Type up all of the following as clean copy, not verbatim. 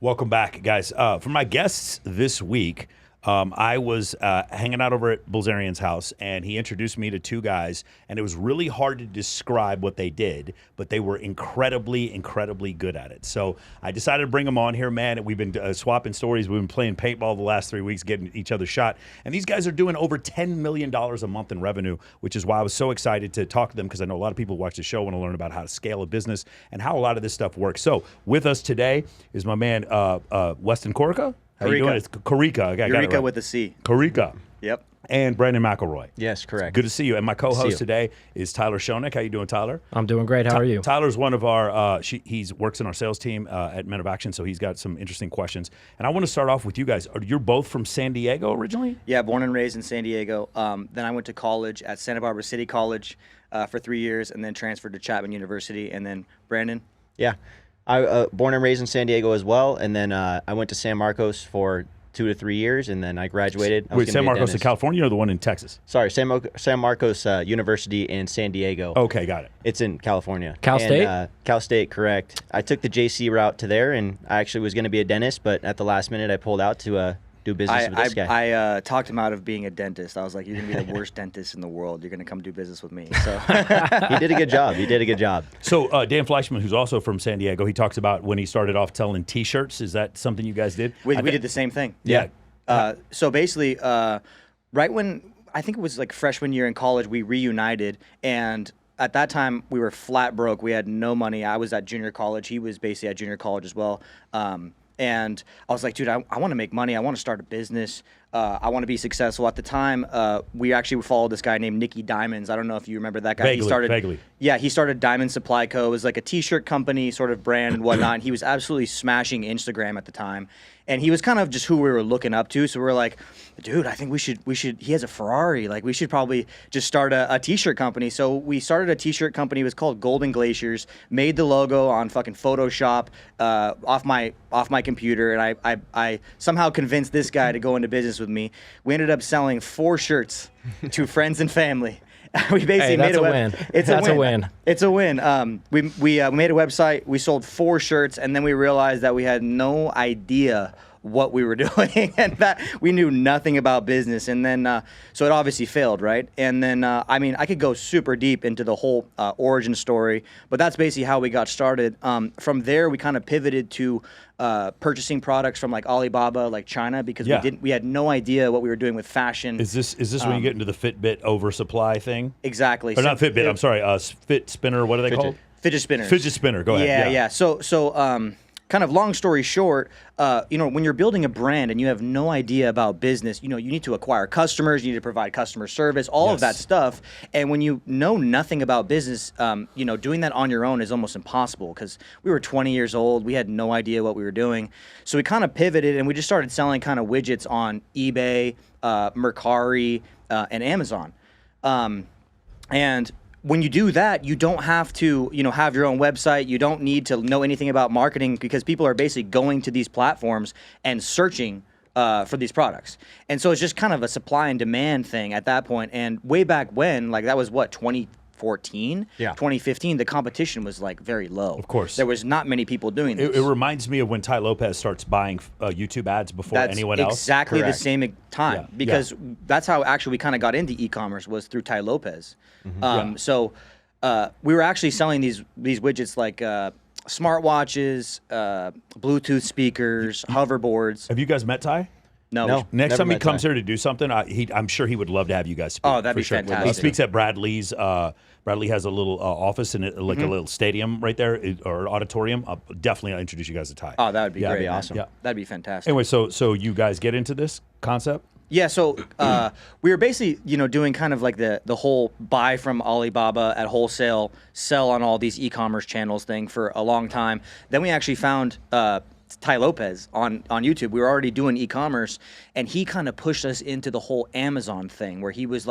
Welcome back, guys. For my guests this week, I was hanging out over at Bilzerian's house, and he introduced me to two guys, and it was really hard to describe what they did, but they were incredibly, incredibly good at it. So I decided to bring them on here, man. We've been swapping stories. We've been playing paintball the last 3 weeks, getting each other shot. And these guys are doing over $10 million a month in revenue, which is why I was so excited to talk to them, because I know a lot of people who watch the show want to learn about how to scale a business and how a lot of this stuff works. So with us today is my man, Weston Corica. How you doing? It's Corica. Corica with a C. Corica. Yep. And Brandon McElroy. Yes, correct. Good to see you. And my co-host today is Tyler Schoenick. How you doing, Tyler? I'm doing great. How are you? Tyler's one of our, he works in our sales team at Men of Action, so he's got some interesting questions. And I want to start off with you guys. You're both from San Diego originally? Yeah, born and raised in San Diego. Then I went to college at Santa Barbara City College for 3 years, and then transferred to Chapman University. And then Brandon? Yeah. I born and raised in San Diego as well, and then I went to San Marcos for 2 to 3 years, and then I graduated. Wait, San Marcos in California or the one in Texas? Sorry, San Marcos University in San Diego. Okay, got it. It's in California. Cal State? Cal State, correct. I took the JC route to there, and I actually was going to be a dentist, but at the last minute I pulled out to do business with this guy. I talked him out of being a dentist. I was like, you're going to be the worst dentist in the world. You're going to come do business with me. So He did a good job. He did a good job. So Dan Fleischman, who's also from San Diego, he talks about when he started off selling T-shirts. Is that something you guys did? we did the same thing. Yeah. So basically, right when I think it was like freshman year in college, we reunited, and at that time we were flat broke. We had no money. I was at junior college. He was basically at junior college as well. And I was like, dude, I want to make money. I want to start a business. I want to be successful. At the time, we actually followed this guy named Nicky Diamonds. I don't know if you remember that guy. Vaguely. Yeah, he started Diamond Supply Co. It was like a T-shirt company sort of brand and whatnot. He was absolutely smashing Instagram at the time. And he was kind of just who we were looking up to. So we were like, dude, I think we should, he has a Ferrari. Like, we should probably just start a T-shirt company. So we started a T-shirt company. It was called Golden Glaciers, made the logo on fucking Photoshop off my computer. And I somehow convinced this guy to go into business with me. We ended up selling 4 shirts to friends and family. We basically made a win. It's a win. It's a win. We made a website. We sold 4 shirts, and then we realized that we had no idea what we were doing, and that we knew nothing about business. And then, so it obviously failed, right? And then, I mean, I could go super deep into the whole origin story, but that's basically how we got started. From there, we kind of pivoted to purchasing products from like Alibaba, like China, because we had no idea what we were doing with fashion. Is this when you get into the Fitbit oversupply thing? Exactly. Or not Fitbit, I'm sorry, Fit Spinner, what are they called? Fidget spinners. Fidget spinner, go ahead. Yeah. So kind of long story short, when you're building a brand and you have no idea about business, you need to acquire customers, you need to provide customer service, all of that stuff. And when you know nothing about business, doing that on your own is almost impossible, because we were 20 years old. We had no idea what we were doing. So we kind of pivoted, and we just started selling kind of widgets on eBay, Mercari, and Amazon. And when you do that, you don't have to, have your own website. You don't need to know anything about marketing, because people are basically going to these platforms and searching for these products. And so it's just kind of a supply and demand thing at that point. And way back when, like that was what, 2014? Yeah. 2015, the competition was like very low. Of course. There was not many people doing this. It reminds me of when Ty Lopez starts buying YouTube ads before anyone else. That's exactly Correct. the same time, because that's how actually we kind of got into e-commerce, was through Ty Lopez. So we were actually selling these widgets like smartwatches, Bluetooth speakers, hoverboards. Have you guys met Ty? No. Next time he comes Ty. here to do something, I'm sure he would love to have you guys speak. Oh, that'd be sure. fantastic. He speaks at Bradley's. Bradley has a little office in it, like a little stadium right there, or auditorium. Definitely, I'll introduce you guys to Ty. Oh, that would be great. That'd be man. awesome. Yeah. That'd be fantastic. Anyway, so you guys get into this concept? Yeah, so we were basically, doing kind of like the whole buy from Alibaba at wholesale, sell on all these e-commerce channels thing for a long time. Then we actually found Ty Lopez on YouTube. We were already doing e-commerce, and he kind of pushed us into the whole Amazon thing, where he was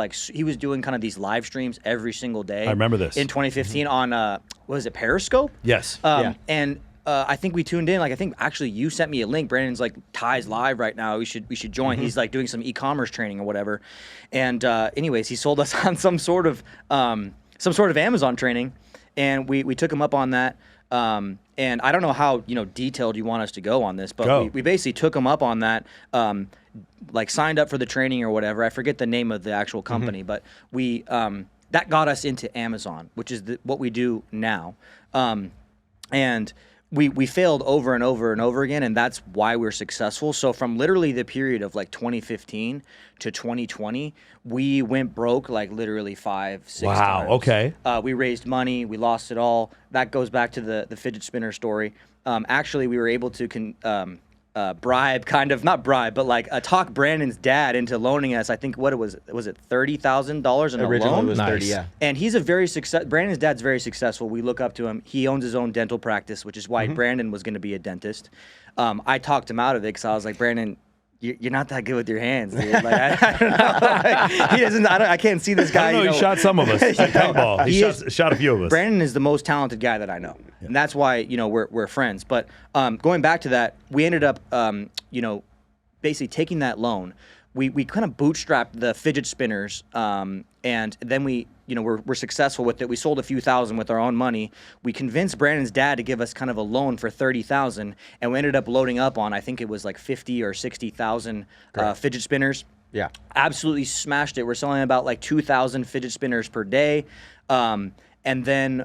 doing kind of these live streams every single day. I remember this. In 2015 on, what was it, Periscope? Yes. And I think we tuned in. Like, I think actually you sent me a link. Brandon's like, Ty's live right now. We should join. He's like doing some e-commerce training or whatever. And anyways, he sold us on some sort of Amazon training, and we took him up on that. And I don't know how detailed you want us to go on this, but we basically took them up on that. Like signed up for the training or whatever. I forget the name of the actual company, but we that got us into Amazon, which is what we do now. And we failed over and over and over again, and that's why we're successful. So from literally the period of like 2015 to 2020, we went broke like literally 5-6 times. Wow, okay. We raised money, we lost it all. That goes back to the fidget spinner story. Actually, we were able to bribe, kind of, not bribe, but like talk Brandon's dad into loaning us, I think, what was it $30,000 in a loan? Originally it was 30, yeah. And he's Brandon's dad's very successful. We look up to him. He owns his own dental practice, which is why Brandon was going to be a dentist. I talked him out of it because I was like, Brandon, you're not that good with your hands, dude. Like, I don't know. Like, he doesn't. I can't see this guy. I don't know. He shot some of us at paintball. He shot a few of us. Brandon is the most talented guy that I know, and that's why we're friends. But going back to that, we ended up basically taking that loan. We kind of bootstrapped the fidget spinners, and then we're successful with it. We sold a few thousand with our own money. We convinced Brandon's dad to give us kind of a loan for $30,000, and we ended up loading up on, I think it was like 50 or 60,000 fidget spinners. Yeah, absolutely smashed it. We're selling about like 2,000 fidget spinners per day, and then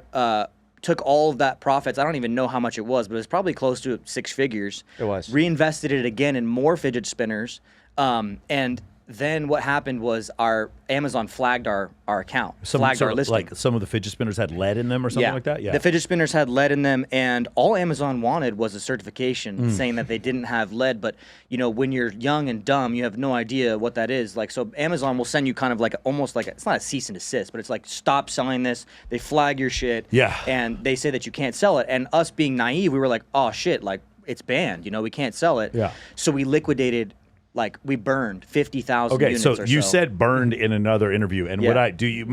took all of that profits. I don't even know how much it was, but it was probably close to 6 figures. It was. Reinvested it again in more fidget spinners, and then what happened was our Amazon flagged our account, flagged our listing. Like some of the fidget spinners had lead in them or something like that? Yeah. The fidget spinners had lead in them, and all Amazon wanted was a certification saying that they didn't have lead. But, when you're young and dumb, you have no idea what that is. Like, so Amazon will send you kind of like almost like it's not a cease and desist, but it's like, stop selling this. They flag your shit. Yeah. And they say that you can't sell it. And us being naive, we were like, oh, shit, like, it's banned. We can't sell it. Yeah. So we liquidated. Like, we burned 50,000 units so or you said burned in another interview, and you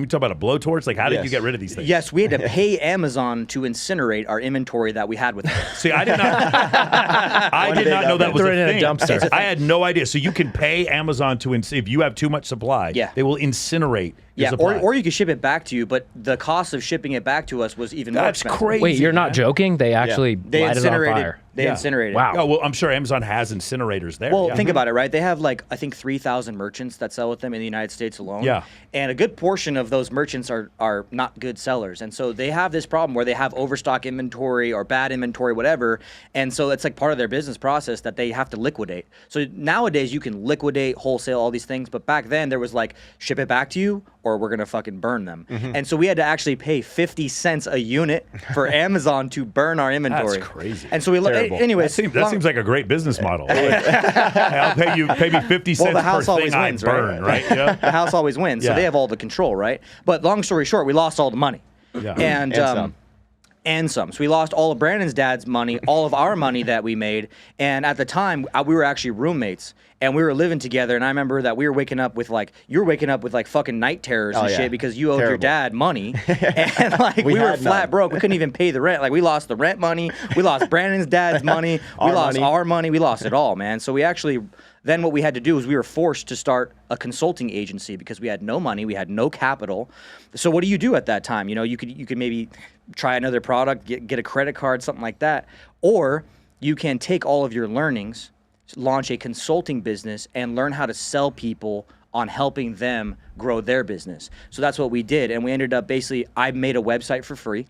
talk about a blowtorch? Like, how did you get rid of these things? Yes, we had to pay Amazon to incinerate our inventory that we had with them. See, I did not know that was a thing. Dumpster. I had no idea. So you can pay Amazon to if you have too much supply, they will incinerate your supply. Or you can ship it back to you, but the cost of shipping it back to us was even more expensive. That's crazy. Wait, you're not joking? They actually light it on fire. They incinerated. Wow. Oh, well, I'm sure Amazon has incinerators there. Well, think about it, right? They have like, I think 3,000 merchants that sell with them in the United States alone. Yeah. And a good portion of those merchants are not good sellers. And so they have this problem where they have overstock inventory or bad inventory, whatever. And so it's like part of their business process that they have to liquidate. So nowadays you can liquidate, wholesale, all these things. But back then there was like, ship it back to you or we're going to fucking burn them. And so we had to actually pay 50 cents a unit for Amazon to burn our inventory. That's crazy. And so we anyways, that seems like a great business model. I'll pay me 50 cents per thing I burn, right? Yeah. The house always wins, so they have all the control, right? But long story short, we lost all the money. Yeah. And some. So we lost all of Brandon's dad's money, all of our money that we made. And at the time, we were actually roommates. And we were living together. And I remember that we were waking up with like, you were waking up with like fucking night terrors and shit because you owed your dad money. And like, we were flat broke. We couldn't even pay the rent. Like, we lost the rent money. We lost Brandon's dad's money. We lost our money. We lost it all, man. So we actually... Then what we had to do is we were forced to start a consulting agency because we had no money, we had no capital. So what do you do at that time? You could maybe try another product, get a credit card, something like that. Or you can take all of your learnings, launch a consulting business, and learn how to sell people on helping them grow their business. So that's what we did. And we ended up basically, I made a website for free.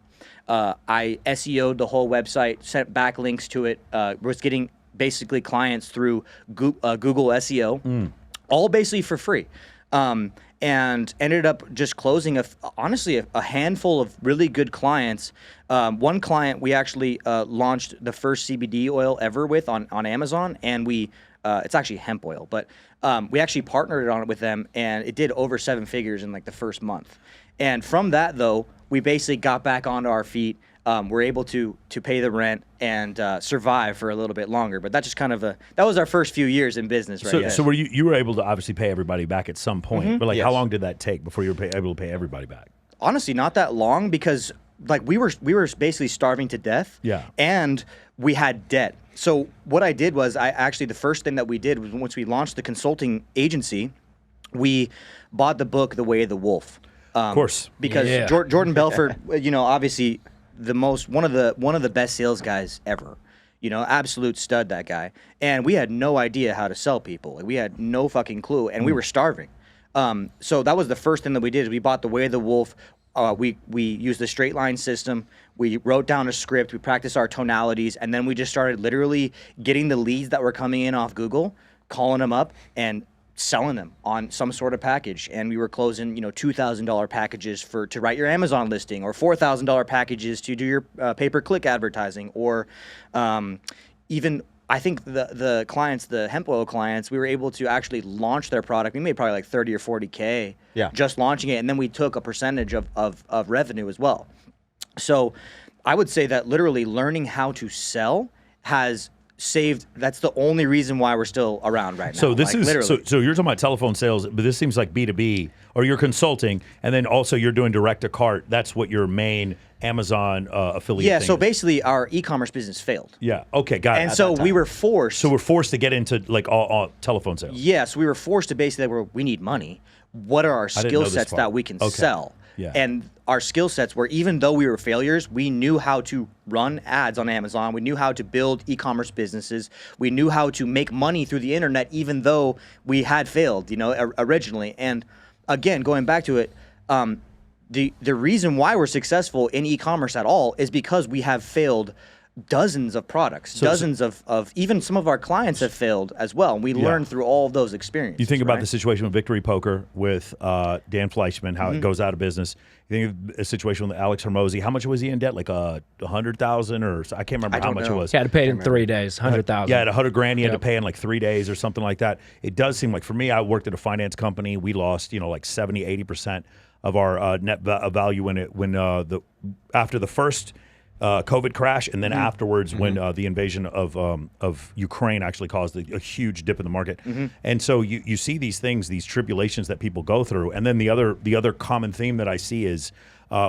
I SEO'd the whole website, sent backlinks to it, was getting basically clients through Google SEO, all basically for free, and ended up just closing honestly a handful of really good clients. One client we actually launched the first CBD oil ever with on Amazon, and it's actually hemp oil, but we actually partnered on it with them, and it did over 7 figures in like the first month. And from that though, we basically got back onto our feet. We're able to pay the rent and survive for a little bit longer. But that's just kind of that was our first few years in business, right? So were you were able to obviously pay everybody back at some point, but like how long did that take before you were able to pay everybody back? Honestly, not that long because like we were basically starving to death. Yeah. And we had debt. So what I did was the first thing that we did was once we launched the consulting agency, we bought the book The Way of the Wolf. Of course. Because Jordan Belfort, obviously one of the best sales guys ever. You know, absolute stud, that guy. And we had no idea how to sell people. Like, we had no fucking clue, and we were starving. So that was the first thing that we did. Is we bought The Way of the Wolf. We used the straight line system. We wrote down a script. We practiced our tonalities, and then we just started literally getting the leads that were coming in off Google, calling them up, and selling them on some sort of package. And we were closing, $2,000 packages to write your Amazon listing, or $4,000 packages to do your pay-per-click advertising, or even I think the clients, the hemp oil clients, we were able to actually launch their product. We made probably like 30 or 40K just launching it, and then we took a percentage of revenue as well. So I would say that literally learning how to sell has saved. That's the only reason why we're still around right now. So this is so you're talking about telephone sales, but this seems like B2B, or you're consulting, and then also you're doing direct to cart. That's what your main Amazon affiliate. Yeah. thing So is. basically, our e-commerce business failed. Yeah. Okay. Got it. And so we were forced. So we're forced to get into like all telephone sales. Yes, we were forced to basically we need money. What are our skill sets that we can sell? Yeah. And our skill sets were, even though we were failures, we knew how to run ads on Amazon. We knew how to build e-commerce businesses. We knew how to make money through the internet, even though we had failed, originally. And again, going back to it, the reason why we're successful in e-commerce at all is because we have failed dozens of products, dozens of even some of our clients have failed as well. And we learned through all of those experiences. You think about the situation with Victory Poker with Dan Fleischman, how it goes out of business. You think of a situation with Alex Hormozy. How much was he in debt? Like $100,000 or I can't remember how much it was. He had to pay it in 3 days, 100,000. Yeah, at $100,000 he had to pay in like 3 days or something like that. It does seem like, for me, I worked at a finance company. We lost, like 70, 80% of our net value after the first COVID crash, and then afterwards when the invasion of Ukraine actually caused a huge dip in the market. And so you see these things, these tribulations that people go through. And then the other common theme that I see is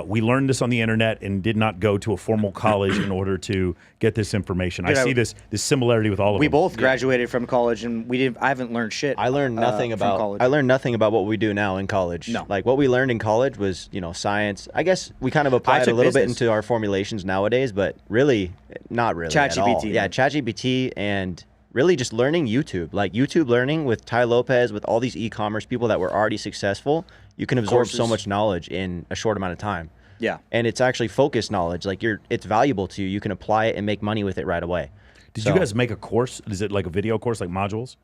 we learned this on the internet and did not go to a formal college in order to get this information. I see this similarity with all of them. We both graduated from college, and I haven't learned shit. I learned nothing about college. I learned nothing about what we do now in college. No. Like what we learned in college was, science. I guess we kind of apply it a little bit into our formulations nowadays, but really not really at all. ChatGPT. Yeah, ChatGPT, and really just learning YouTube. Like YouTube learning with Ty Lopez, with all these e-commerce people that were already successful. You can absorb so much knowledge in a short amount of time. Yeah. And it's actually focused knowledge. Like it's valuable to you. You can apply it and make money with it right away. Did you guys make a course? Is it like a video course, like modules?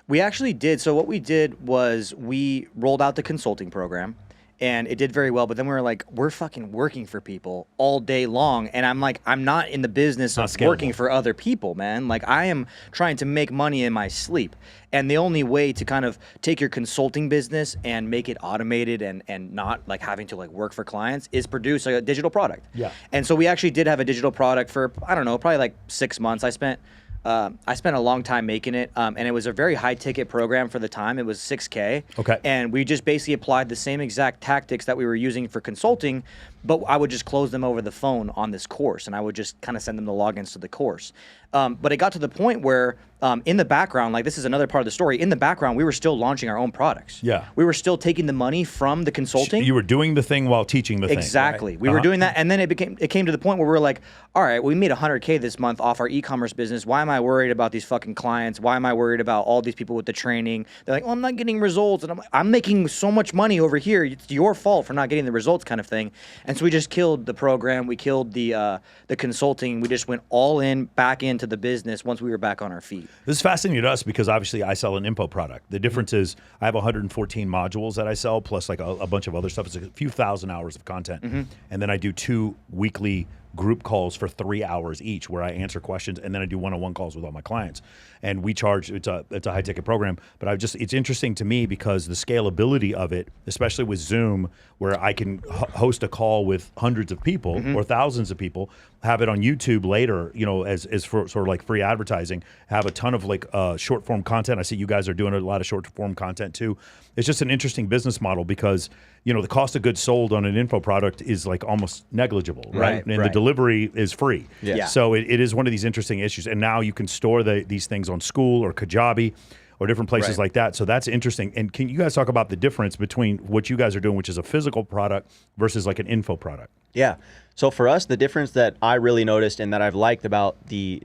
We actually did. So what we did was we rolled out the consulting program, and it did very well. But then we were like, we're fucking working for people all day long. And I'm like, I'm not in the business of working for other people, man. Like, I am trying to make money in my sleep. And the only way to kind of take your consulting business and make it automated and not like having to like work for clients is produce a digital product. Yeah. And so we actually did have a digital product for, I don't know, probably like 6 months. I spent a long time making it, and it was a very high-ticket program for the time. It was $6K. Okay. And we just basically applied the same exact tactics that we were using for consulting, but I would just close them over the phone on this course, and I would just kind of send them the logins to the course. But it got to the point where in the background, like this is another part of the story, in the background, we were still launching our own products. Yeah. We were still taking the money from the consulting. You were doing the thing while teaching the thing. Exactly. We were doing that, and then it came to the point where we were like, all right, we made $100K this month off our e-commerce business. Why am I worried about these fucking clients? Why am I worried about all these people with the training? They're like, oh, I'm not getting results, and I'm like, I'm making so much money over here. It's your fault for not getting the results, kind of thing. And so we just killed the program. We killed the consulting. We just went all in, back into the business once we were back on our feet. This is fascinating to us because obviously I sell an info product. The difference is I have 114 modules that I sell, plus like a bunch of other stuff. It's a few thousand hours of content. And then I do 2 weekly group calls for 3 hours each where I answer questions, and then I do one-on-one calls with all my clients. And we charge, it's a high ticket program, but it's interesting to me because the scalability of it, especially with Zoom, where I can host a call with hundreds of people or thousands of people, have it on YouTube later, as for sort of like free advertising, have a ton of like short form content. I see you guys are doing a lot of short form content too. It's just an interesting business model because, the cost of goods sold on an info product is like almost negligible, right? And the delivery is free. Yeah. So it is one of these interesting issues. And now you can store these things on School or Kajabi or different places Right. like that. So that's interesting. And can you guys talk about the difference between what you guys are doing, which is a physical product versus like an info product? Yeah. So for us, the difference that I really noticed and that I've liked about the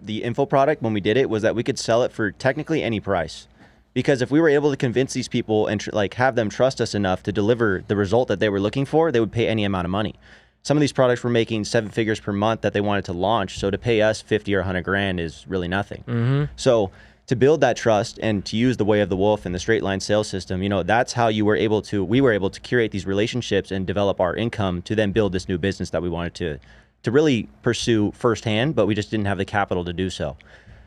info product when we did it was that we could sell it for technically any price. Because if we were able to convince these people and like have them trust us enough to deliver the result that they were looking for, they would pay any amount of money. Some of these products were making 7 figures per month that they wanted to launch. So to pay us 50 or 100 grand is really nothing. So to build that trust and to use the way of the wolf and the straight line sales system, you know, that's how we were able to curate these relationships and develop our income to then build this new business that we wanted to really pursue firsthand, but we just didn't have the capital to do so.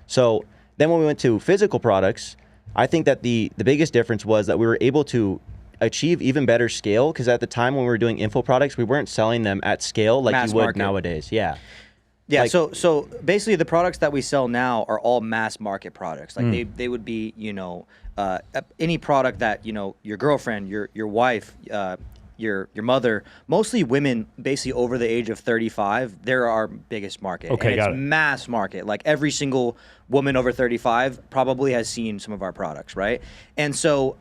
So then when we went to physical products, I think that the biggest difference was that we were able to achieve even better scale, because at the time when we were doing info products, we weren't selling them at scale like Mass you would market. nowadays. Yeah. Yeah, Like- so basically the products that we sell now are all mass market products. Like they would be, you know, any product that, you know, your girlfriend, your wife, your mother, mostly women basically over the age of 35, they're our biggest market. Okay, and got it's it. mass market. Like every single woman over 35 probably has seen some of our products, right? And so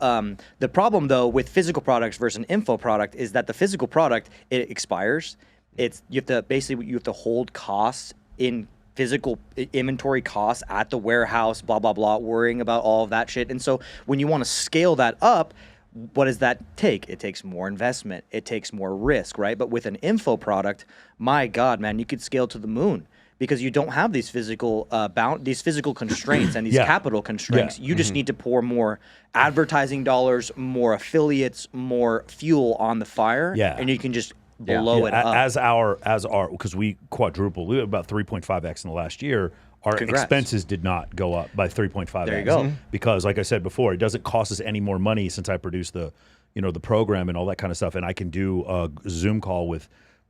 the problem though with physical products versus an info product is that the physical product, it expires. You have to hold costs in physical inventory costs at the warehouse, blah, blah, blah, worrying about all of that shit. And so when you want to scale that up, what does that take? It takes more investment. It takes more risk, right? But with an info product, my God, man, you could scale to the moon because you don't have these physical these physical constraints and these Yeah. capital constraints. Yeah. You just need to pour more advertising dollars, more affiliates, more fuel on the fire, Yeah. and you can just blow it up. As our because we quadrupled, we had about 3.5x in the last year. Our Congrats. expenses did not go up by 3.5x. There you go. Because, like I said before, it doesn't cost us any more money since I produce the program and all that kind of stuff, and I can do a Zoom call with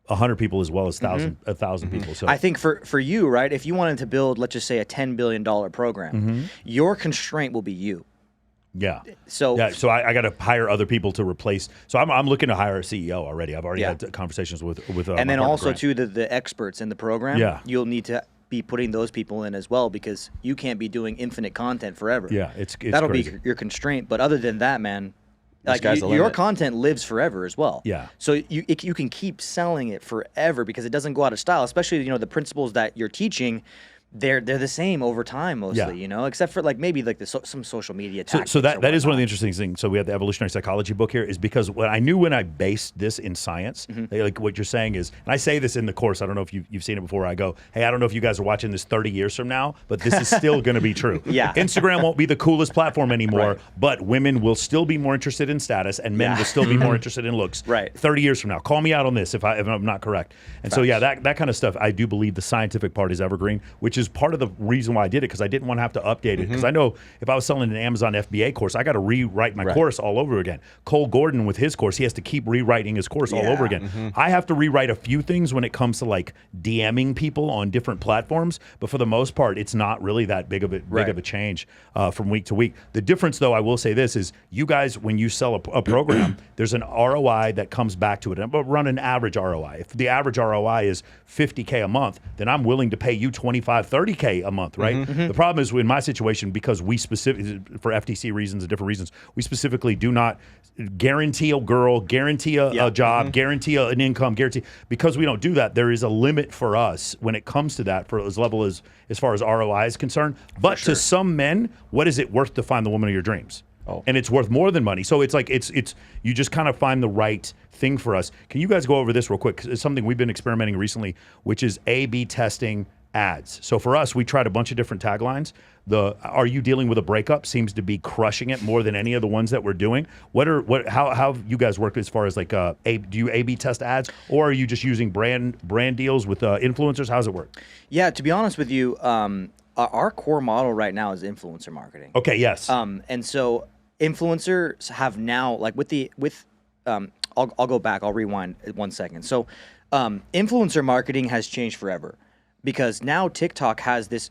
100 people as well as 1,000 people. So I think for you, right, if you wanted to build, let's just say, a $10 billion program, your constraint will be you. yeah. So I got to hire other people to replace. So I'm looking to hire a CEO already. I've already had conversations with. and my then partner also Grant. too the experts in the program. Yeah. You'll need to be putting those people in as well because you can't be doing infinite content forever. Yeah, it's that'll crazy. be your constraint. But other than that, man, like sky's the your limit. content lives forever as well. Yeah. So you can keep selling it forever because it doesn't go out of style. Especially the principles that you're teaching. They're the same over time mostly, except for like maybe like some social media tactics. So that or is one of the whatnot. interesting things. So we have the evolutionary psychology book here, is because what I knew when I based this in science, like what you're saying is, and I say this in the course. I don't know if you've seen it before. I go, hey, I don't know if you guys are watching this 30 years from now, but this is still going to be true. Yeah. Instagram won't be the coolest platform anymore, Right. but women will still be more interested in status, and men will still be more interested in looks. Right. 30 years from now, call me out on this if I'm not correct. And so yeah, that kind of stuff, I do believe the scientific part is evergreen, which is part of the reason why I did it, because I didn't want to have to update it. Because I know if I was selling an Amazon FBA course, I got to rewrite my course all over again. Cole Gordon with his course, he has to keep rewriting his course all over again. I have to rewrite a few things when it comes to like DMing people on different platforms, but for the most part, it's not really that big of a change from week to week. The difference, though, I will say this is, you guys, when you sell a program, there's an ROI that comes back to it. But run an average ROI. If the average ROI is $50K a month, then I'm willing to pay you $25, $30K a month, right? The problem is, in my situation, because we specifically, for FTC reasons and different reasons, we specifically do not guarantee a girl, guarantee a job, guarantee an income, guarantee. Because we don't do that, there is a limit for us when it comes to that, for as level as far as ROI is concerned. But to some men, what is it worth to find the woman of your dreams? And it's worth more than money. So it's like it's you just kind of find the right thing for us. Can you guys go over this real quick? 'Cause it's something we've been experimenting recently, which is A/B testing ads. So for us, we tried a bunch of different taglines. The "Are you dealing with a breakup?" seems to be crushing it more than any of the ones that we're doing. How have you guys worked as far as like do you A/B test ads, or are you just using brand deals with influencers? How's it work? Yeah, to be honest with you, our core model right now is influencer marketing. Okay, yes. And so influencers have now, like I'll go back, I'll rewind 1 second. So influencer marketing has changed forever because now TikTok has this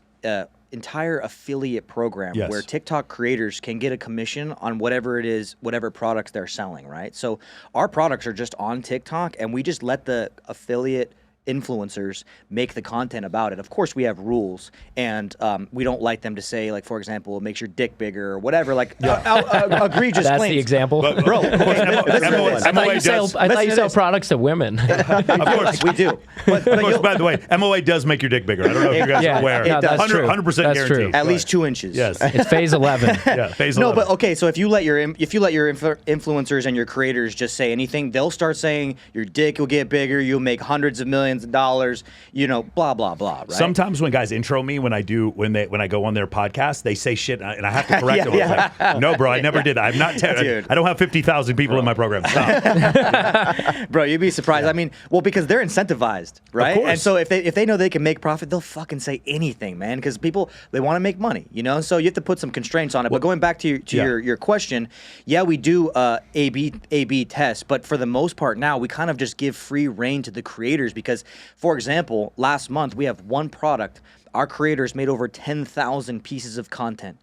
entire affiliate program where TikTok creators can get a commission on whatever it is, whatever products they're selling, right? So our products are just on TikTok and we just let the affiliate influencers make the content about it. Of course, we have rules, and we don't like them to say, like, for example, it makes your dick bigger or whatever. Like, egregious That's claims. the example. Bro, I thought you sell products to women. Of course. we do. Of course, by the way, MOA does make your dick bigger. I don't know if you guys are aware. it does. 100% That's guaranteed. true. At least 2 inches. Yes. It's phase 11. Yeah, phase No, 11. but okay. So if you let your influencers and your creators just say anything, they'll start saying your dick will get bigger, you'll make hundreds of millions of dollars, blah blah blah. Right? Sometimes when guys intro me when I go on their podcast, they say shit and I have to correct them. I was like, no, bro, I never did that. I'm not. I don't have 50,000 people in my program. Stop. Bro, you'd be surprised. I mean, well, because they're incentivized, right? course. And so if they know they can make profit, they'll fucking say anything, man. Because people, they want to make money, So you have to put some constraints on it. But going back to your question, yeah, we do A/B tests, but for the most part now we kind of just give free reign to the creators because, for example, last month we have one product. Our creators made over 10,000 pieces of content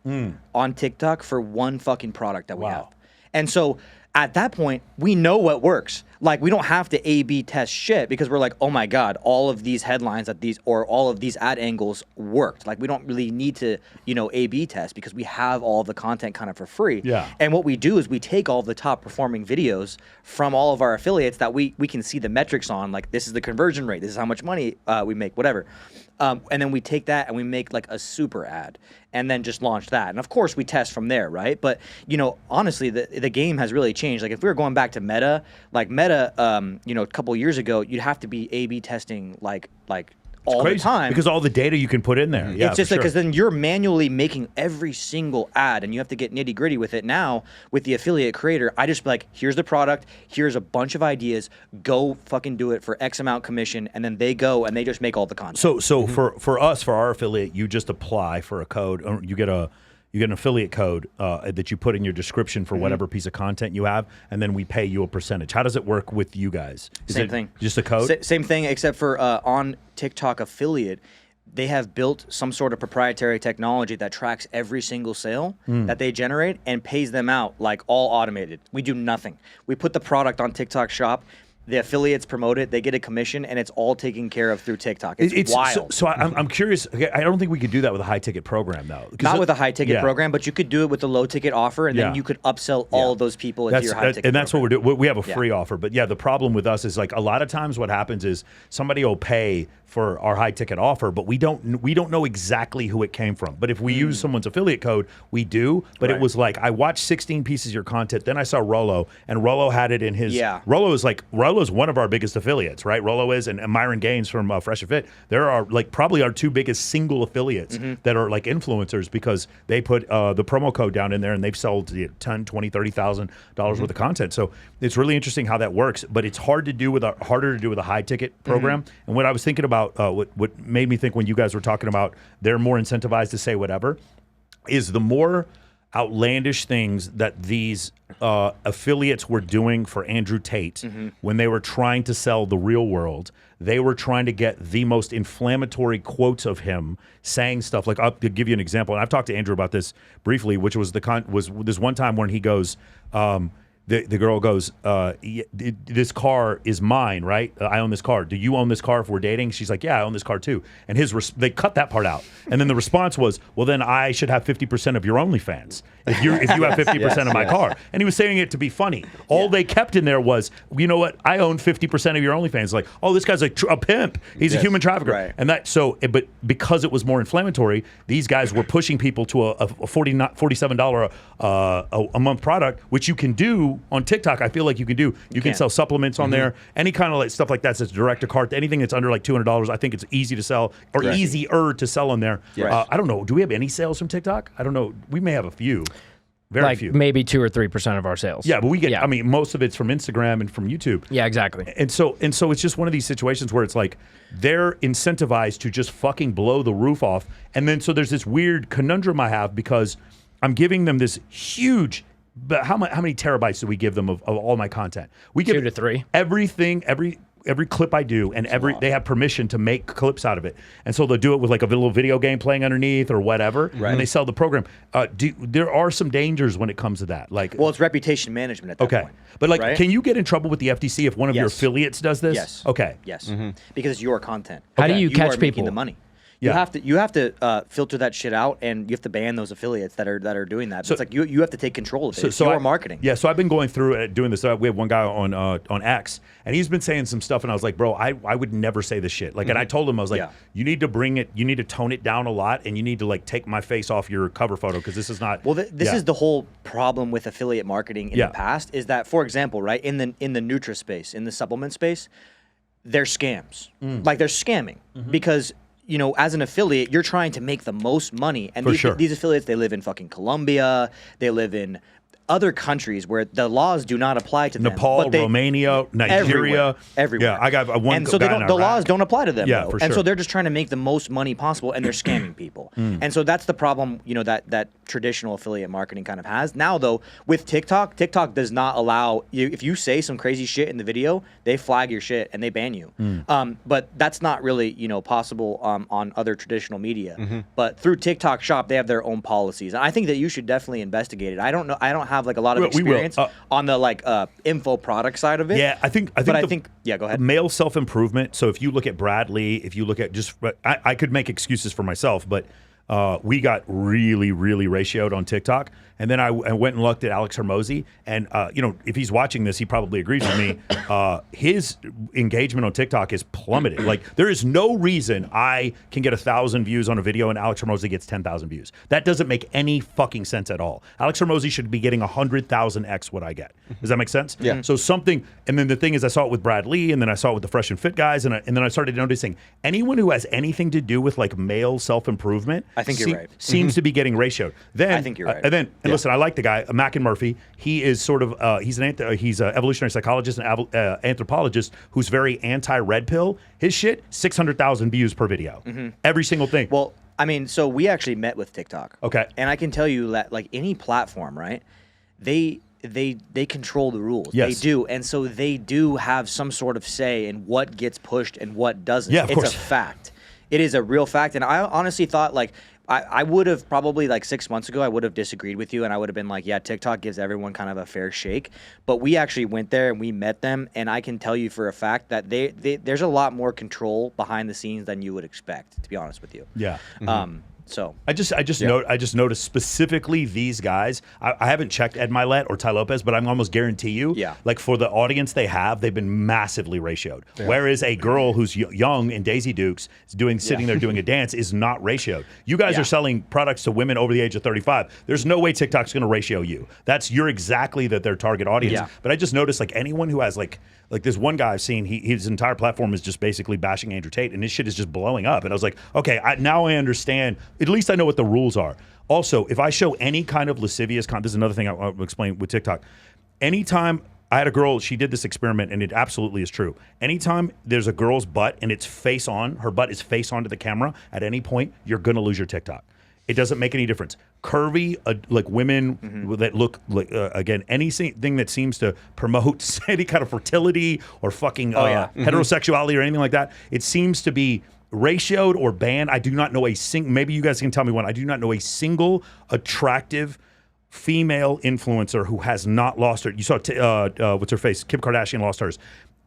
on TikTok for one fucking product that we have. And so at that point, we know what works. Like, we don't have to A/B test shit because we're like, oh my God, all of these headlines or all of these ad angles worked. Like, we don't really need to, A/B test because we have all of the content kind of for free. Yeah. And what we do is we take all of the top performing videos from all of our affiliates that we can see the metrics on. Like, this is the conversion rate. This is how much money we make, whatever. And then we take that and we make like a super ad and then just launch that. And of course we test from there, right? But honestly, the game has really changed. Like if we were going back to Meta, a couple years ago, you'd have to be A/B testing like all the time because all the data you can put in there. Yeah, it's just because then you're manually making every single ad and you have to get nitty gritty with it. Now with the affiliate creator, I just be like, here's the product, here's a bunch of ideas, go fucking do it for X amount commission, and then they go and they just make all the content. So for us, for our affiliate, you just apply for a code. Or you get an affiliate code that you put in your description for whatever piece of content you have, and then we pay you a percentage. How does it work with you guys? Same thing. Just a code? Same thing, except for on TikTok affiliate, they have built some sort of proprietary technology that tracks every single sale that they generate and pays them out like all automated. We do nothing. We put the product on TikTok Shop. The affiliates promote it, they get a commission, and it's all taken care of through TikTok. It's wild. So I'm curious. I don't think we could do that with a high ticket program, though. Not with a high ticket program, but you could do it with a low ticket offer, and then you could upsell all of those people into your high ticket. And that's what we're doing. We have a free offer, but the problem with us is like a lot of times what happens is somebody will pay for our high ticket offer, but we don't know exactly who it came from. But if we use someone's affiliate code, we do. But it was like I watched 16 pieces of your content, then I saw Rollo, and Rollo had it in his. Rollo's one of our biggest affiliates, right? Rollo is, and Myron Gaines from Fresh and Fit. There are like probably our two biggest single affiliates that are like influencers because they put the promo code down in there and they've sold $10,000, $20,000, $30,000 worth of content. So it's really interesting how that works, but it's harder to do with a high ticket program. And what I was thinking about, what made me think when you guys were talking about they're more incentivized to say whatever, is the more outlandish things that these affiliates were doing for Andrew Tate when they were trying to sell The Real World. They were trying to get the most inflammatory quotes of him saying stuff like, I'll give you an example. And I've talked to Andrew about this briefly, which was was this one time when he goes, the girl goes, this car is mine, right? I own this car. Do you own this car if we're dating? She's like, yeah, I own this car too. And they cut that part out. And then the response was, well, then I should have 50% of your OnlyFans if you have 50% of my car. And he was saying it to be funny. All they kept in there was, you know what? I own 50% of your OnlyFans. Like, oh, this guy's like a pimp. He's a human trafficker. Right. And but because it was more inflammatory, these guys were pushing people to a $47 a month product, which you can do on TikTok. I feel like you can do. You can sell supplements on there, any kind of like stuff like that. That's direct to cart. Anything that's under like $200, I think it's easy to sell or easier to sell on there. Yes. I don't know. Do we have any sales from TikTok? I don't know. We may have a few. Very few. Maybe 2 or 3% of our sales. Yeah, but we get. I mean, most of it's from Instagram and from YouTube. Yeah, exactly. And so it's just one of these situations where it's like they're incentivized to just fucking blow the roof off, and then so there's this weird conundrum I have because I'm giving them this huge. But how many terabytes do we give them of all my content? We give 2 to 3. Everything. every clip I do, and they have permission to make clips out of it, and so they'll do it with like a little video game playing underneath or whatever, and they sell the program. There are some dangers when it comes to that. Like, well, it's reputation management at that point. But like, right? Can you get in trouble with the FTC if one of your affiliates does this? Yes. Okay. Yes. Because it's your content. How do you catch are people? Making the money. You have to filter that shit out, and you have to ban those affiliates that are doing that. So it's like you have to take control of it. It's your marketing. Yeah. So I've been going through it, doing this. We have one guy on X, and he's been saying some stuff, and I was like, bro, I would never say this shit. Like, and I told him, I was like, you need to bring it, you need to tone it down a lot, and you need to like take my face off your cover photo because this is not. Well, this is the whole problem with affiliate marketing in the past. Is that, for example, right in the Nutri space, in the supplement space, they're scams. Like they're scamming because, you know, as an affiliate, you're trying to make the most money. And these affiliates, they live in fucking Colombia. They live in other countries where the laws do not apply to them. Nepal, Romania, Nigeria. Everywhere. Yeah, I got one. And so the laws don't apply to them. Yeah, though. for sure. And so they're just trying to make the most money possible, and they're scamming people. And so that's the problem, you know, that traditional affiliate marketing kind of has. Now, though, with TikTok does not allow you, if you say some crazy shit in the video, they flag your shit and they ban you. But that's not really, you know, possible on other traditional media. But through TikTok Shop, they have their own policies. And I think that you should definitely investigate it. I don't have like a lot of experience on the like info product side of it. Yeah, I think yeah, go ahead. Male self-improvement. So if you look at Bradley, if you look at just, I could make excuses for myself, but we got really, really ratioed on TikTok. And then I went and looked at Alex Hermosi, and you know, if he's watching this, he probably agrees with me. His engagement on TikTok is plummeted. Like, there is no reason I can get 1,000 views on a video and Alex Hermosi gets 10,000 views. That doesn't make any fucking sense at all. Alex Hermosi should be getting 100,000x what I get. Does that make sense? Yeah. So something, and then the thing is, I saw it with Brad Lee, and then I saw it with the Fresh and Fit guys, and then I started noticing anyone who has anything to do with like male self-improvement, I think you're right. Seems to be getting ratioed. Then I think you're right. And listen, I like the guy, Mac and Murphy. He is sort of he's an evolutionary psychologist and anthropologist who's very anti-red pill. His shit, 600,000 views per video, every single thing. Well, I mean, so we actually met with TikTok. Okay. And I can tell you that like any platform, right? They control the rules. Yes. They do. And so they do have some sort of say in what gets pushed and what doesn't. Yeah, of course. It's a fact. It is a real fact. And I honestly thought like I would have probably like 6 months ago, I would have disagreed with you and I would have been like, yeah, TikTok gives everyone kind of a fair shake. But we actually went there and we met them. And I can tell you for a fact that there's a lot more control behind the scenes than you would expect, to be honest with you. Yeah. So I just noticed specifically these guys. I haven't checked Ed Milet or Ty Lopez, but I'm almost guarantee you, like for the audience they've been massively ratioed. Yeah. Whereas a girl who's young in Daisy Dukes sitting there doing a dance is not ratioed. You guys are selling products to women over the age of 35. There's no way TikTok's going to ratio you. You're exactly their target audience. Yeah. But I just noticed like anyone who has like this one guy I've seen, his entire platform is just basically bashing Andrew Tate, and his shit is just blowing up. And I was like, okay, now I understand. At least I know what the rules are. Also, if I show any kind of lascivious content, this is another thing I'll explain with TikTok. Anytime I had a girl, she did this experiment, and it absolutely is true. Anytime there's a girl's butt and it's face on, her butt is face onto the camera, at any point, you're going to lose your TikTok. It doesn't make any difference. Curvy, like women that look like, again, anything that seems to promote any kind of fertility or fucking heterosexuality or anything like that, it seems to be ratioed or banned. I do not know maybe you guys can tell me one. I do not know a single attractive female influencer who has not lost her. You saw, what's her face? Kim Kardashian lost hers.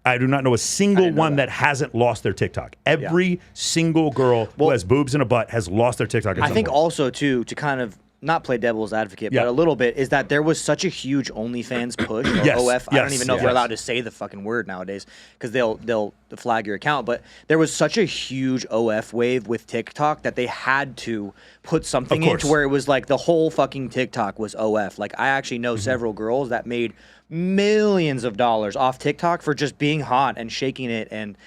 I do not know a single one that hasn't lost their TikTok. Every single girl who has boobs and a butt has lost their TikTok. I think also, too, to kind of not play devil's advocate, but a little bit, is that there was such a huge OnlyFans push, or OF. I don't even know if we're allowed to say the fucking word nowadays because they'll flag your account. But there was such a huge OF wave with TikTok that they had to put something in to where it was like the whole fucking TikTok was OF. Like, I actually know several girls that made millions of dollars off TikTok for just being hot and shaking it and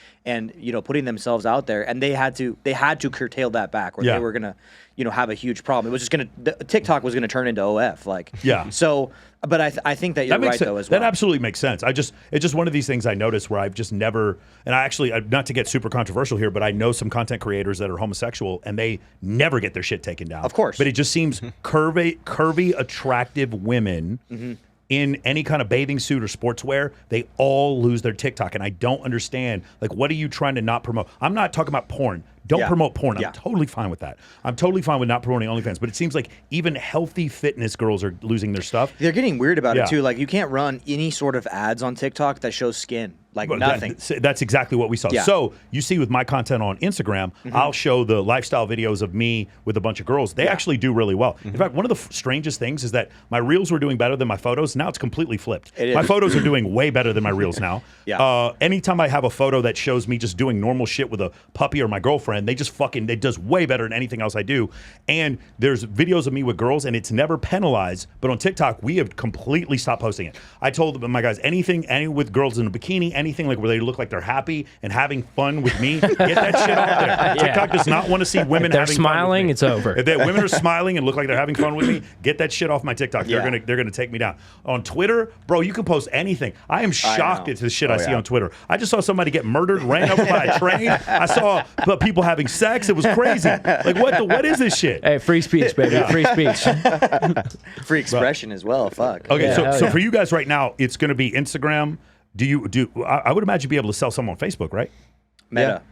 you know, putting themselves out there, and they had to curtail that back, or they were gonna, you know, have a huge problem. It was just TikTok was gonna turn into OF, like So, but I think that you're right though as well. That absolutely makes sense. It's just one of these things I noticed where I've just never, and I actually, not to get super controversial here, but I know some content creators that are homosexual and they never get their shit taken down. Of course, but it just seems curvy, attractive women. in any kind of bathing suit or sportswear, they all lose their TikTok. And I don't understand, like, what are you trying to not promote? I'm not talking about porn. Don't promote porn. I'm totally fine with that. I'm totally fine with not promoting OnlyFans. But it seems like even healthy fitness girls are losing their stuff. They're getting weird about it too. Like, you can't run any sort of ads on TikTok that shows skin. Like, nothing. That's exactly what we saw. Yeah. So you see with my content on Instagram, I'll show the lifestyle videos of me with a bunch of girls. They actually do really well. In fact, one of the strangest things is that my reels were doing better than my photos. Now it's completely flipped. My photos are doing way better than my reels now. Anytime I have a photo that shows me just doing normal shit with a puppy or my girlfriend, it does way better than anything else I do. And there's videos of me with girls, and it's never penalized. But on TikTok, we have completely stopped posting it. I told my guys, anything with girls in a bikini, anything like where they look like they're happy and having fun with me, get that shit off there. TikTok does not want to see women they're having smiling, fun with me. it's over. If women are smiling and look like they're having fun with me, get that shit off my TikTok. They're gonna take me down. On Twitter, bro, you can post anything. I am shocked at the shit I see on Twitter. I just saw somebody get murdered, ran over by a train. I saw people having sex. It was crazy. Like, what is this shit? Hey, free speech, baby. Free speech. Free expression as well. Fuck. Okay, so for you guys right now, it's gonna be Instagram. I would imagine you'd be able to sell some on Facebook, right? Meta.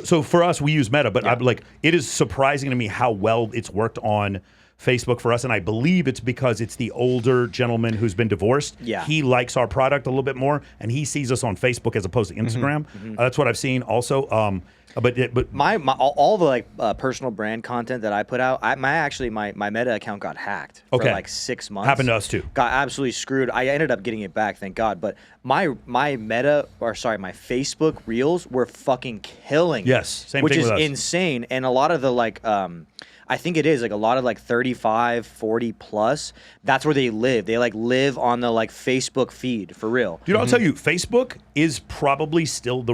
So for us, we use Meta, but I'm like, it is surprising to me how well it's worked on Facebook for us, and I believe it's because it's the older gentleman who's been divorced. He likes our product a little bit more, and he sees us on Facebook as opposed to Instagram. That's what I've seen also. But my all the like personal brand content that I put out, my Meta account got hacked for like 6 months. Happened to us too. Got absolutely screwed. I ended up getting it back, thank God. But my Facebook Reels were fucking killing. Yes, same thing with us. Which is insane. And a lot of the like I think it is like a lot of like 35, 40 plus. That's where they live. They like live on the like Facebook feed for real. Dude, I'll tell you, Facebook is probably still the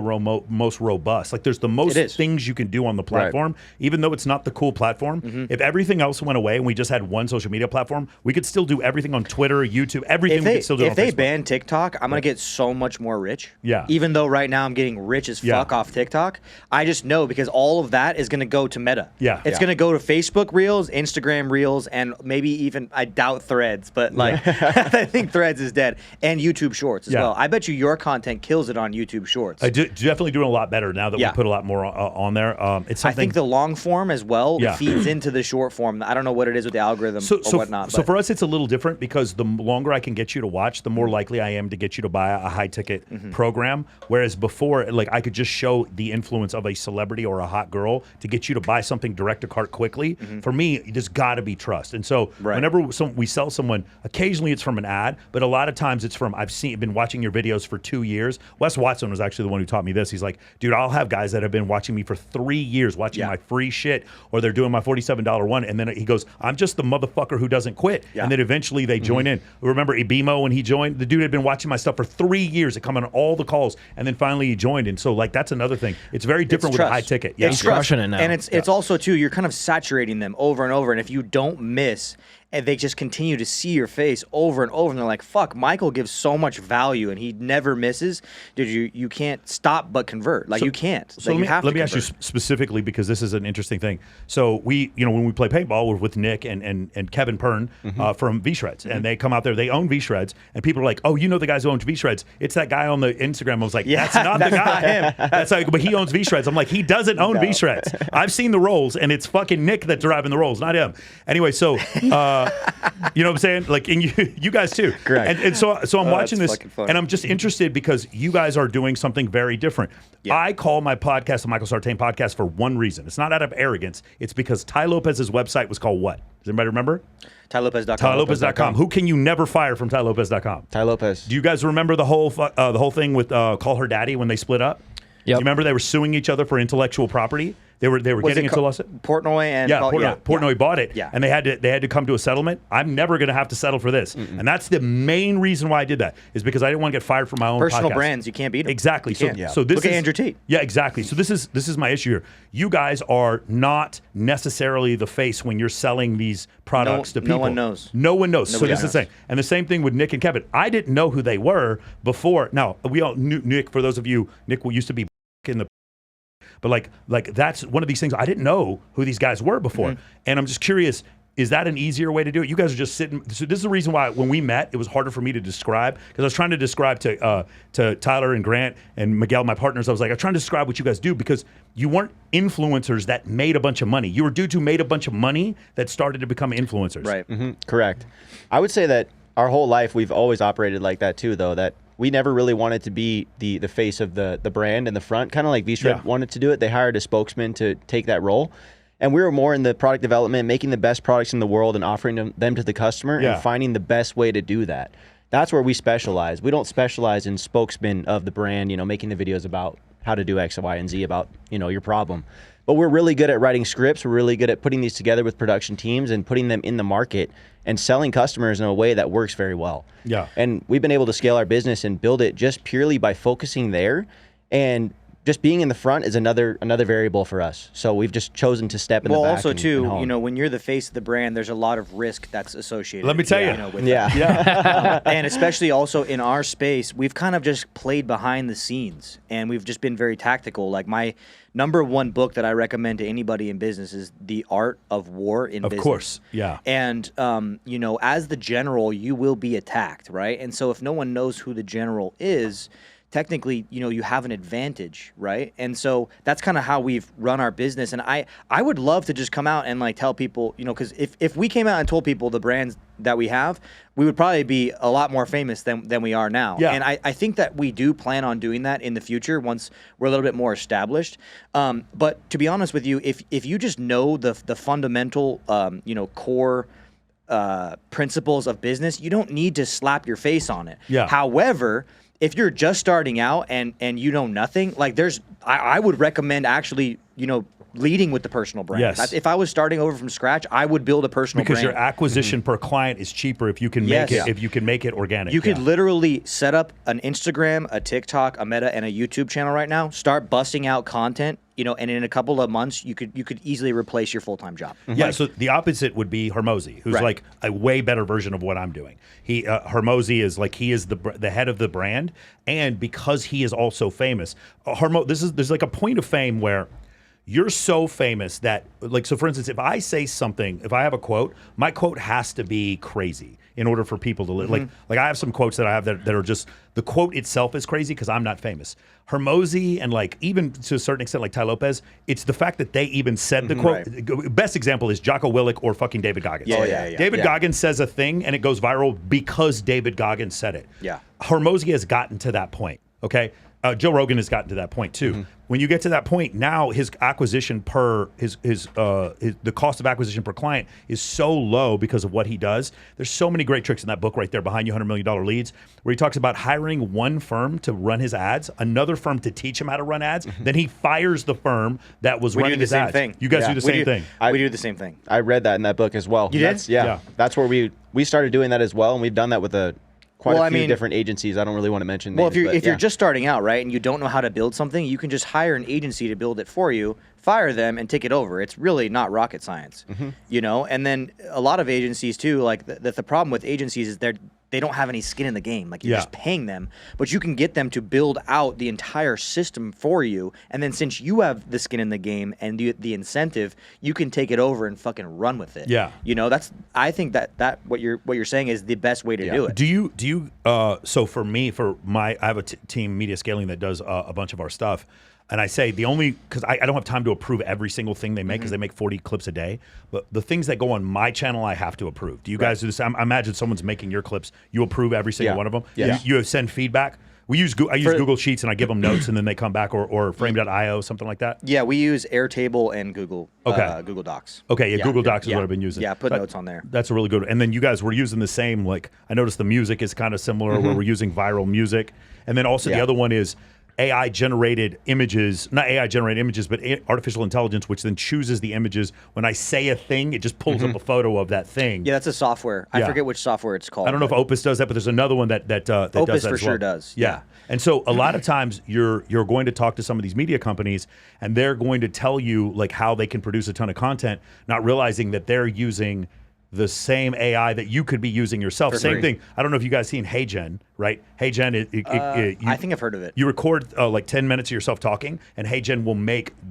most robust. Like, there's the most things you can do on the platform, even though it's not the cool platform. If everything else went away and we just had one social media platform, we could still do everything on Twitter, YouTube, everything we could still do on Facebook. If they ban TikTok, I'm gonna get so much more rich. Even though right now I'm getting rich as fuck off TikTok, I just know because all of that is gonna go to Meta. It's gonna go to Facebook Reels, Instagram Reels, and maybe even, I doubt Threads, but like I think Threads is dead, and YouTube Shorts as well. I bet you your content kills it on YouTube Shorts. Definitely doing a lot better now that we put a lot more on there. It's something. I think the long form as well feeds into the short form. I don't know what it is with the algorithm or whatnot. So for us, it's a little different because the longer I can get you to watch, the more likely I am to get you to buy a high ticket program. Whereas before, like, I could just show the influence of a celebrity or a hot girl to get you to buy something direct to cart quickly. For me, there's got to be trust. And so whenever we sell someone, occasionally it's from an ad, but a lot of times it's from, been watching your videos for 2 years. Wes Watson was actually the one who taught me this. He's like, dude, I'll have guys that have been watching me for 3 years, watching my free shit, or they're doing my $47 one. And then he goes, I'm just the motherfucker who doesn't quit. And then eventually they join in. Remember Ibimo when he joined? The dude had been watching my stuff for 3 years. It come on all the calls. And then finally he joined. And so, like, that's another thing. It's very different with a high ticket. It's crushing it now. And it's also, too, you're kind of saturating them over and over. And if you don't miss, and they just continue to see your face over and over, and they're like, fuck, Michael gives so much value and he never misses. Dude, you can't stop but convert. Like, you can't. So let me ask you specifically, because this is an interesting thing. So when we play paintball, we're with Nick and Kevin Pern from V-Shreds, and they come out there, they own V-Shreds, and people are like, oh, you know the guys who own V-Shreds. It's that guy on the Instagram. I was like, that's not the guy. That's like, but he owns V-Shreds. I'm like, he doesn't own V-Shreds. I've seen the rolls, and it's fucking Nick that's driving the rolls, not him. Anyway, so you know what I'm saying? Like, and you guys too. Correct. And so I'm watching this, and I'm just interested because you guys are doing something very different. I call my podcast the Michael Sartain podcast for one reason. It's not out of arrogance. It's because Ty Lopez's website was called what? Does anybody remember? TyLopez.com. TyLopez.com. Who can you never fire from TyLopez.com? Ty Lopez. Do you guys remember the whole thing with Call Her Daddy when they split up? You remember they were suing each other for intellectual property? They were getting into a lawsuit. Portnoy and Portnoy bought it, and they had to come to a settlement. I'm never going to have to settle for this, and that's the main reason why I did that, is because I didn't want to get fired from my own personal podcast. brands. You can't beat them. Exactly. So this look at Andrew Tate. Yeah, exactly. So this is my issue here. You guys are not necessarily the face when you're selling these products to people. No one knows. No one knows. So this is the same. And the same thing with Nick and Kevin. I didn't know who they were before. Now we all knew Nick. For those of you, Nick used to be in the. But like that's one of these things I didn't know who these guys were before. And I'm just curious, Is that an easier way to do it? You guys are just sitting. So this is the reason why when we met, it was harder for me to describe, because I was trying to describe to Tyler and Grant and Miguel, my partners. I was trying to describe what you guys do, because you weren't influencers that made a bunch of money. You were dudes who made a bunch of money that started to become influencers. Right. Correct. I would say that our whole life we've always operated like that too, though, that we never really wanted to be the face of the brand in the front, kind of like V-Strip wanted to do it. They hired a spokesman to take that role. And we were more in the product development, making the best products in the world and offering them to the customer and finding the best way to do that. That's where we specialize. We don't specialize in spokesmen of the brand, making the videos about how to do X, Y, and Z about, your problem. But we're really good at writing scripts. We're really good at putting these together with production teams and putting them in the market and selling customers in a way that works very well. Yeah. And we've been able to scale our business and build it just purely by focusing there, and just being in the front is another variable for us. So we've just chosen to step in the back. Well, also too, and when you're the face of the brand, there's a lot of risk that's associated. Let me tell you. With that. And especially also in our space, we've kind of just played behind the scenes, and we've just been very tactical. Like, my number one book that I recommend to anybody in business is The Art of War in Business. Of course, yeah. And, as the general, you will be attacked, right? And so if no one knows who the general is, technically, you have an advantage, right? And so that's kind of how we've run our business. And I would love to just come out and tell people, because if we came out and told people the brands that we have, we would probably be a lot more famous than we are now. Yeah. And I think that we do plan on doing that in the future once we're a little bit more established. But to be honest with you, if you just know the fundamental, core principles of business, you don't need to slap your face on it. Yeah. However, if you're just starting out and you know nothing, I would recommend actually, leading with the personal brand. Yes. If I was starting over from scratch, I would build a personal Because brand. your acquisition per client is cheaper if you can make it, if you can make it organic. You could literally set up an Instagram, a TikTok, a Meta, and a YouTube channel right now. Start busting out content, and in a couple of months, you could easily replace your full-time job. Yeah, so the opposite would be Hormozy, who's like a way better version of what I'm doing. Hormozy is he is the head of the brand, and because he is also famous, there's like a point of fame where you're so famous that, so for instance, if I say something, if I have a quote, my quote has to be crazy in order for people to live. Like I have some quotes that I have that are just, the quote itself is crazy because I'm not famous. Hormozy and even to a certain extent like Ty Lopez, it's the fact that they even said the quote. Right. Best example is Jocko Willink or fucking David Goggins. Yeah. David Goggins says a thing and it goes viral because David Goggins said it. Yeah. Hormozy has gotten to that point, okay? Joe Rogan has gotten to that point too. When you get to that point, now his acquisition the cost of acquisition per client is so low because of what he does. There's so many great tricks in that book right there, Behind You $100 Million Leads, where he talks about hiring one firm to run his ads, another firm to teach him how to run ads. Then he fires the firm that was running his ads. Thing. You guys do the same thing. We do the same thing. I read that in that book as well. You did? Yeah. That's where we started doing that as well, and we've done that with quite a few different agencies. I don't really want to mention names. Well, if you're just starting out, right, and you don't know how to build something, you can just hire an agency to build it for you, fire them, and take it over. It's really not rocket science, And then a lot of agencies too, the problem with agencies is they don't have any skin in the game. You're just paying them, but you can get them to build out the entire system for you. And then since you have the skin in the game and the incentive, you can take it over and fucking run with it. Yeah. I think that what you're saying is the best way to do it. Do you so for me, I have a team, Media Scaling, that does a bunch of our stuff. And I say because I don't have time to approve every single thing they make because they make 40 clips a day. But the things that go on my channel, I have to approve. Do you guys do this? I imagine someone's making your clips. You approve every single one of them? Yeah. You send feedback? I use Google Sheets and I give them notes and then they come back or frame.io, something like that? Yeah, we use Airtable and Google Docs. Okay, Google Docs is what I've been using. Yeah, put notes on there. That's a really good one. And then you guys were using the same, I noticed the music is kind of similar where we're using viral music. And then also the other one is AI-generated images, not AI-generated images, but artificial intelligence, which then chooses the images. When I say a thing, it just pulls up a photo of that thing. Yeah, that's a software. I forget which software it's called. I don't know if Opus does that, but there's another one that does that Opus for sure does. Yeah. And so a lot of times you're going to talk to some of these media companies and they're going to tell you how they can produce a ton of content, not realizing that they're using the same AI that you could be using yourself. Same thing. I don't know if you guys seen HeyGen, right? Hey Jen, I think I've heard of it. You record like 10 minutes of yourself talking, and Hey Jen will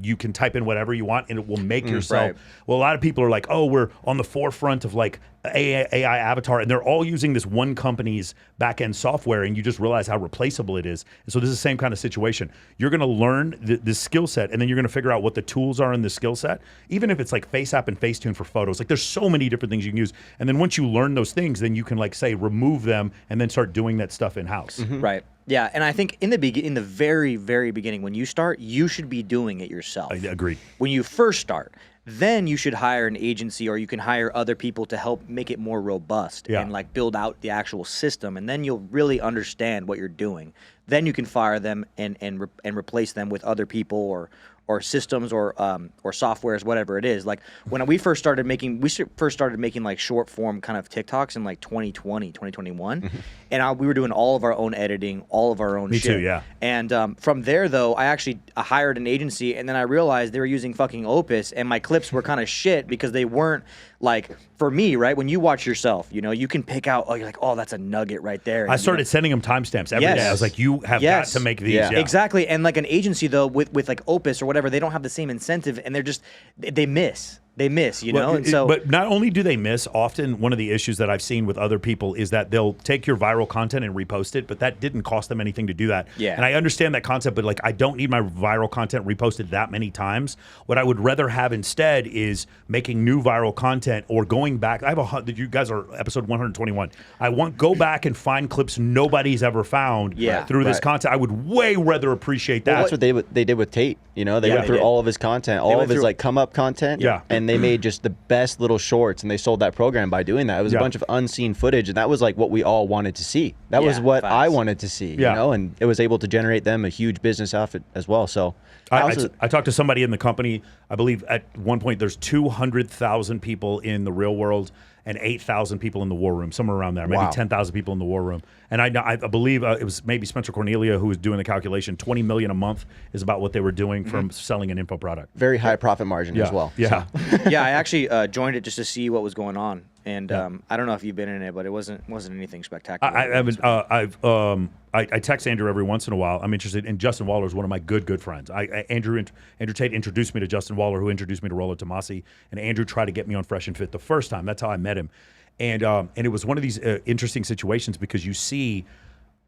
you can type in whatever you want, and it will make yourself. Right. Well, a lot of people are like, oh, we're on the forefront of like AI avatar, and they're all using this one company's back-end software, and you just realize how replaceable it is. And so this is the same kind of situation. You're going to learn this skill set, and then you're going to figure out what the tools are in the skill set, even if it's like FaceApp and Facetune for photos. Like there's so many different things you can use. And then once you learn those things, then you can like say remove them and then start doing that stuff in-house. Right. Yeah, and I think in the very, very beginning, when you start, you should be doing it yourself. I agree. When you first start, then you should hire an agency, or you can hire other people to help make it more robust and like build out the actual system, and then you'll really understand what you're doing. Then you can fire them and replace them with other people or systems or softwares, whatever it is. Like when we first started making like short form kind of TikToks in like 2020, 2021, and we were doing all of our own editing, all of our own shit. Me too, yeah. And from there though, I actually hired an agency, and then I realized they were using fucking Opus, and my clips were kind of shit because they weren't like, for me, right? When you watch yourself, you know, you can pick out, you're like, oh, that's a nugget right there. And, I started sending them timestamps every day. I was like, you have got to make these. Yeah. Exactly. And like an agency though, with like Opus or whatever, they don't have the same incentive, and they miss. You know? And so, but not only do they miss, often one of the issues that I've seen with other people is that they'll take your viral content and repost it, but that didn't cost them anything to do that. Yeah. And I understand that concept, but like I don't need my viral content reposted that many times. What I would rather have instead is making new viral content or going back. You guys are episode 121. Go back and find clips nobody's ever found through this content. I would way rather appreciate that. Well, that's what they did with Tate. You know, they went through all of his content, all of his like come up content. Yeah. And they made just the best little shorts, and they sold that program by doing that. It was a bunch of unseen footage, and that was like what we all wanted to see. That was what I wanted to see, you know, and it was able to generate them a huge business outfit as well. So I talked to somebody in the company. I believe at one point there's 200,000 people in the real world and 8,000 people in the war room, somewhere around there, maybe 10,000 people in the war room. And I believe it was maybe Spencer Cornelia who was doing the calculation. 20 million a month is about what they were doing from selling an info product. Very high profit margin as well. Yeah. So. Yeah, I actually joined it just to see what was going on. And I don't know if you've been in it, but it wasn't anything spectacular. I text Andrew every once in a while. I'm interested in Justin Waller is one of my good friends. Andrew Tate introduced me to Justin Waller, who introduced me to Rollo Tomasi, and Andrew tried to get me on Fresh and Fit the first time. That's how I met him, and it was one of these interesting situations because you see.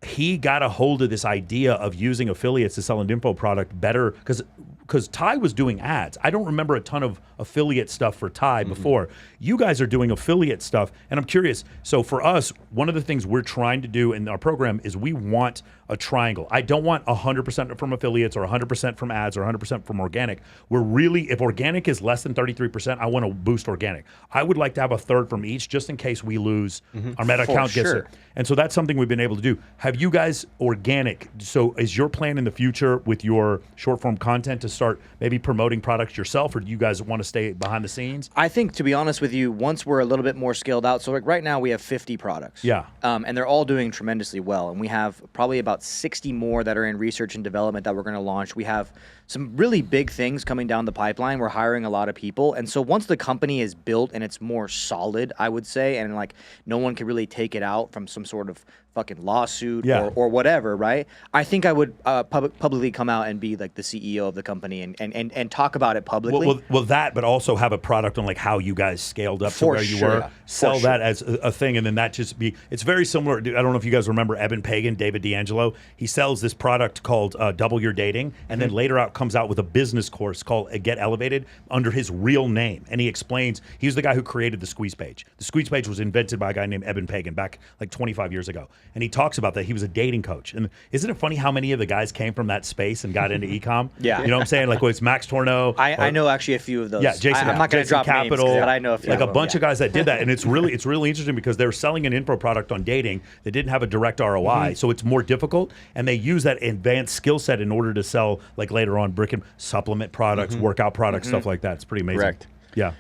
He got a hold of this idea of using affiliates to sell an info product better because Ty was doing ads. I don't remember a ton of affiliate stuff for Ty before. You guys are doing affiliate stuff, and I'm curious. So for us, one of the things we're trying to do in our program is we want a triangle. I don't want 100% from affiliates or 100% from ads or 100% from organic. If organic is less than 33%, I want to boost organic. I would like to have a third from each just in case we lose, our meta account gets it. And so that's something we've been able to do. Have you guys organic? So is your plan in the future with your short form content to start maybe promoting products yourself, or do you guys want to stay behind the scenes? I think, to be honest with you, once we're a little bit more scaled out, so like right now we have 50 products. Yeah. And they're all doing tremendously well. And we have probably about 60 more that are in research and development that we're going to launch. We have some really big things coming down the pipeline. We're hiring a lot of people. And so once the company is built and it's more solid, I would say, and like no one can really take it out from some sort of fucking lawsuit or whatever, right? I think I would publicly come out and be like the CEO of the company and talk about it publicly. Well, that, but also have a product on like how you guys scaled up to where you were. Sell that as a thing, and then that just be. It's very similar. I don't know if you guys remember Eben Pagan, David D'Angelo. He sells this product called Double Your Dating, and then later comes out with a business course called Get Elevated under his real name, and he explains he's the guy who created the squeeze page. The squeeze page was invented by a guy named Eben Pagan back like 25 years ago. And he talks about that. He was a dating coach. And isn't it funny how many of the guys came from that space and got into e-com? Yeah. You know what I'm saying? Like, it's Max Torno. I know actually a few of those. Yeah, Jason. I'm not going to drop Capital, names, but I know a few. Like a bunch of guys that did that. And it's really interesting because they're selling an info product on dating that didn't have a direct ROI. So it's more difficult. And they use that advanced skill set in order to sell, like later on, brick and supplement products, workout products, stuff like that. It's pretty amazing. Correct. Yeah.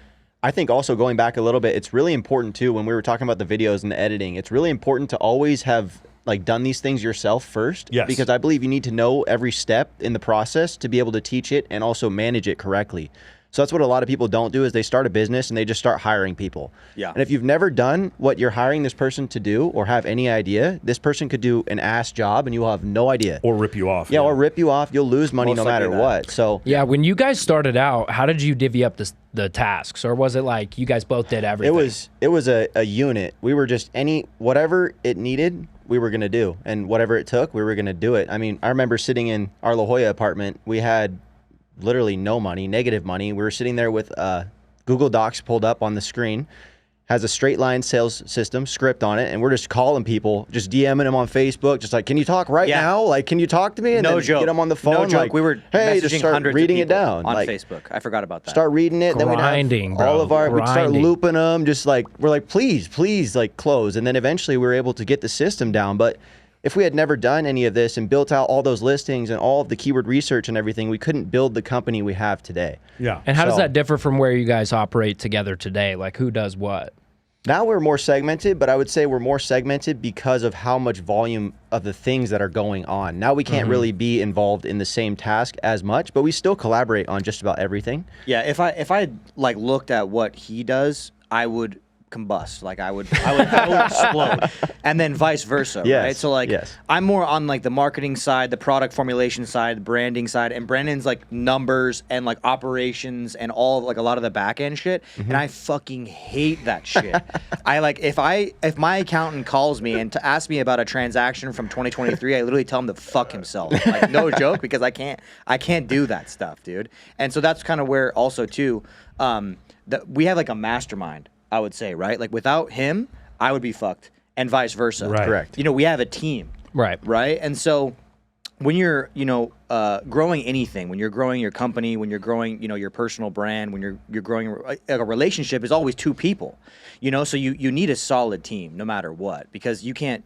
I think also going back a little bit, it's really important too, when we were talking about the videos and the editing, it's really important to always have like done these things yourself first. Yes. Because I believe you need to know every step in the process to be able to teach it and also manage it correctly. So that's what a lot of people don't do is they start a business and they just start hiring people. Yeah. And if you've never done what you're hiring this person to do or have any idea, this person could do an ass job and you will have no idea. Or rip you off. Yeah, or rip you off. You'll lose money no matter what. So yeah, when you guys started out, how did you divvy up the tasks? Or was it like you guys both did everything? It was a unit. We were just whatever it needed, we were going to do. And whatever it took, we were going to do it. I mean, I remember sitting in our La Jolla apartment. We had literally no money, negative money. We were sitting there with Google Docs pulled up on the screen, has a straight line sales system script on it, and we're just calling people, just DMing them on Facebook, just like, can you talk right now? Like, can you talk to me? And no then joke. Get them on the phone. No joke. Like, We were hey, messaging just start hundreds reading of it down on like, Facebook. I forgot about that. Start reading it. Grinding, then we'd have all of our, we'd start Grinding. looping them, just like, we're like, please, like close. And then eventually we were able to get the system down. But if we had never done any of this and built out all those listings and all of the keyword research and everything, we couldn't build the company we have today. Yeah. And how does that differ from where you guys operate together today? Like who does what? Now we're more segmented, but I would say we're more segmented because of how much volume of the things that are going on. Now we can't really be involved in the same task as much, but we still collaborate on just about everything. Yeah, if I like looked at what he does, I would combust. Like I would explode, and then vice versa. Yes, right? So like yes. I'm more on like the marketing side, the product formulation side, the branding side, and Brandon's like numbers and like operations and all of, like a lot of the back end shit. And I fucking hate that shit. I like if my accountant calls me and to ask me about a transaction from 2023, I literally tell him to fuck himself. Like no joke, because I can't do that stuff, dude. And so that's kind of where also too, that we have like a mastermind. I would say, right? Like without him, I would be fucked, and vice versa. Right. Correct. You know, we have a team. Right. Right. And so when you're, growing anything, when you're growing your company, when you're growing, your personal brand, when you're growing a relationship is always two people, so you need a solid team no matter what, because you can't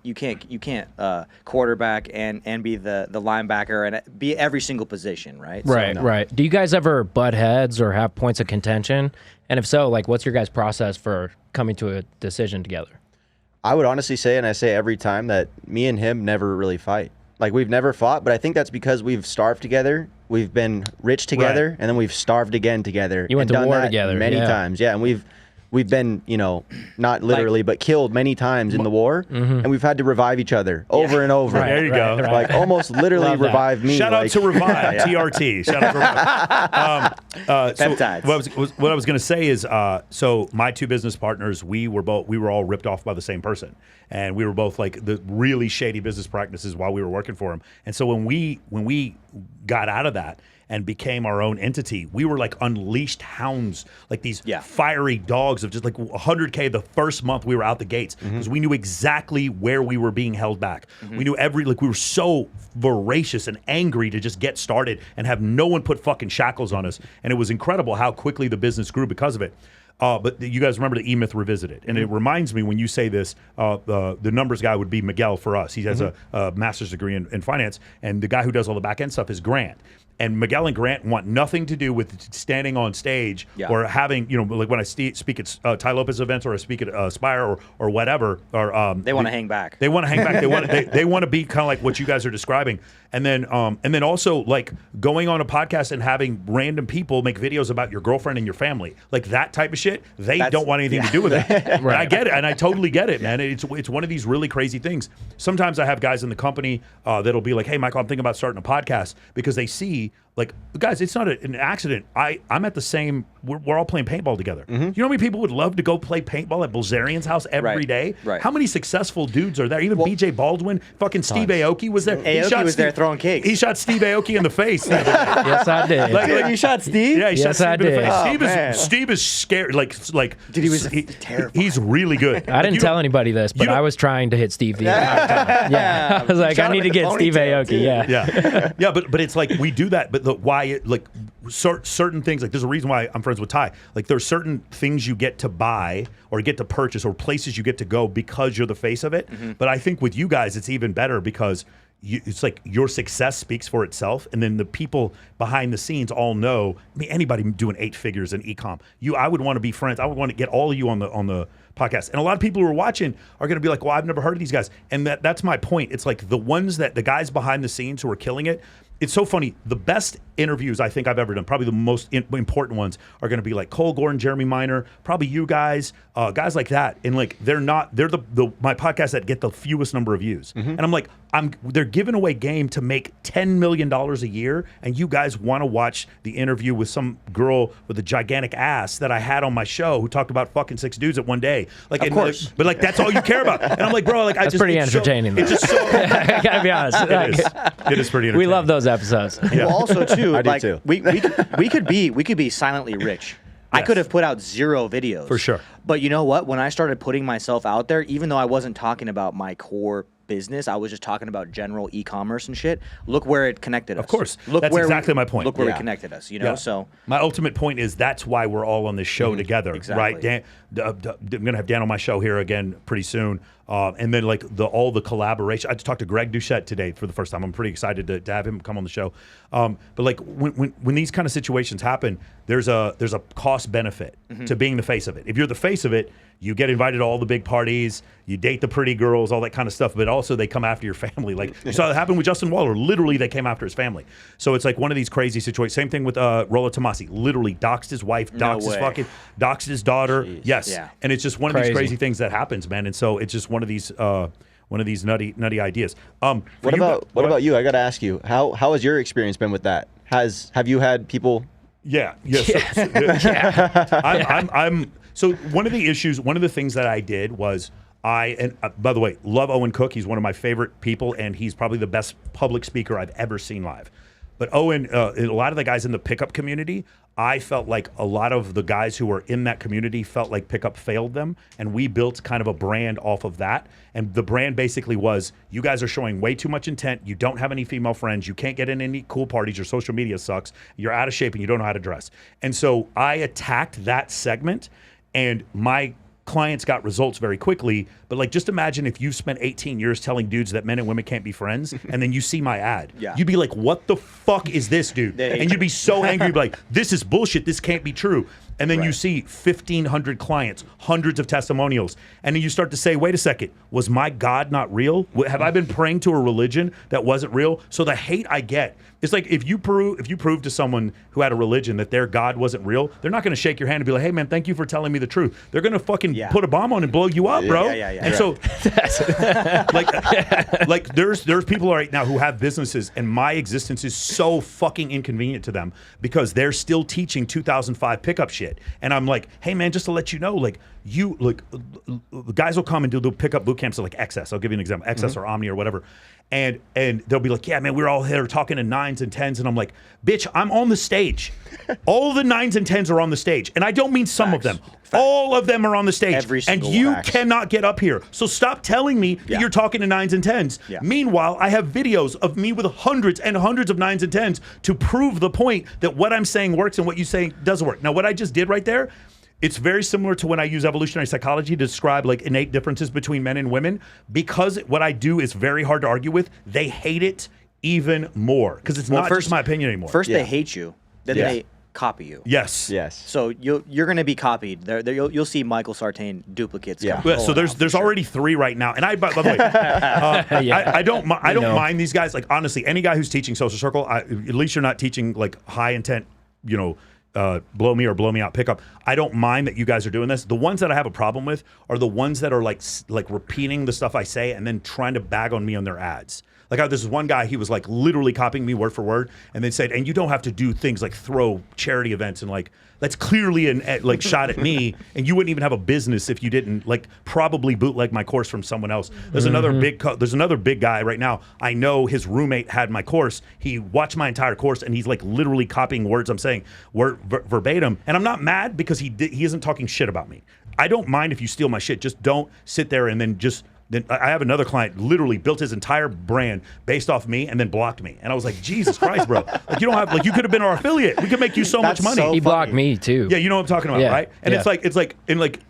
quarterback and be the linebacker and be every single position. Right. Right. Right. Do you guys ever butt heads or have points of contention? And if so, like, what's your guys' process for coming to a decision together? I would honestly say, and I say every time, that me and him never really fight. Like, we've never fought, but I think that's because we've starved together. We've been rich together, Right. and then we've starved again together. You went and to done war that together. many times. Yeah, and we've been, not literally, but killed many times in the war, and we've had to revive each other over and over. There you go. Right. Like, almost literally Love that. revive me. Shout out to Revive, TRT. Shout out to Revive. Peptides. What I was going to say is, so my two business partners, we were all ripped off by the same person, and we were both like the really shady business practices while we were working for him. And so when we got out of that and became our own entity, we were like unleashed hounds, like these fiery dogs of just like 100K the first month we were out the gates, because we knew exactly where we were being held back. We knew we were so voracious and angry to just get started and have no one put fucking shackles on us. And it was incredible how quickly the business grew because of it. But you guys remember the E-Myth Revisited. And it reminds me when you say this, the numbers guy would be Miguel for us. He has a master's degree in finance. And the guy who does all the back end stuff is Grant. And Miguel and Grant want nothing to do with standing on stage or having, like when I speak at Ty Lopez events or I speak at Aspire or whatever. Or They want to hang back. They want to hang back. They want to be kind of like what you guys are describing. And then also like going on a podcast and having random people make videos about your girlfriend and your family, like that type of shit. They don't want anything to do with it. And I get it, and I totally get it, man. It's one of these really crazy things. Sometimes I have guys in the company that'll be like, "Hey, Michael, I'm thinking about starting a podcast," because they see. Like, guys, it's not an accident. I'm at the same. We're all playing paintball together. You know how many people would love to go play paintball at Bilzerian's house every day? Right. How many successful dudes are there? Even BJ Baldwin, fucking Steve Aoki was there. Aoki was there throwing cakes. He shot Steve Aoki in the face. The other day. Yes, I did. Like, you shot Steve? Yeah, he Yes, shot I Steve in the did. face. Oh, Steve is scared. Like, Dude, he was terrifying. He's really good. I didn't tell anybody this, but I was trying to hit Steve the entire time. Yeah. I was like, I need to get Steve Aoki. Yeah. Yeah, but it's like we do that. But certain things, like there's a reason why I'm friends with Ty. Like there's certain things you get to buy or get to purchase or places you get to go because you're the face of it. But I think with you guys, it's even better because it's like your success speaks for itself, and then the people behind the scenes all know. I mean, anybody doing 8 figures in e-com, I would want to be friends. I would want to get all of you on the podcast. And a lot of people who are watching are going to be like, well, I've never heard of these guys. And that's my point. It's like the guys behind the scenes who are killing it. It's so funny. The best interviews I think I've ever done, probably the most important ones, are going to be like Cole Gordon, Jeremy Minor, probably you guys, guys like that. And like they're my podcasts that get the fewest number of views. And I'm like, they're giving away game to make $10 million a year, and you guys want to watch the interview with some girl with a gigantic ass that I had on my show who talked about fucking 6 dudes at one day. Like, of course. But like that's all you care about. And I'm like, bro, like That's pretty entertaining. It's just so. I gotta be honest. It is pretty entertaining. We love those episodes. Well, also too, I do like too. we could be silently rich. I could have put out 0 videos. For sure. But you know what? When I started putting myself out there, even though I wasn't talking about my core business, I was just talking about general e-commerce and shit. Look where it connected us. Of course. Look That's where exactly my point. Look where Yeah. we connected us, you know? Yeah. So My ultimate point is that's why we're all on this show together, exactly. right? Dan, I'm going to have Dan on my show here again pretty soon. And then like all the collaboration. I just talked to Greg Doucette today for the first time. I'm pretty excited to have him come on the show. But like when these kind of situations happen, there's a cost benefit to being the face of it. If you're the face of it, you get invited to all the big parties, you date the pretty girls, all that kind of stuff, but also they come after your family. Like you saw that happen with Justin Waller. Literally, they came after his family. So it's like one of these crazy situations. Same thing with Rollo Tomasi. Literally doxed his wife, doxed his daughter. Jeez. Yes. Yeah. And it's just one of these crazy things that happens, man. And so it's just one of these nutty ideas. What about you? I got to ask you, how has your experience been with that? Have you had people? Yeah. Yes. So one of the things that I did was by the way, love Owen Cook. He's one of my favorite people, and he's probably the best public speaker I've ever seen live. But Owen, a lot of the guys in the pickup community, I felt like a lot of the guys who were in that community felt like pickup failed them, and we built kind of a brand off of that. And the brand basically was, you guys are showing way too much intent. You don't have any female friends. You can't get in any cool parties. Your social media sucks. You're out of shape, and you don't know how to dress. And so I attacked that segment, and my clients got results very quickly. But like, just imagine if you've spent 18 years telling dudes that men and women can't be friends, and then you see my ad. Yeah. You'd be like, what the fuck is this, dude? And you'd be so angry. You'd be like, this is bullshit. This can't be true. And then you see 1,500 clients, hundreds of testimonials. And then you start to say, wait a second, was my God not real? Have I been praying to a religion that wasn't real? So the hate I get, it's like if you prove to someone who had a religion that their God wasn't real, they're not going to shake your hand and be like, hey man, thank you for telling me the truth. They're going to fucking put a bomb on and blow you up, bro. And so like there's people right now who have businesses, and my existence is so fucking inconvenient to them because they're still teaching 2005 pickup shit. And I'm like, hey man, just to let you know, like guys will come and do the pickup boot camps at like XS. I'll give you an example, XS or Omni or whatever. And they'll be like, yeah, man, we're all here talking in 9s and 10s. And I'm like, bitch, I'm on the stage. All the 9s and 10s are on the stage. And I don't mean some of them. All of them are on the stage. Every single and you one. cannot get up here. So stop telling me that you're talking in 9s and 10s. Yeah. Meanwhile, I have videos of me with hundreds and hundreds of 9s and 10s to prove the point that what I'm saying works and what you say doesn't work. Now, what I just did right there, it's very similar to when I use evolutionary psychology to describe like innate differences between men and women, because what I do is very hard to argue with. They hate it even more because it's not just my opinion anymore. First they hate you, then they copy you. Yes. So you're going to be copied. You'll see Michael Sartain duplicates. So there's already 3 right now, and by the way, I don't mind these guys. Like honestly, any guy who's teaching Social Circle, at least you're not teaching like high intent, blow me or blow me out pickup. I don't mind that you guys are doing this. The ones that I have a problem with are the ones that are like repeating the stuff I say and then trying to bag on me on their ads. Like this is one guy, he was like literally copying me word for word, and then said, and you don't have to do things like throw charity events and like that's clearly an shot at me, and you wouldn't even have a business if you didn't like probably bootleg my course from someone else. There's another big guy right now. I know his roommate had my course. He watched my entire course, and he's like literally copying words I'm saying verbatim. And I'm not mad because he isn't talking shit about me. I don't mind if you steal my shit. Just don't sit there and then just. Then I have another client literally built his entire brand based off me and then blocked me. And I was like, Jesus Christ, bro. Like you don't have you could have been our affiliate. We could make you so much money. So he blocked me too. Yeah, you know what I'm talking about, right? And it's like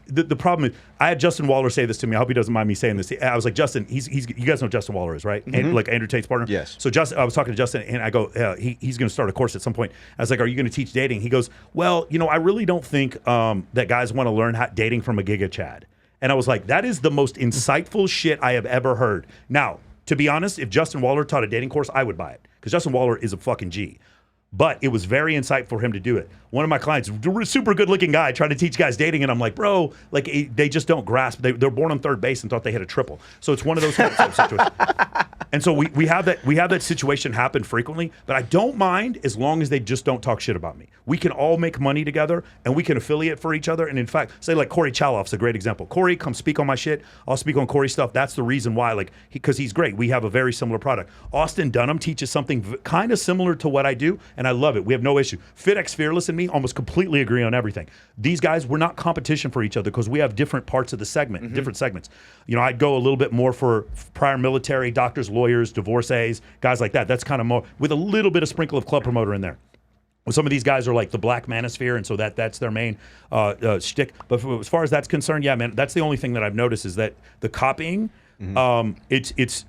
the problem is I had Justin Waller say this to me. I hope he doesn't mind me saying this. I was like, Justin, he's you guys know who Justin Waller is, right? And like Andrew Tate's partner. Yes. So I was talking to Justin and I go, he's going to start a course at some point. I was like, are you going to teach dating? He goes, well, I really don't think that guys want to learn dating from a Giga Chad. And I was like, that is the most insightful shit I have ever heard. Now, to be honest, if Justin Waller taught a dating course, I would buy it because Justin Waller is a fucking G. But it was very insightful for him to do it. One of my clients, super good looking guy, tried to teach guys dating, and I'm like, bro, like they just don't grasp. They're born on third base and thought they hit a triple. So it's one of those types of situations. And so we have that situation happen frequently, but I don't mind as long as they just don't talk shit about me. We can all make money together, and we can affiliate for each other. And in fact, say like Corey Chaloff's a great example. Corey, come speak on my shit. I'll speak on Corey's stuff. That's the reason why, like, because he's great. We have a very similar product. Austin Dunham teaches something kind of similar to what I do, and I love it. We have no issue. FitX Fearless and me almost completely agree on everything. These guys, we're not competition for each other because we have different parts of the segment, different segments. You know, I'd go a little bit more for prior military, doctors, lawyers, divorcees, guys like that. That's kind of more with a little bit of sprinkle of club promoter in there. Some of these guys are like the Black Manosphere, and so that's their main shtick. But as far as that's concerned, yeah, man, that's the only thing that I've noticed is that the copying, it's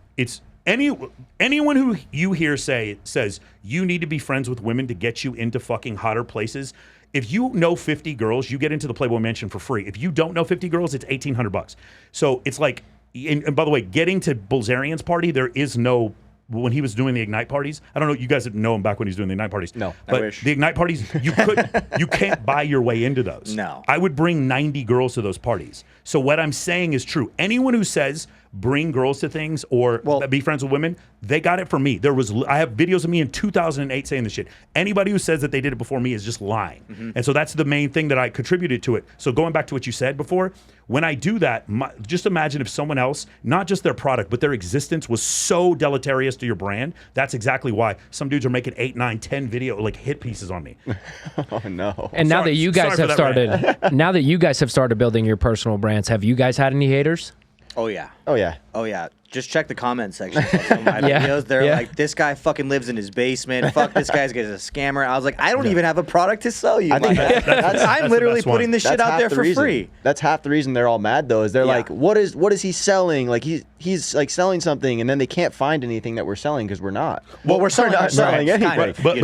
anyone who you hear says you need to be friends with women to get you into fucking hotter places. If you know 50 girls, you get into the Playboy Mansion for free. If you don't know 50 girls, it's $1,800. So it's like, and by the way, getting to Bilzerian's party, there is no. When he was doing the Ignite parties, I don't know, you guys didn't know him back when he was doing the Ignite parties. No, but I wish. The Ignite parties, you can't buy your way into those. No. I would bring 90 girls to those parties. So what I'm saying is true. Anyone who says bring girls to things or be friends with women, they got it from me. I have videos of me in 2008 saying this shit. Anybody who says that they did it before me is just lying. And so that's the main thing that I contributed to it. So going back to what you said before, when I do that, just imagine if someone else, not just their product, but their existence was so deleterious to your brand. That's exactly why some dudes are making 8, 9, 10 video like hit pieces on me. Oh no. And now that you guys have started, now that you guys have started building your personal brands, have you guys had any haters? Oh yeah. Oh yeah. Oh yeah. Just check the comment section on some of my videos. They're like, this guy fucking lives in his basement. Fuck, this guy's a scammer. I was like, I don't even have a product to sell you. I think I'm literally putting this shit out there for free. That's half the reason they're all mad though. Is they're like, what is he selling? Like he's like selling something, and then they can't find anything that we're selling because we're not. Well, we're not selling anyway. But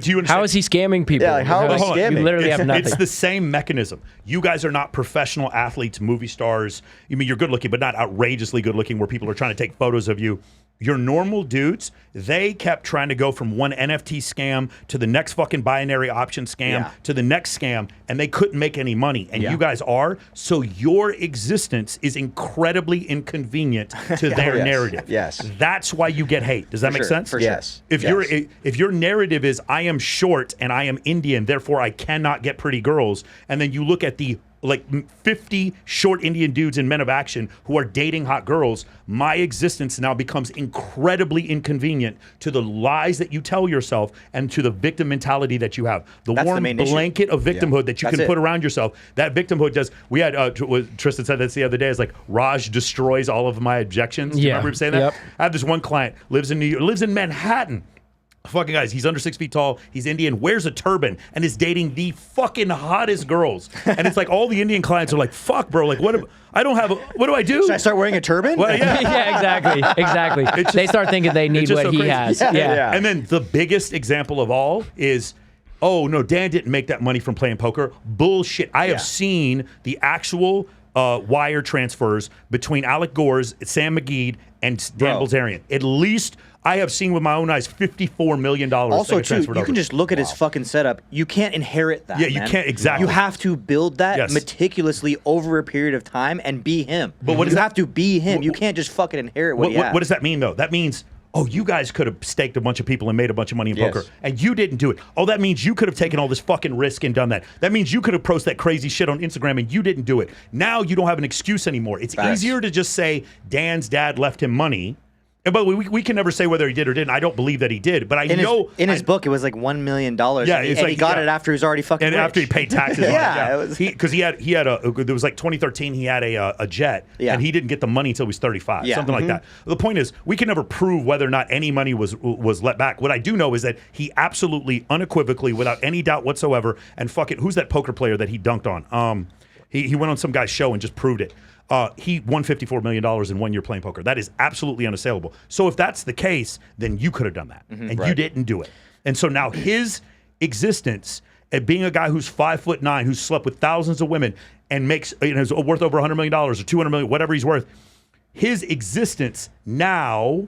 do you understand? How is he scamming people? Yeah, like, how are we scamming? You literally have nothing. It's the same mechanism. You guys are not professional athletes, movie stars. I mean, you're good looking, but not outrageously good looking where people are trying to take photos of you. You're normal dudes. They kept trying to go from one NFT scam to the next fucking binary option scam to the next scam, and they couldn't make any money. And you guys are. So your existence is incredibly inconvenient to their narrative. Yes. That's why you get hate. Does that make sense? For Yes. sure. If your narrative is I am short and I am Indian, therefore I cannot get pretty girls, and then you look at the like 50 short Indian dudes in Men of Action who are dating hot girls, my existence now becomes incredibly inconvenient to the lies that you tell yourself and to the victim mentality that you have. That's warm blanket of victimhood that you can put around yourself. That victimhood does. We had Tristan said this the other day. Is like Raj destroys all of my objections. Do you remember him saying that? Yep. I have this one client lives in New York, lives in Manhattan. Fucking guys, he's under 6 feet tall. He's Indian, wears a turban, and is dating the fucking hottest girls. And it's like all the Indian clients are like, "Fuck, bro! Like, what do I do? Should I start wearing a turban?" Well, Yeah, exactly. They start thinking they need what so he crazy. has. Yeah. And then the biggest example of all is, oh no, Dan didn't make that money from playing poker. Bullshit. I have seen the actual wire transfers between Alec Gores, Sam McGee, and Dan Bilzerian. At least I have seen with my own eyes $54 million. Also, too, you can just look at his fucking setup. You can't inherit that. Yeah, you can't, exactly. You have to build that meticulously over a period of time and be him. But you have to be him. You can't just fucking inherit what he has. What does that mean, though? That means, oh, you guys could have staked a bunch of people and made a bunch of money in poker, and you didn't do it. Oh, that means you could have taken all this fucking risk and done that. That means you could have posted that crazy shit on Instagram, and you didn't do it. Now you don't have an excuse anymore. It's easier to just say Dan's dad left him money. But we can never say whether he did or didn't. I don't believe that he did, but in his book it was like $1 million. Yeah, and he got it after he was already fucking and rich. after he paid taxes. Yeah, on it. Because he had there was like 2013. He had a jet, and he didn't get the money until he was 35, something like that. The point is, we can never prove whether or not any money was let back. What I do know is that he absolutely, unequivocally, without any doubt whatsoever, and fuck it, who's that poker player that he dunked on? He went on some guy's show and just proved it. He won $54 million in 1 year playing poker. That is absolutely unassailable. So if that's the case, then you could have done that, and you didn't do it. And so now his existence, at being a guy who's 5'9", who's slept with thousands of women and makes is worth over $100 million or $200 million, whatever he's worth, his existence now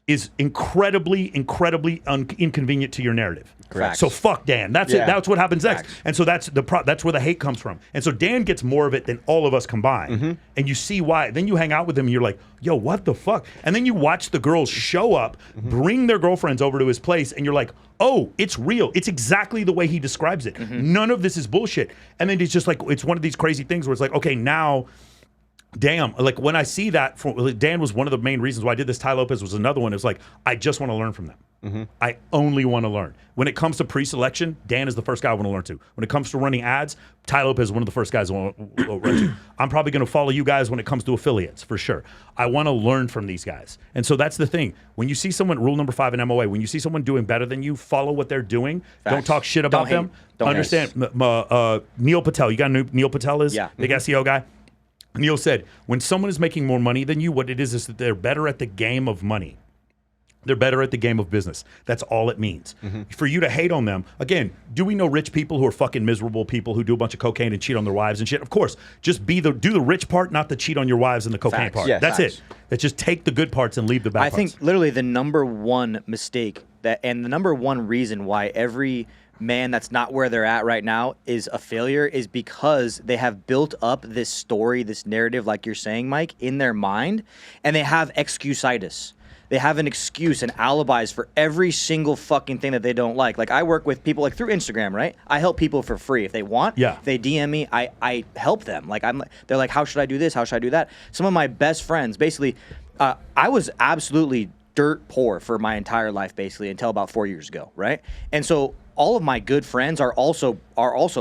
is incredibly inconvenient to your narrative. Correct. So fuck Dan. That's it. Yeah. That's what happens next. Facts. And so that's where the hate comes from. And so Dan gets more of it than all of us combined. And you see why. Then you hang out with him and you're like, yo, what the fuck? And then you watch the girls show up, bring their girlfriends over to his place, and you're like, oh, it's real. It's exactly the way he describes it. None of this is bullshit. And then it's just like, it's one of these crazy things where it's like, okay, now, damn, like when I see that, Dan was one of the main reasons why I did this. Ty Lopez was another one. It's like, I just want to learn from them. I only want to learn. When it comes to pre-selection, Dan is the first guy I want to learn to. When it comes to running ads, Ty Lopez is one of the first guys I want to run to. I'm probably going to follow you guys when it comes to affiliates, for sure. I want to learn from these guys. And so that's the thing. When you see someone, rule number 5 in MOA, when you see someone doing better than you, follow what they're doing. Facts. Don't talk shit about Don't them. hate. Don't Understand. Neil Patel, you got who Neil Patel is? Yeah. Big SEO guy. Neil said, when someone is making more money than you, what it is that they're better at the game of money. They're better at the game of business. That's all it means. For you to hate on them, again, do we know rich people who are fucking miserable people who do a bunch of cocaine and cheat on their wives and shit? Of course. Just do the rich part, not the cheat on your wives and the cocaine Facts. part. Yes. That's Facts. it. That's just take the good parts and leave the bad I parts. think literally the number one mistake and the number one reason why every man that's not where they're at right now is a failure is because they have built up this story, this narrative, like you're saying, Mike, in their mind, and they have excusitis. They have an excuse and alibis for every single fucking thing that they don't like. Like I work with people like through Instagram, right? I help people for free if they want. Yeah. If they DM me, I help them. Like they're like, how should I do this? How should I do that? Some of my best friends, basically, I was absolutely dirt poor for my entire life, basically, until about 4 years ago, right? And so all of my good friends are also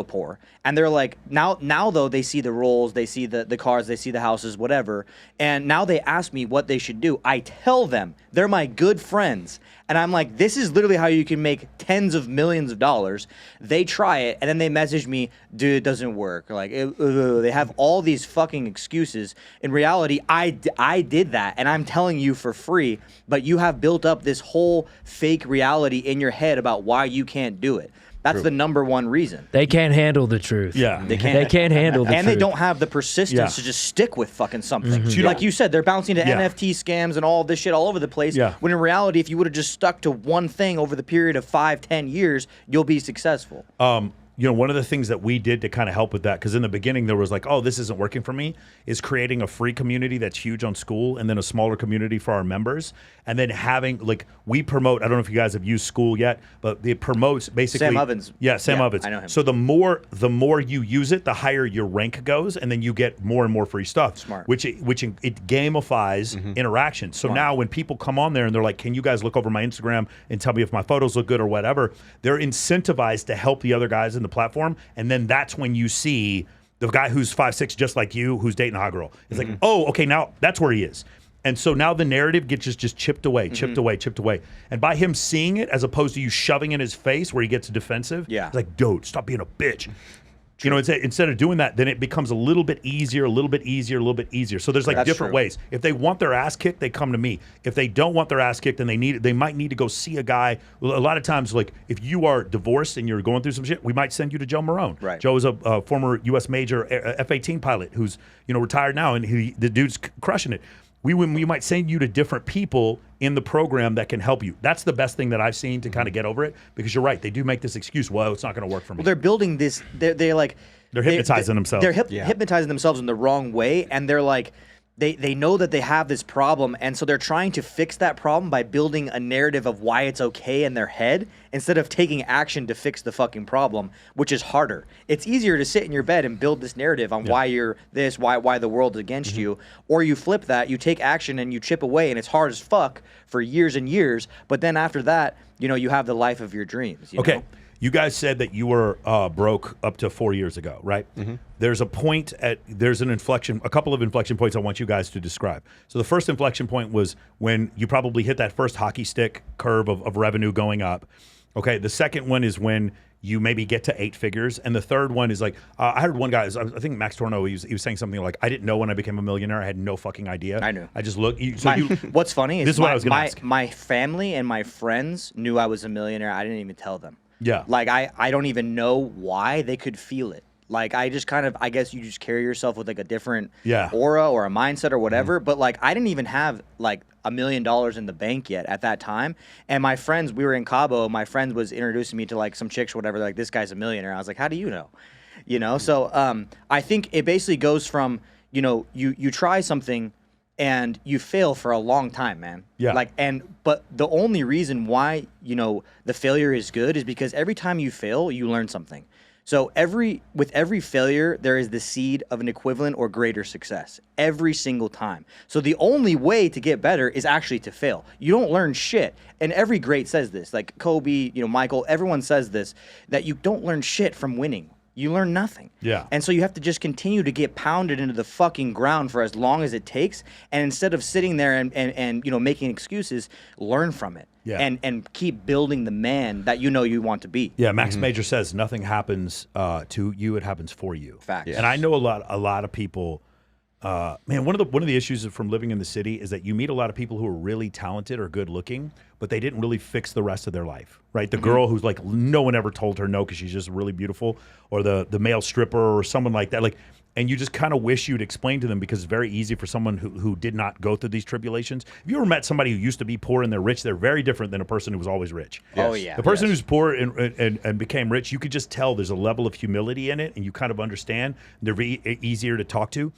poor, and they're like now though they see the rolls, they see the cars, they see the houses, whatever, and now they ask me what they should do. I tell them they're my good friends, and I'm like, this is literally how you can make tens of millions of dollars. They try it, and then they message me, dude, it doesn't work. Like they have all these fucking excuses. In reality, I did that, and I'm telling you for free, but you have built up this whole fake reality in your head about why you can't do it. That's the number one reason. They can't handle the truth. Yeah. They can't. They can't handle the And truth. they don't have the persistence Yeah. to just stick with fucking something. You Like don't- you said, they're bouncing to Yeah. NFT scams and all this shit all over the place. Yeah. When in reality, if you would have just stuck to one thing over the period of 5-10 years, you'll be successful. One of the things that we did to kind of help with that, because in the beginning there was like, oh, this isn't working for me, is creating a free community that's huge on School, and then a smaller community for our members, and then having we promote. I don't know if you guys have used School yet, but it promotes basically Sam Ovens. Yeah, Sam Yeah, Ovens. I know him. So the more you use it, the higher your rank goes, and then you get more and more free stuff. Smart. Which it gamifies interaction. So now when people come on there and they're like, can you guys look over my Instagram and tell me if my photos look good or whatever, they're incentivized to help the other guys in the platform, and then that's when you see the guy who's 5'6" just like you, who's dating a hot girl. It's like, oh, okay, now that's where he is. And so now the narrative gets just chipped away, chipped away. And by him seeing it, as opposed to you shoving in his face where he gets defensive, it's like, dude, stop being a bitch. Instead of doing that, then it becomes a little bit easier. So there's That's different true. ways. If they want their ass kicked, they come to me. If they don't want their ass kicked, then they might need to go see a guy. Well, a lot of times, like if you are divorced and you're going through some shit, we might send you to Joe Marone. Right. Joe is a former U.S. Major F-18 pilot who's retired now, and the dude's crushing it. We might send you to different people in the program that can help you. That's the best thing that I've seen to kind of get over it, because you're right. They do make this excuse. Well, it's not going to work for me. Well, they're building this. They're like They're hypnotizing themselves. They're hypnotizing themselves in the wrong way, and they're like. They know that they have this problem, and so they're trying to fix that problem by building a narrative of why it's okay in their head instead of taking action to fix the fucking problem, which is harder. It's easier to sit in your bed and build this narrative on why you're this, why the world's against you, or you flip that, you take action and you chip away, and it's hard as fuck for years and years, but then after that, you have the life of your dreams. You know? You guys said that you were broke up to 4 years ago, right? There's a couple of inflection points I want you guys to describe. So the first inflection point was when you probably hit that first hockey stick curve of revenue going up. Okay, the second one is when you maybe get to 8 figures, and the third one is like I heard one guy, I think Max Torno, he was saying something like, I didn't know when I became a millionaire. I had no fucking idea. I knew. I just looked. What's funny is this is what I was gonna ask. my family and my friends knew I was a millionaire. I didn't even tell them. Yeah. Like I don't even know why they could feel it. Like I just kind of, I guess you just carry yourself with like a different Yeah. aura or a mindset or whatever. But like I didn't even have like $1 million in the bank yet at that time. And my friends, we were in Cabo. My friend was introducing me to like some chicks or whatever. They're like, this guy's a millionaire. I was like, how do you know? You know. So I think it basically goes from you try something and you fail for a long time, man. Yeah. But the only reason why, the failure is good is because every time you fail, you learn something. So with every failure, there is the seed of an equivalent or greater success every single time. So the only way to get better is actually to fail. You don't learn shit. And every great says this, like Kobe, Michael, everyone says this, that you don't learn shit from winning. You learn nothing. Yeah. And so you have to just continue to get pounded into the fucking ground for as long as it takes. And instead of sitting there and making excuses, learn from it. Yeah. And keep building the man that you want to be. Yeah, Max Major says nothing happens to you; it happens for you. Facts. And I know a lot of people. Man, one of the issues from living in the city is that you meet a lot of people who are really talented or good looking, but they didn't really fix the rest of their life. Right? The girl who's like no one ever told her no because she's just really beautiful, or the male stripper or someone like that. Like, and you just kind of wish you'd explain to them because it's very easy for someone who did not go through these tribulations. If you ever met somebody who used to be poor and they're rich, they're very different than a person who was always rich. Oh, yeah. The person who's poor and became rich, you could just tell there's a level of humility in it, and you kind of understand. They're easier to talk to.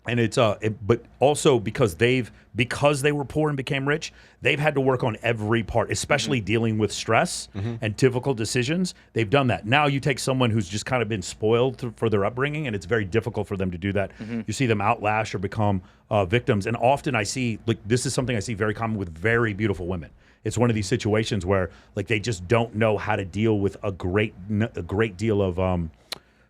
And it's but also because they were poor and became rich, they've had to work on every part, especially dealing with stress and difficult decisions. They've done that. Now you take someone who's just kind of been spoiled for their upbringing, and it's very difficult for them to do that. You see them outlash or become victims. And often I see, like, this is something I see very common with very beautiful women. It's one of these situations where like they just don't know how to deal with a great deal of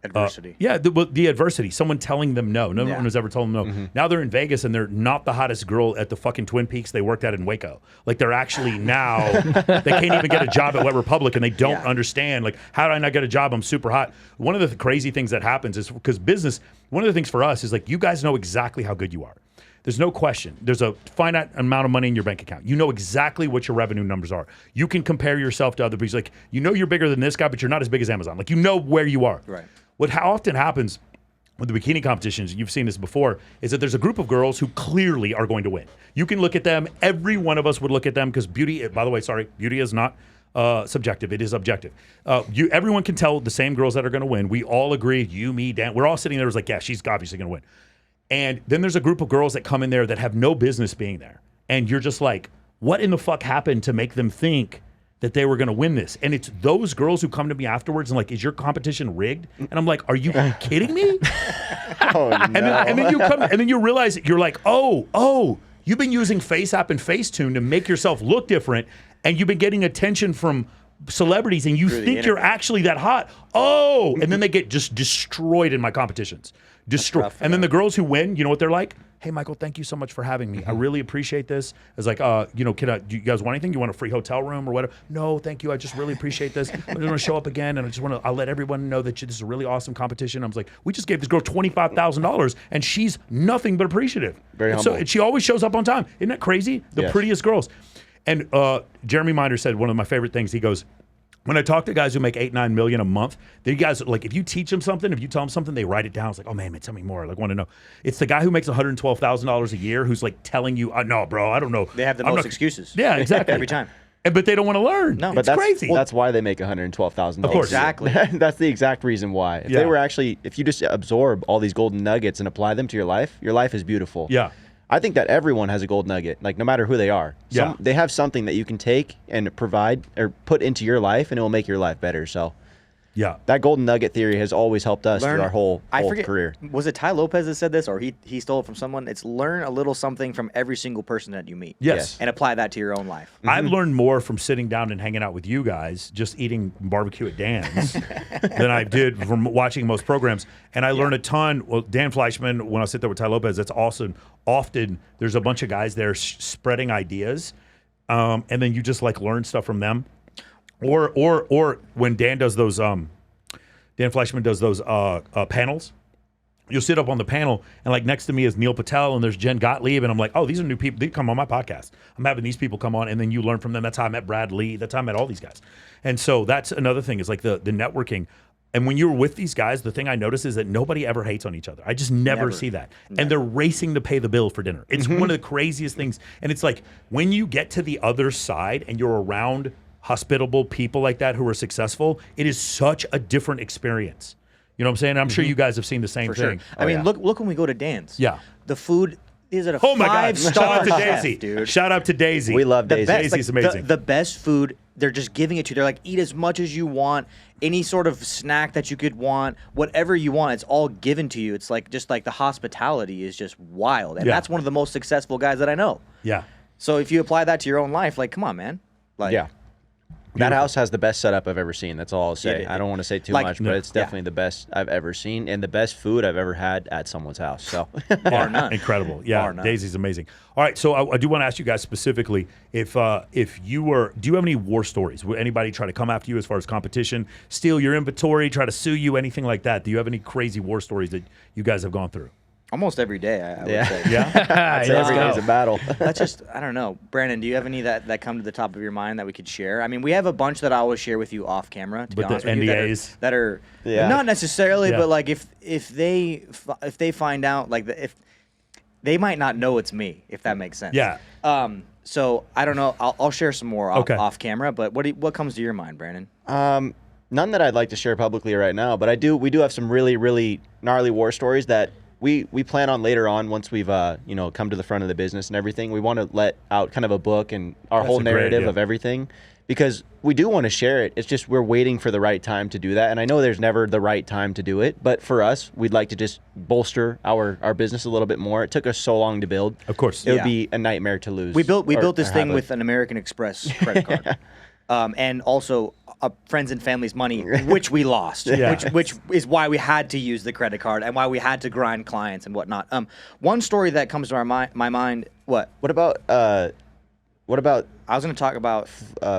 Adversity. The adversity. Someone telling them no. No one has ever told them no. Now they're in Vegas and they're not the hottest girl at the fucking Twin Peaks they worked at in Waco. Like they're actually now, they can't even get a job at Wet Republic and they don't understand. Like, how did I not get a job? I'm super hot. One of the crazy things that happens is because business, one of the things for us is like, you guys know exactly how good you are. There's no question. There's a finite amount of money in your bank account. You know exactly what your revenue numbers are. You can compare yourself to other people. Like, you're bigger than this guy, but you're not as big as Amazon. Like, you know where you are. What Often happens with the bikini competitions, you've seen this before, is that there's a group of girls who clearly are going to win. You can look at them. Every one of us would look at them because beauty, by the way, beauty is not subjective. It is objective. Everyone can tell the same girls that are going to win. We all agree, you, me, Dan, we're all sitting there like, yeah, she's obviously going to win. And then there's a group of girls that come in there that have no business being there. And you're just like, what in the fuck happened to make them think that they were going to win this? And it's those girls who come to me afterwards and like, is your competition rigged? And I'm like, are you kidding me? Oh, no. And then you come and then you realize you're like, oh, you've been using FaceApp and Facetune to make yourself look different, and you've been getting attention from celebrities, and you think you're actually that hot. Oh, and then they get just destroyed in my competitions. Destroyed. And then the girls who win, you know what they're like? Hey, Michael, thank you so much for having me. I really appreciate this. It's like, do you guys want anything? You want a free hotel room or whatever? No, thank you. I just really appreciate this. I just want to show up again, and I'll let everyone know that this is a really awesome competition. I was like, we just gave this girl $25,000, and she's nothing but appreciative. Very humble. And she always shows up on time. Isn't that crazy? The prettiest girls. And Jeremy Minder said one of my favorite things. He goes, when I talk to guys who make $8-9 million a month, the guys, like, if you teach them something, if you tell them something, they write it down. It's like, oh man, tell me more. I want to know. It's the guy who makes $112,000 a year who's like telling you, no, bro, I don't know. They have the most excuses. Yeah, exactly. Every time. But they don't want to learn. No, it's crazy. Well, that's why they make $112,000. Of course. Exactly. That's the exact reason why. If you just absorb all these golden nuggets and apply them to your life is beautiful. Yeah. I think that everyone has a gold nugget, like no matter who they are. They have something that you can take and provide or put into your life, and it will make your life better. So, yeah, that golden nugget theory has always helped us through our whole career. Was it Ty Lopez that said this, or he stole it from someone? It's learn a little something from every single person that you meet. Yes. And apply that to your own life. I've learned more from sitting down and hanging out with you guys, just eating barbecue at Dan's, than I did from watching most programs. And I learned a ton. Well, Dan Fleischman, when I sit there with Ty Lopez, that's awesome. Often there's a bunch of guys there spreading ideas, and then you just like learn stuff from them. Or when Dan does those, Dan Fleischman does those panels. You'll sit up on the panel, and like next to me is Neil Patel, and there's Jen Gottlieb, and I'm like, oh, these are new people. They come on my podcast. I'm having these people come on, and then you learn from them. That's how I met Brad Lee. That's how I met all these guys. And so that's another thing is like the networking. And when you're with these guys, the thing I notice is that nobody ever hates on each other. I just never see that. And they're racing to pay the bill for dinner. It's one of the craziest things. And it's like when you get to the other side and you're around hospitable people like that who are successful, it is such a different experience. You know what I'm saying? I'm sure you guys have seen the same thing. I mean, look when we go to Dan's. Yeah. The food is at a Oh my God. 5-star Shout out to chef, Daisy. dude. Shout out to Daisy. We love Daisy. Daisy's amazing. The best food, they're just giving it to you. They're like, eat as much as you want. Any sort of snack that you could want, whatever you want, it's all given to you. It's like just like the hospitality is just wild. And that's one of the most successful guys that I know. Yeah. So if you apply that to your own life, like, come on, man. Like, Yeah. That house has the best setup I've ever seen. That's all I'll say. Yeah, I don't want to say too like- much, but it's definitely the best I've ever seen and the best food I've ever had at someone's house. So bar none. Incredible. Yeah, Bar none. Daisy's amazing. All right, so I do want to ask you guys specifically if you were, do you have any war stories? Would anybody try to come after you as far as competition, steal your inventory, try to sue you, anything like that? Do you have any crazy war stories that you guys have gone through? Almost every day, I would say. Yeah. I'd say every day's a battle. That's just, I don't know. Brandon, do you have any that come to the top of your mind that we could share? I mean, we have a bunch that I always share with you off camera, to be With the honest with you, NDAs? that are Yeah. not necessarily, Yeah. but like if they find out, like if they might not know it's me, if that makes sense. Yeah. So I don't know. I'll share some more Okay. off camera, but what comes to your mind, Brandon? None that I'd like to share publicly right now, but we do have some really, really gnarly war stories that we plan on later on once we've come to the front of the business and everything. We want to let out kind of a book and our whole a great narrative idea. of everything because we do want to share it. It's just we're waiting for the right time to do that. And I know there's never the right time to do it, but for us, we'd like to just bolster our business a little bit more. It took us so long to build. Of course. It would Yeah. be a nightmare to lose. We built this or thing have with an American Express credit card, and also friends and family's money, which we lost, Yeah. which is why we had to use the credit card and why we had to grind clients and whatnot. One story that comes to my mind. What What about I was going to talk about.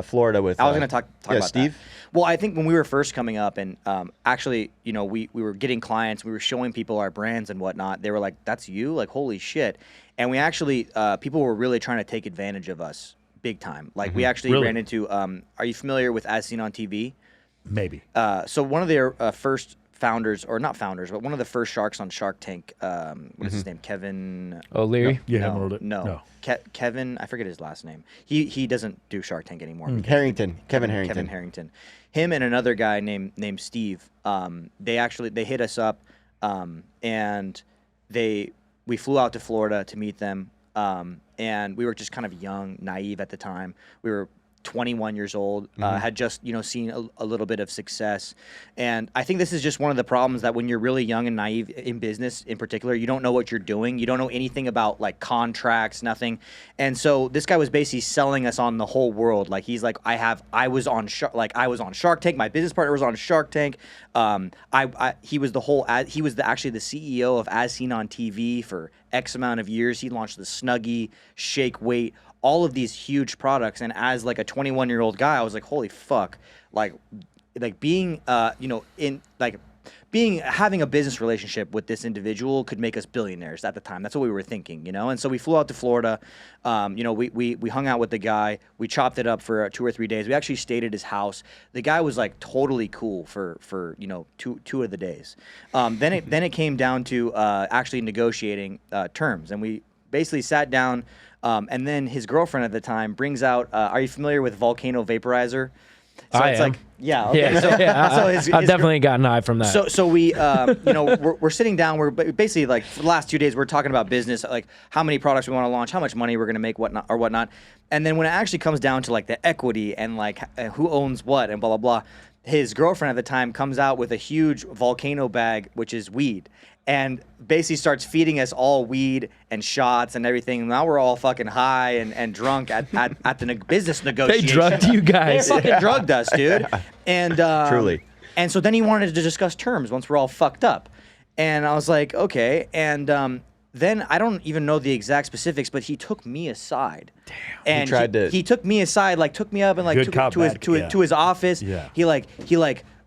Florida with I was going to talk about Steve? that. Well, I think when we were first coming up and actually, we were getting clients, we were showing people our brands and whatnot. They were like, "That's you? Like, holy shit!" And we actually, people were really trying to take advantage of us big time. Like, we actually Really? ran into. Are you familiar with As Seen on TV? Maybe. So one of their first founders, or not founders, but one of the first sharks on Shark Tank. What is his name? Kevin O'Leary. You no, haven't rolled it? No. Kevin, I forget his last name. He doesn't do Shark Tank anymore. because Harrington. Kevin Harrington. Kevin Harrington. Him and another guy named Steve. They hit us up, and we flew out to Florida to meet them. And we were just kind of young, naive at the time. We were 21 years old, had just seen a little bit of success, and I think this is just one of the problems that when you're really young and naive in business, in particular, you don't know what you're doing. You don't know anything about like contracts, nothing, and so this guy was basically selling us on the whole world. Like he's like, I was on Shark Tank. My business partner was on Shark Tank. He was actually the CEO of As Seen on TV for X amount of years. He launched the Snuggie, Shake Weight, all of these huge products, and as like a 21-year-old guy, I was like, holy fuck, like being having a business relationship with this individual could make us billionaires at the time. That's what we were thinking, And so we flew out to Florida. We hung out with the guy. We chopped it up for 2 or 3 days. We actually stayed at his house. The guy was like totally cool for two of the days. Then it came down to actually negotiating terms, and we basically sat down. And then his girlfriend at the time brings out. Are you familiar with Volcano Vaporizer? So I it's am. like, yeah, okay. Yeah. So his I've definitely gotten high from that. So we, we're sitting down. We're basically like for the last 2 days, we're talking about business, like how many products we want to launch, how much money we're going to make, whatnot. And then when it actually comes down to like the equity and like who owns what and blah blah blah, his girlfriend at the time comes out with a huge Volcano bag, which is weed, and basically starts feeding us all weed and shots and everything. Now we're all fucking high and drunk at the business They negotiation. drugged you guys. They fucking drugged us, dude. And Truly. And so then he wanted to discuss terms once we're all fucked up, and I was like, okay. And then I don't even know the exact specifics, but he took me aside. Damn. And he took me aside, like took me up and like Good took cop, to his office. Yeah. He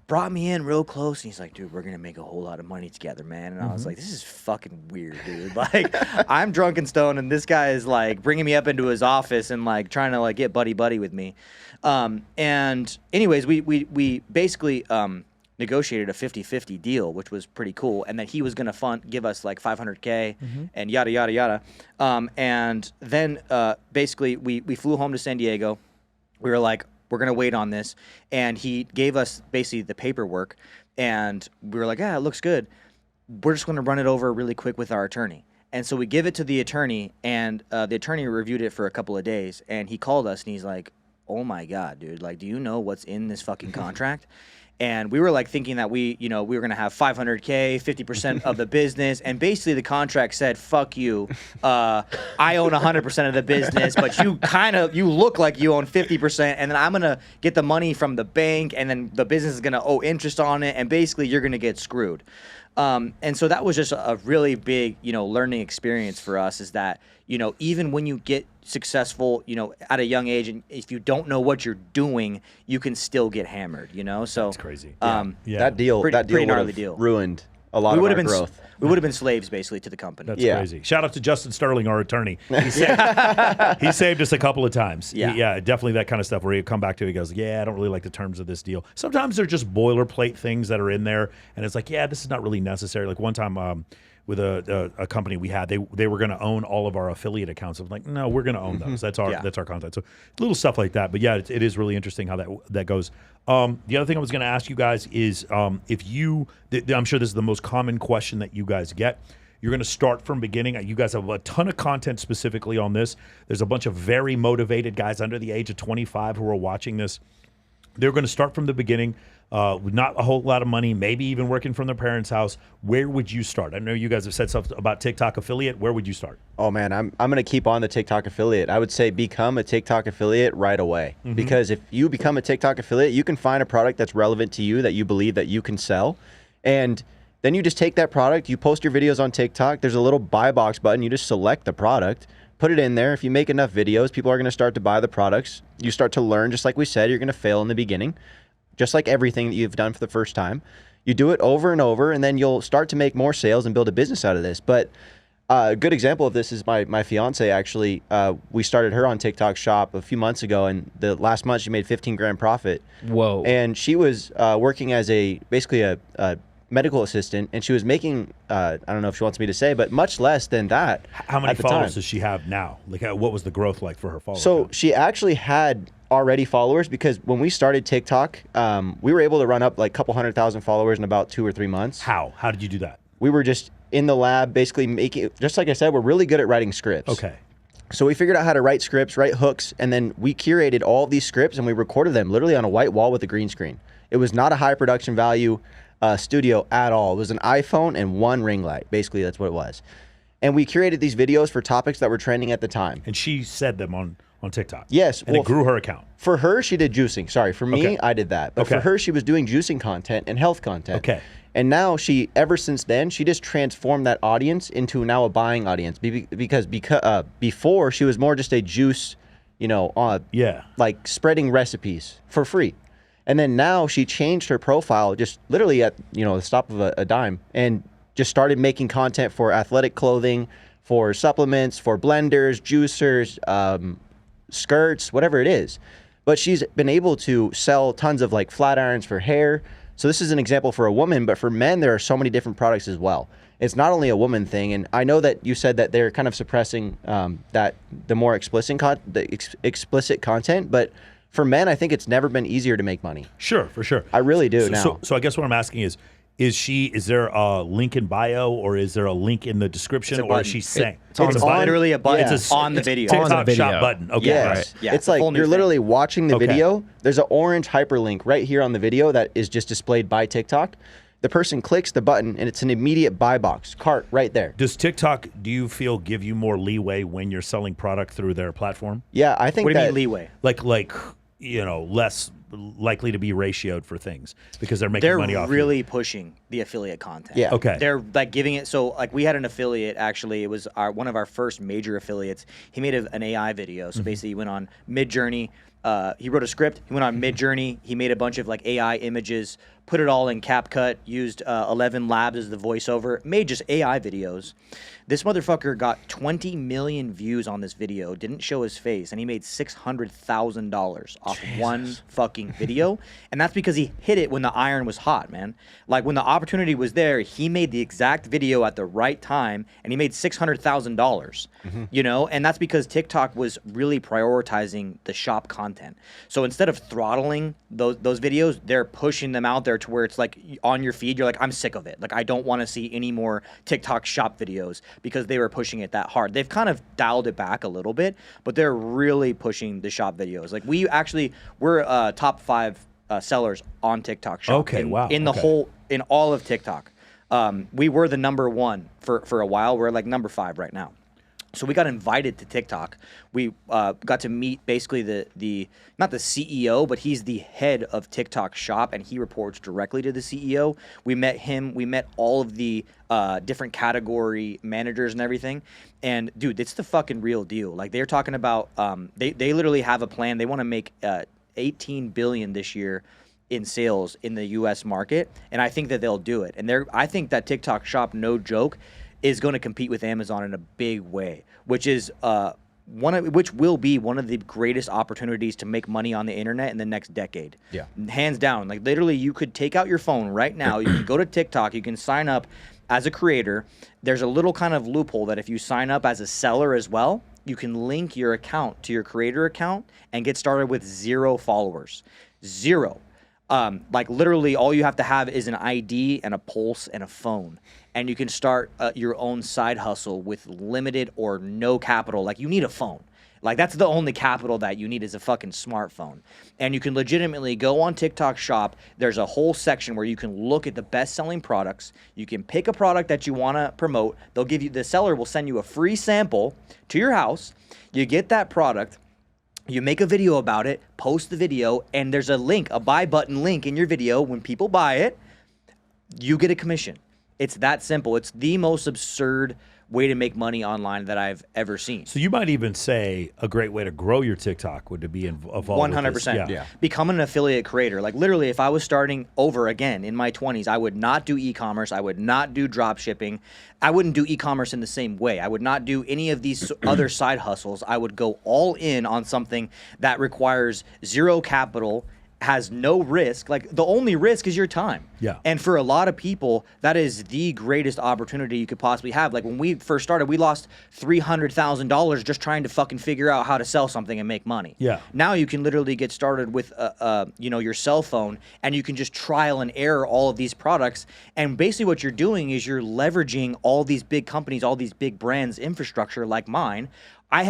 brought me in real close, and he's like, dude, we're gonna make a whole lot of money together, man. And I was like, this is fucking weird, dude. Like, I'm drunk and stoned, and this guy is like bringing me up into his office and like trying to like get buddy with me. And anyways, we basically negotiated a 50-50 deal, which was pretty cool, and that he was going to give us like $500K and yada yada yada. And then basically we flew home to San Diego. We were like, we're going to wait on this, and he gave us basically the paperwork, and we were like, yeah, it looks good. We're just going to run it over really quick with our attorney. And so we give it to the attorney, and the attorney reviewed it for a couple of days, and he called us, and he's like, oh my God, dude, like, do you know what's in this fucking contract? And we were like thinking that we were going to have $500K, 50% of the business. And basically the contract said, fuck you. I own 100% of the business, but you look like you own 50%. And then I'm going to get the money from the bank, and then the business is going to owe interest on it. And basically you're going to get screwed. And so that was just a really big, learning experience for us, is that, even when you get successful, at a young age, and if you don't know what you're doing, you can still get hammered, So That's crazy. That deal pretty gnarly would've deal. ruined a lot of our growth. We would have been slaves basically to the company. That's crazy. Shout out to Justin Sterling, our attorney. He saved us a couple of times. Yeah. Definitely that kind of stuff where you come back to it, he goes, yeah, I don't really like the terms of this deal. Sometimes they're just boilerplate things that are in there, and it's like, yeah, this is not really necessary. Like one time with a company we had, they were going to own all of our affiliate accounts. I'm like, no, we're going to own those. That's our content. So little stuff like that. But yeah, it is really interesting how that goes. The other thing I was going to ask you guys is if you, I'm sure this is the most common question that you guys get. You're going to start from beginning. You guys have a ton of content specifically on this. There's a bunch of very motivated guys under the age of 25 who are watching this. They're going to start from the beginning. With not a whole lot of money, maybe even working from their parents' house. Where would you start? I know you guys have said stuff about TikTok affiliate. Where would you start? Oh man, I'm going to keep on the TikTok affiliate. I would say become a TikTok affiliate right away. Because if you become a TikTok affiliate, you can find a product that's relevant to you that you believe that you can sell. And then you just take that product, you post your videos on TikTok. There's a little buy box button. You just select the product, put it in there. If you make enough videos, people are going to start to buy the products. You start to learn, just like we said, you're going to fail in the beginning. Just like everything that you've done for the first time. You do it over and over, and then you'll start to make more sales and build a business out of this. But a good example of this is my fiance, actually. We started her on TikTok Shop a few months ago, and the last month she made 15 grand profit. Whoa. And she was working as basically a medical assistant, and she was making, I don't know if she wants me to say, but much less than that. How many followers does she have now? Like, what was the growth like for her followers? So she actually had already followers, because when we started TikTok, we were able to run up like a couple 100,000 followers in about 2 or 3 months. How did you do that? We were just in the lab, basically making, just like I said, we're really good at writing scripts. Okay. So we figured out how to write scripts, write hooks, and then we curated all of these scripts and we recorded them literally on a white wall with a green screen. It was not a high production value studio at all. It was an iPhone and one ring light. Basically, that's what it was. And we curated these videos for topics that were trending at the time. And she said them on TikTok. Yes. And it grew her account. For her, she did juicing. Sorry. For me, I did that. But Okay. for her, she was doing juicing content and health content. Okay. And now ever since then, she just transformed that audience into now a buying audience. Because before, she was more just a juice, like spreading recipes for free. And then now she changed her profile just literally at, the stop of a dime, and just started making content for athletic clothing, for supplements, for blenders, juicers, skirts, whatever it is. But she's been able to sell tons of like flat irons for hair. So this is an example for a woman, but for men, there are so many different products as well. It's not only a woman thing. And I know that you said that they're kind of suppressing that the more explicit content, but for men, I think it's never been easier to make money. Sure, for sure. I really do now. So I guess what I'm asking is there a link in bio, or is there a link in the description, or is she saying it's literally a button on the video. TikTok On the video. shop button. Okay, Yes. right. Yeah, It's like full new you're thing. literally watching the video. There's an orange hyperlink right here on the video that is just displayed by TikTok. The person clicks the button and it's an immediate buy box cart right there. Does TikTok, do you feel, give you more leeway when you're selling product through their platform? Yeah, I think What do you that mean leeway? Like less likely to be ratioed for things because they're making money off They're really pushing the affiliate content. Yeah. Okay. They're like giving it. So like we had an affiliate, actually, it was one of our first major affiliates. He made an AI video. So basically he went on Mid-Journey he wrote a script. He went on Midjourney. He made a bunch of like AI images, put it all in CapCut, used 11 Labs as the voiceover, made just AI videos. This motherfucker got 20 million views on this video, didn't show his face, and he made $600,000 off one fucking video. And that's because he hit it when the iron was hot, man. Like when the opportunity was there, he made the exact video at the right time, and he made $600,000. You know, and that's because TikTok was really prioritizing the shop content. So instead of throttling those videos, they're pushing them out there to where it's like on your feed, you're like, I'm sick of it. Like I don't want to see any more TikTok shop videos, because they were pushing it that hard. They've kind of dialed it back a little bit, but they're really pushing the shop videos. Like we're top 5 sellers on TikTok shop. Okay, wow. In all of TikTok. We were the number 1 for a while. We're like number 5 right now. So we got invited to TikTok. We got to meet basically the not the CEO, but he's the head of TikTok shop, and he reports directly to the CEO. We met him. We met all of the different category managers and everything. And dude, it's the fucking real deal. Like they're talking about, they literally have a plan. They want to make 18 billion this year in sales in the U.S. market, and I think that they'll do it. And I think that TikTok shop, no joke, is going to compete with Amazon in a big way, which is which will be one of the greatest opportunities to make money on the internet in the next decade. Yeah, hands down. Like literally, you could take out your phone right now. You can go to TikTok. You can sign up as a creator. There's a little kind of loophole that if you sign up as a seller as well, you can link your account to your creator account and get started with 0 followers. 0. Like literally all you have to have is an ID and a pulse and a phone. And you can start your own side hustle with limited or no capital. Like you need a phone. Like that's the only capital that you need is a fucking smartphone. And you can legitimately go on TikTok shop. There's a whole section where you can look at the best selling products. You can pick a product that you want to promote. The seller will send you a free sample to your house. You get that product. You make a video about it, post the video, and there's a link, a buy button link in your video. When people buy it, you get a commission. It's that simple. It's the most absurd way to make money online that I've ever seen. So you might even say a great way to grow your TikTok would be involved 100%. Yeah. Become an affiliate creator. Like literally, if I was starting over again in my 20s, I would not do e-commerce. I would not do drop shipping. I wouldn't do e-commerce in the same way. I would not do any of these other side hustles. I would go all in on something that requires 0 capital, has no risk. Like the only risk is your time. Yeah. And for a lot of people, that is the greatest opportunity you could possibly have. Like when we first started, we lost $300,000 just trying to fucking figure out how to sell something and make money. Yeah. Now you can literally get started with your cell phone, and you can just trial and error all of these products. And basically what you're doing is you're leveraging all these big companies, all these big brands infrastructure like mine.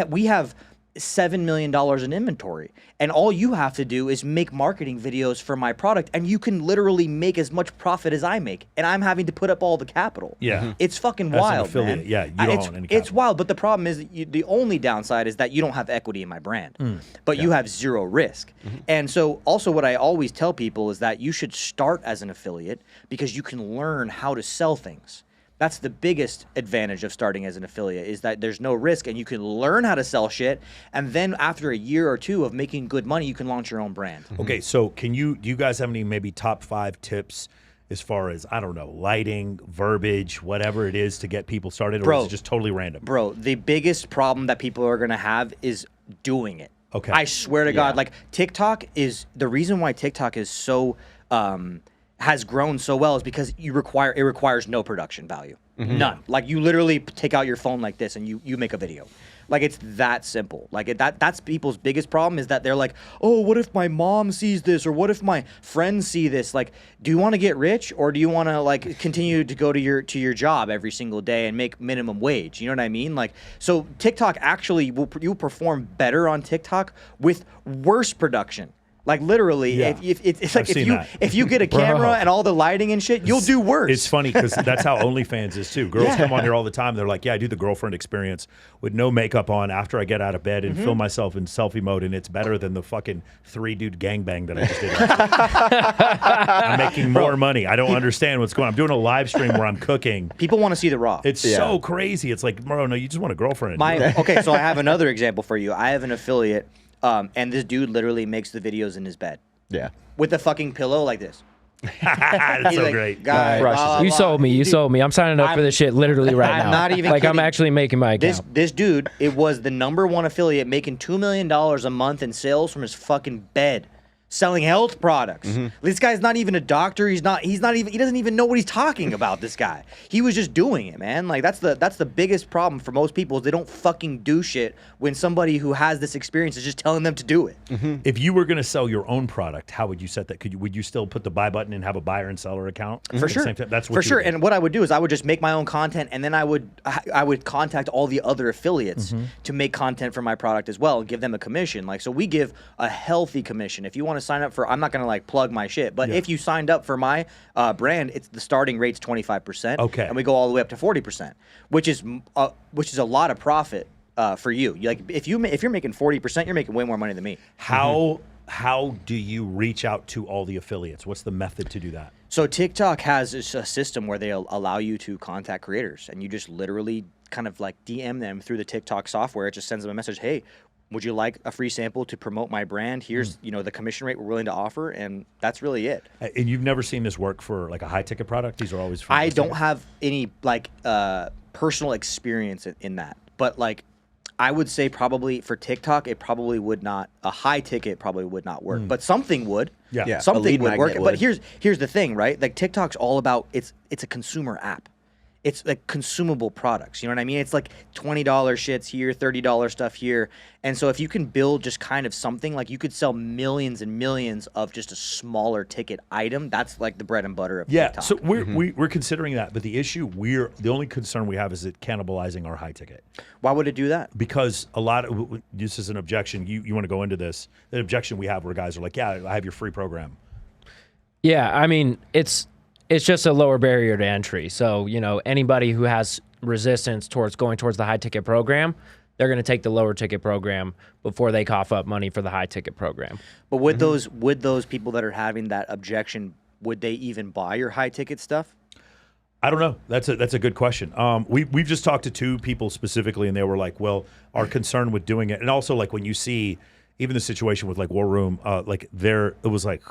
We have $7 million in inventory, and all you have to do is make marketing videos for my product, and you can literally make as much profit as I make, and I'm having to put up all the capital. Yeah. It's fucking As an wild, affiliate, man. yeah, you don't own any It's capital. wild, but the problem is that the only downside is that you don't have equity in my brand, but you have 0 risk. And so also what I always tell people is that you should start as an affiliate because you can learn how to sell things. That's the biggest advantage of starting as an affiliate, is that there's no risk and you can learn how to sell shit. And then after a year or 2 of making good money, you can launch your own brand. Okay, so do you guys have any maybe top 5 tips as far as, I don't know, lighting, verbiage, whatever it is to get people started, or is it just totally random? Bro, the biggest problem that people are going to have is doing it. Okay. I swear to God, like TikTok is, the reason why TikTok is so, has grown so well is because it requires no production value. None. Like you literally take out your phone like this and you make a video. Like it's that simple. Like that's people's biggest problem, is that they're like, oh, what if my mom sees this, or what if my friends see this? Like, do you want to get rich, or do you want to like continue to go to your job every single day and make minimum wage? You know what I mean? Like, so TikTok actually you'll perform better on TikTok with worse production. Like literally, Yeah. it's like I've if you get a camera and all the lighting and shit, you'll do worse. It's funny because that's how OnlyFans is too. Girls come on here all the time. They're like, yeah, I do the girlfriend experience with no makeup on after I get out of bed and film myself in selfie mode, and it's better than the fucking 3-dude gangbang that I just did. I'm making more money. I don't understand what's going on. I'm doing a live stream where I'm cooking. People want to see the raw. It's so crazy. It's like, bro, no, you just want a girlfriend. Okay, so I have another example for you. I have an affiliate. And this dude literally makes the videos in his bed Yeah. with the fucking pillow like this. That's He's so like, great. "Guy, Crushes blah, it. blah, You blah." sold me. You Dude, sold me. I'm signing up for this shit literally right now. I'm not even like I'm kidding. actually making my account. This dude, it was the #1 affiliate making $2 million a month in sales from his fucking bed, selling health products. This guy's not even a doctor. He doesn't even know what he's talking about, this guy. He was just doing it, man. Like that's the biggest problem for most people is they don't fucking do shit when somebody who has this experience is just telling them to do it. If you were going to sell your own product, how would you set that? Would you still put the buy button and have a buyer and seller account? For At the sure. same time? That's what For you sure. would do. And what I would do is I would just make my own content, and then I would contact all the other affiliates to make content for my product as well and give them a commission. Like, so we give a healthy commission. If you want to sign up for, I'm not going to like plug my shit, but if you signed up for my brand, it's the starting rate's 25%. Okay. And we go all the way up to 40%, which is a lot of profit for you. Like if you're making 40%, you're making way more money than me. How do you reach out to all the affiliates? What's the method to do that? So TikTok has a system where they allow you to contact creators, and you just literally kind of like DM them through the TikTok software. It just sends them a message, hey, would you like a free sample to promote my brand? Here's the commission rate we're willing to offer, and that's really it. And you've never seen this work for like a high ticket product? These are always for I don't have any like personal experience in that, but like I would say probably for TikTok, it probably would not, a high ticket probably would not work, but something would. Yeah. Yeah. A Something lead would work. magnet But would. here's the thing, right? Like TikTok's all about, it's a consumer app. It's like consumable products. You know what I mean? It's like $20 shits here, $30 stuff here. And so if you can build just kind of something, like you could sell millions and millions of just a smaller ticket item. That's like the bread and butter of Yeah, TikTok. so we're considering that, but the only concern we have is it cannibalizing our high ticket. Why would it do that? Because this is an objection. You want to go into this? The objection we have where guys are like, yeah, I have your free program. Yeah, I mean, it's just a lower barrier to entry. So, anybody who has resistance towards going towards the high ticket program, they're going to take the lower ticket program before they cough up money for the high ticket program. But would those people that are having that objection, would they even buy your high ticket stuff? I don't know. That's a good question. We've just talked to two people specifically, and they were like, well, our concern with doing it, and also like when you see even the situation with like War Room, it was like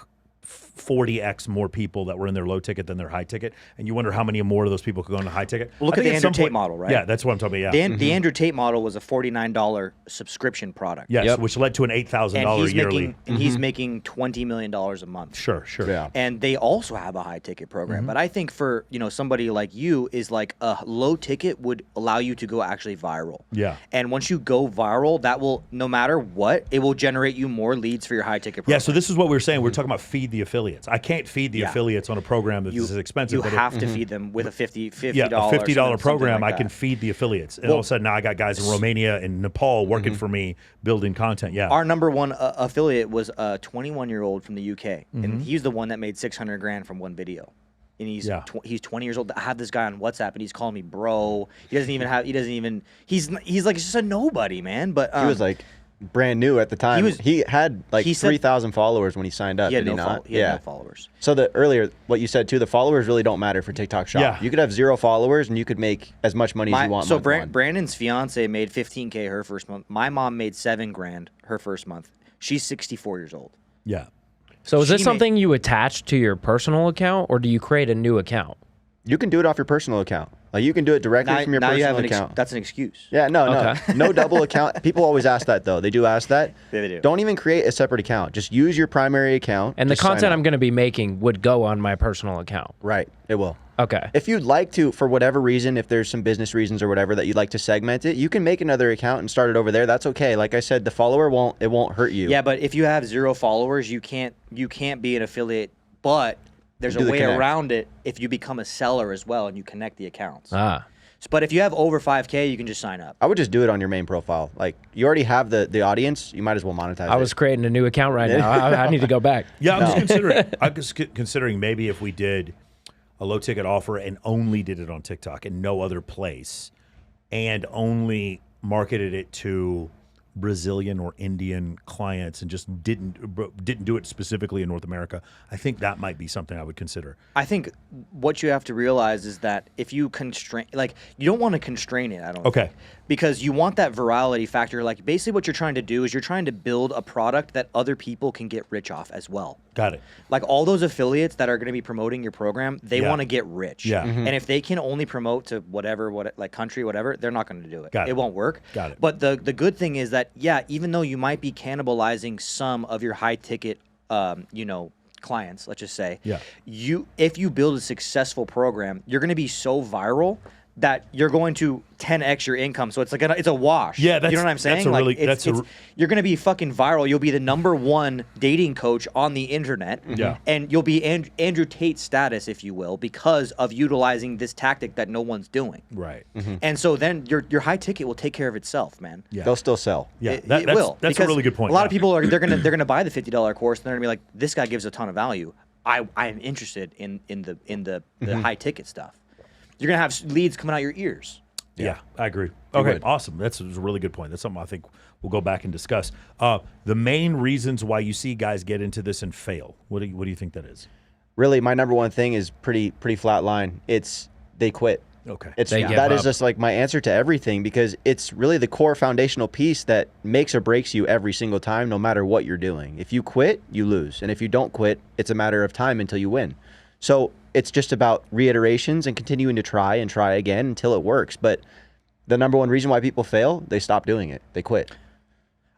40x more people that were in their low ticket than their high ticket, and you wonder how many more of those people could go into high ticket. Well, look I at think the at some Andrew Tate point- model, right? Yeah, that's what I'm talking about. Yeah, The Andrew Tate model was a $49 subscription product. yes, Yep. which led to an $8,000 and yearly. he's making $20 million a month. Sure. Yeah. And they also have a high ticket program. But I think for somebody like you is like a low ticket would allow you to go actually viral. Yeah. And once you go viral, that will, no matter what, it will generate you more leads for your high ticket program. Yeah, so this is what we were saying. We're talking about feed the affiliates. I can't feed the affiliates on a program that's as expensive. You but have to feed them with a $50 a $50 something program. like I can that. feed the affiliates, and all of a sudden now I got guys in Romania and Nepal working for me, building content. Yeah, Our #1 affiliate was a 21-year-old from the UK, and he's the one that made $600,000 from one video. And he's 20 years old. I have this guy on WhatsApp, and he's calling me bro. He's like just a nobody, man. But He was like brand new at the time. He had like he said- 3,000 followers when he signed up. he had Did he no not? he had no followers. So what you said too, the followers really don't matter for TikTok Shop. Yeah. You could have 0 followers and you could make as much money as you want. So month one. Brandon's fiance made $15K her first month. My mom made $7,000 her first month. She's 64 years old. yeah. So is this She made- something you attach to your personal account, or do you create a new account? You can do it off your personal account. Like you can do it directly from your now you have personal an account. that's an excuse. Yeah, no, Okay. no double account. People always ask that though. They do ask that. Yeah, they do. Don't even create a separate account. Just use your primary account. And the Just sign content up. I'm going to be making would go on my personal account. Right, it will. Okay. If you'd like to, for whatever reason, if there's some business reasons or whatever that you'd like to segment it, you can make another account and start it over there. That's okay. Like I said, the follower won't hurt you. Yeah, but if you have 0 followers, you can't be an affiliate. But there's Do a the way connect. around it if you become a seller as well and you connect the accounts. Ah. But if you have over 5K, you can just sign up. I would just do it on your main profile. Like you already have the audience, you might as well monetize I it. was creating a new account right now. I need to go back. Yeah, I'm just considering maybe if we did a low ticket offer and only did it on TikTok and no other place, and only marketed it to Brazilian or Indian clients and just didn't do it specifically in North America, I think that might be something I would consider. I think what you have to realize is that if you constrain, like, you don't want to constrain it, I don't think. Because you want that virality factor. Like, basically what you're trying to do is you're trying to build a product that other people can get rich off as well. Got it. Like, all those affiliates that are going to be promoting your program, they want to get rich. Yeah. And if they can only promote to whatever, like country, whatever, they're not going to do it. Got it. It won't work. Got it. But the good thing is that, yeah, even though you might be cannibalizing some of your high ticket, clients, let's just say, if you build a successful program, you're going to be so viral that you're going to 10x your income. So it's like it's a wash. Yeah, that's, you know what I'm saying? You're going to be fucking viral. You'll be the #1 dating coach on the internet. Yeah. And you'll be Andrew Tate status, if you will, because of utilizing this tactic that no one's doing. Right. And so then your high ticket will take care of itself, man. Yeah. They'll still sell. Yeah, It will. That's a really good point. A lot of people they're gonna buy the $50 course and they're gonna be like, this guy gives a ton of value. I am interested in the high ticket stuff. You're gonna have leads coming out your ears. Yeah, I agree. Okay, awesome. That's a really good point. That's something I think we'll go back and discuss. The main reasons why you see guys get into this and fail. What do you think that is? Really, my #1 thing is pretty flat line. It's they quit. Okay. That is just like my answer to everything, because it's really the core foundational piece that makes or breaks you every single time, no matter what you're doing. If you quit, you lose. And if you don't quit, it's a matter of time until you win. So it's just about reiterations and continuing to try and try again until it works. But the #1 reason why people fail, they stop doing it. They quit.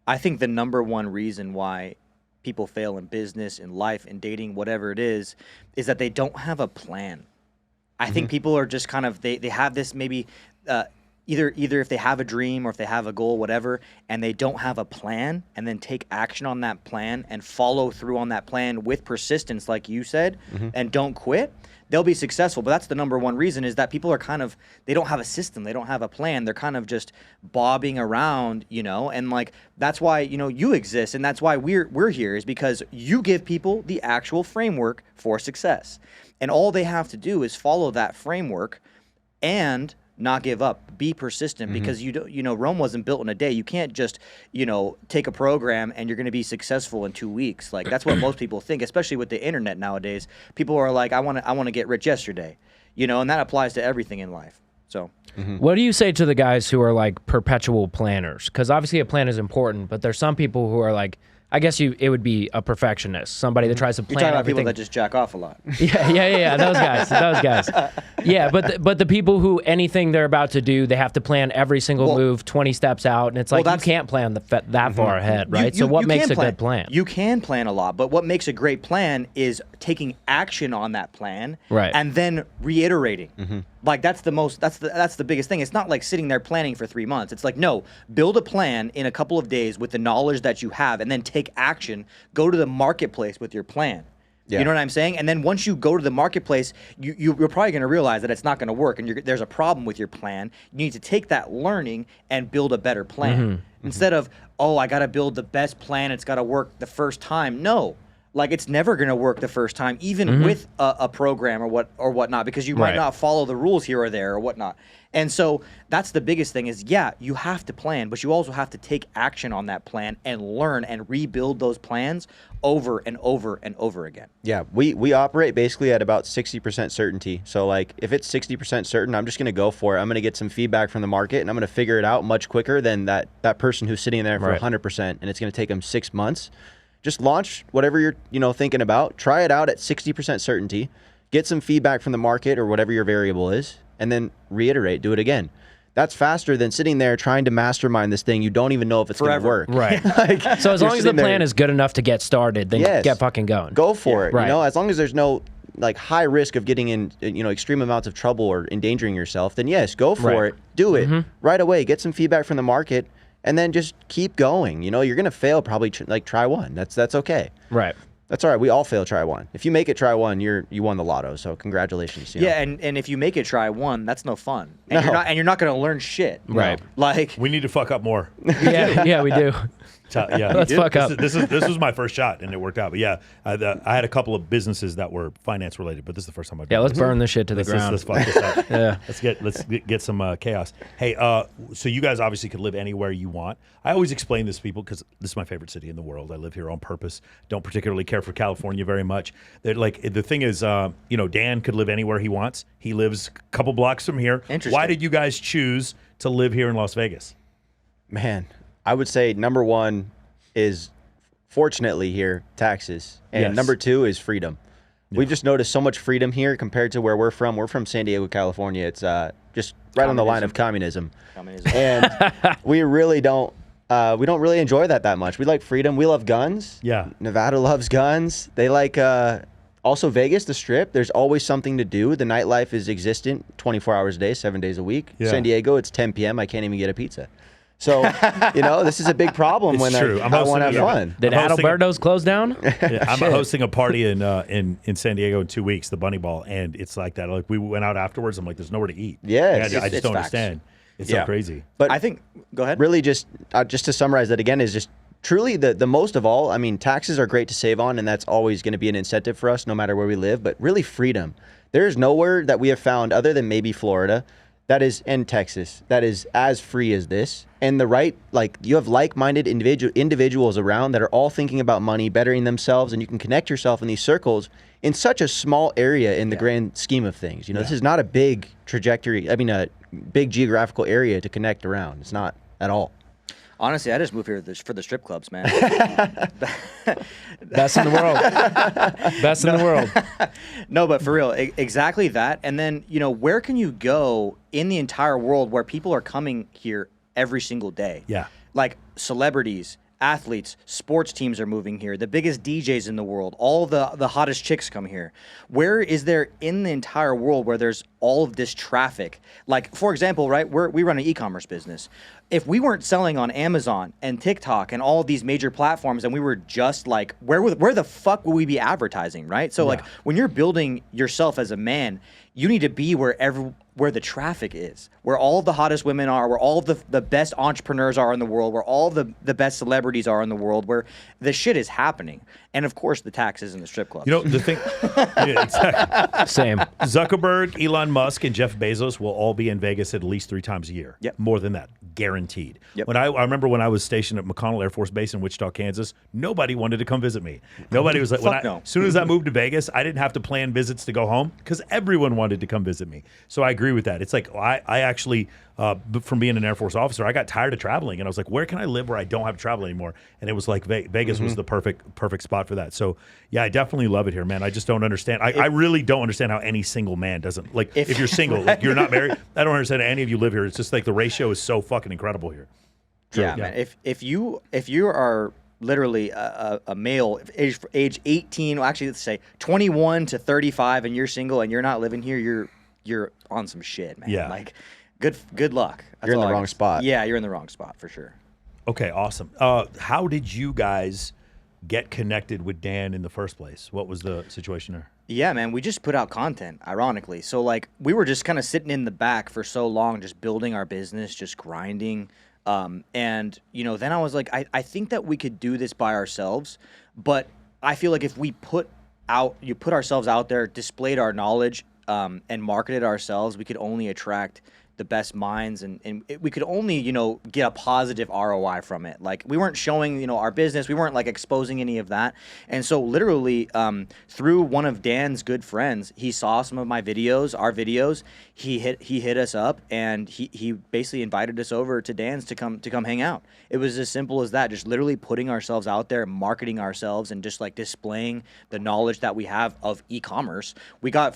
I think the #1 reason why people fail in business, in life, in dating, whatever it is that they don't have a plan. I think people are just kind of, they have this maybe either if they have a dream or if they have a goal, whatever, and they don't have a plan and then take action on that plan and follow through on that plan with persistence, like you said, and don't quit, they'll be successful. But that's the #1 reason, is that people are kind of, they don't have a system. They don't have a plan. They're kind of just bobbing around, and like, that's why, you exist. And that's why we're here, is because you give people the actual framework for success. And all they have to do is follow that framework and not give up, be persistent, because Rome wasn't built in a day. You can't just, take a program and you're going to be successful in 2 weeks. Like, that's what most people think, especially with the internet nowadays. People are like, I want to get rich yesterday, and that applies to everything in life. So what do you say to the guys who are like perpetual planners? Because obviously a plan is important, but there's some people who are like, I guess it would be a perfectionist, somebody that tries to plan You're talking about everything. people that just jack off a lot. Yeah, those guys. Yeah, but the people who anything they're about to do, they have to plan every single move 20 steps out, and it's like you can't plan that far ahead, right? So what makes a good plan? You can plan a lot, but what makes a great plan is taking action on that plan, right, and then reiterating. Like, that's the biggest thing. It's not like sitting there planning for 3 months. It's like, no, build a plan in a couple of days with the knowledge that you have, and then take action. Go to the marketplace with your plan. Yeah. You know what I'm saying? And then once you go to the marketplace, you're probably going to realize that it's not going to work, and there's a problem with your plan. You need to take that learning and build a better plan. Instead of, I got to build the best plan, it's got to work the first time. No. Like, it's never going to work the first time, even with a program or whatnot, because you might not follow the rules here or there or whatnot. And so that's the biggest thing is, you have to plan, but you also have to take action on that plan and learn and rebuild those plans over and over and over again. Yeah, we operate basically at about 60% certainty. So, like, if it's 60% certain, I'm just going to go for it. I'm going to get some feedback from the market, and I'm going to figure it out much quicker than that person who's sitting there for 100%, and it's going to take them 6 months. Just launch whatever you're, thinking about. Try it out at 60% certainty. Get some feedback from the market or whatever your variable is, and then reiterate. Do it again. That's faster than sitting there trying to mastermind this thing. You don't even know if it's going to work. Right. So as long as the plan is good enough to get started, then get fucking going. Go for it. Right. As long as there's no high risk of getting in, extreme amounts of trouble or endangering yourself, then yes, go for it. Do it right away. Get some feedback from the market. And then just keep going. You're going to fail probably, try one. That's okay. Right. That's all right. We all fail try one. If you make it try one, you won the lotto. So congratulations. Yeah, and if you make it try one, that's no fun. And you're not going to learn shit. Right. Like, we need to fuck up more. Yeah, we do. Yeah, Let's fuck up. This was my first shot, and it worked out. But yeah, I had a couple of businesses that were finance related, but this is the first time I've done Yeah, let's this. burn this shit to the ground. Let's fuck this up. Yeah. Let's get some chaos. Hey, so you guys obviously could live anywhere you want. I always explain this to people because this is my favorite city in the world. I live here on purpose. Don't particularly care for California very much. They're like, the thing is, Dan could live anywhere he wants. He lives a couple blocks from here. Interesting. Why did you guys choose to live here in Las Vegas? Man, I would say number one is, fortunately here, taxes. And Yes. number two is freedom. We've just noticed so much freedom here compared to where we're from. We're from San Diego, California. It's just right on the line of communism. And we really don't really enjoy that much. We like freedom. We love guns. Yeah. Nevada loves guns. They like also Vegas, the Strip. There's always something to do. The nightlife is existent 24 hours a day, 7 days a week. Yeah. San Diego, it's 10 p.m. I can't even get a pizza. So, this is a big problem It's when true. I want to have fun. Did I'm hosting Adalberto's close down? Yeah, I'm hosting a party in San Diego in 2 weeks, the Bunny Ball, and it's like that. Like we went out afterwards. I'm like, there's nowhere to eat. Yeah, I just it's don't facts. understand. It's Yeah. so crazy. But I think. Go ahead. really just to summarize that again is just truly the most of all, I mean, taxes are great to save on, and that's always going to be an incentive for us no matter where we live, but really freedom. There's nowhere that we have found other than maybe Florida that is, and Texas, that is as free as this. And you have like-minded individuals around that are all thinking about money, bettering themselves, and you can connect yourself in these circles in such a small area in the grand scheme of things. This is not a big a big geographical area to connect around. It's not at all. Honestly, I just moved here for the strip clubs, man. Best in the world. Best in the world. No, but for real, exactly that. And then, where can you go in the entire world where people are coming here every single day? Yeah. Like celebrities, athletes, sports teams are moving here. The biggest DJs in the world, all the hottest chicks come here. Where is there in the entire world where there's all of this traffic? Like, for example, right, we run an e-commerce business. If we weren't selling on Amazon and TikTok and all of these major platforms, and we were just like, where the fuck would we be advertising, right? So like, when you're building yourself as a man, you need to be where the traffic is, where all of the hottest women are, where all of the best entrepreneurs are in the world, where all the best celebrities are in the world, where the shit is happening. And of course, the taxes and the strip clubs. The thing, yeah, exactly. Same. Zuckerberg, Elon Musk, and Jeff Bezos will all be in Vegas at least 3 times a year. Yep. More than that, guaranteed. Yep. When I remember when I was stationed at McConnell Air Force Base in Wichita, Kansas, nobody wanted to come visit me. Nobody was like, no. as soon as I moved to Vegas, I didn't have to plan visits to go home because everyone wanted to come visit me. So I agree with that. It's like I actually, from being an Air Force officer, I got tired of traveling, and I was like, where can I live where I don't have to travel anymore? And it was like Vegas was the perfect spot for that. So yeah, I definitely love it here, man. I just don't understand. I really don't understand how any single man doesn't, like, if you're single, like you're not married, I don't understand how any of you live here. It's just like the ratio is so fucking incredible here. Yeah, man. If you are literally a male, age 18, well, actually let's say 21 to 35, and you're single and you're not living here, you're on some shit, man. Yeah. Like, good luck. That's You're in all the I wrong can- spot. Yeah, you're in the wrong spot for sure. Okay, awesome. How did you guys get connected with Dan in the first place? What was the situation there? Yeah, man, we just put out content, ironically. So, like, we were just kind of sitting in the back for so long, just building our business, just grinding. And, then I was like, I think that we could do this by ourselves. But I feel like if we put ourselves out there, displayed our knowledge, and marketed ourselves, we could only attract the best minds, and we could only, get a positive ROI from it. Like, we weren't showing, our business. We weren't, like, exposing any of that. And so literally, through one of Dan's good friends, he saw some of our videos. He hit us up, and he basically invited us over to Dan's to come hang out. It was as simple as that, just literally putting ourselves out there, marketing ourselves, and just, like, displaying the knowledge that we have of e-commerce. We got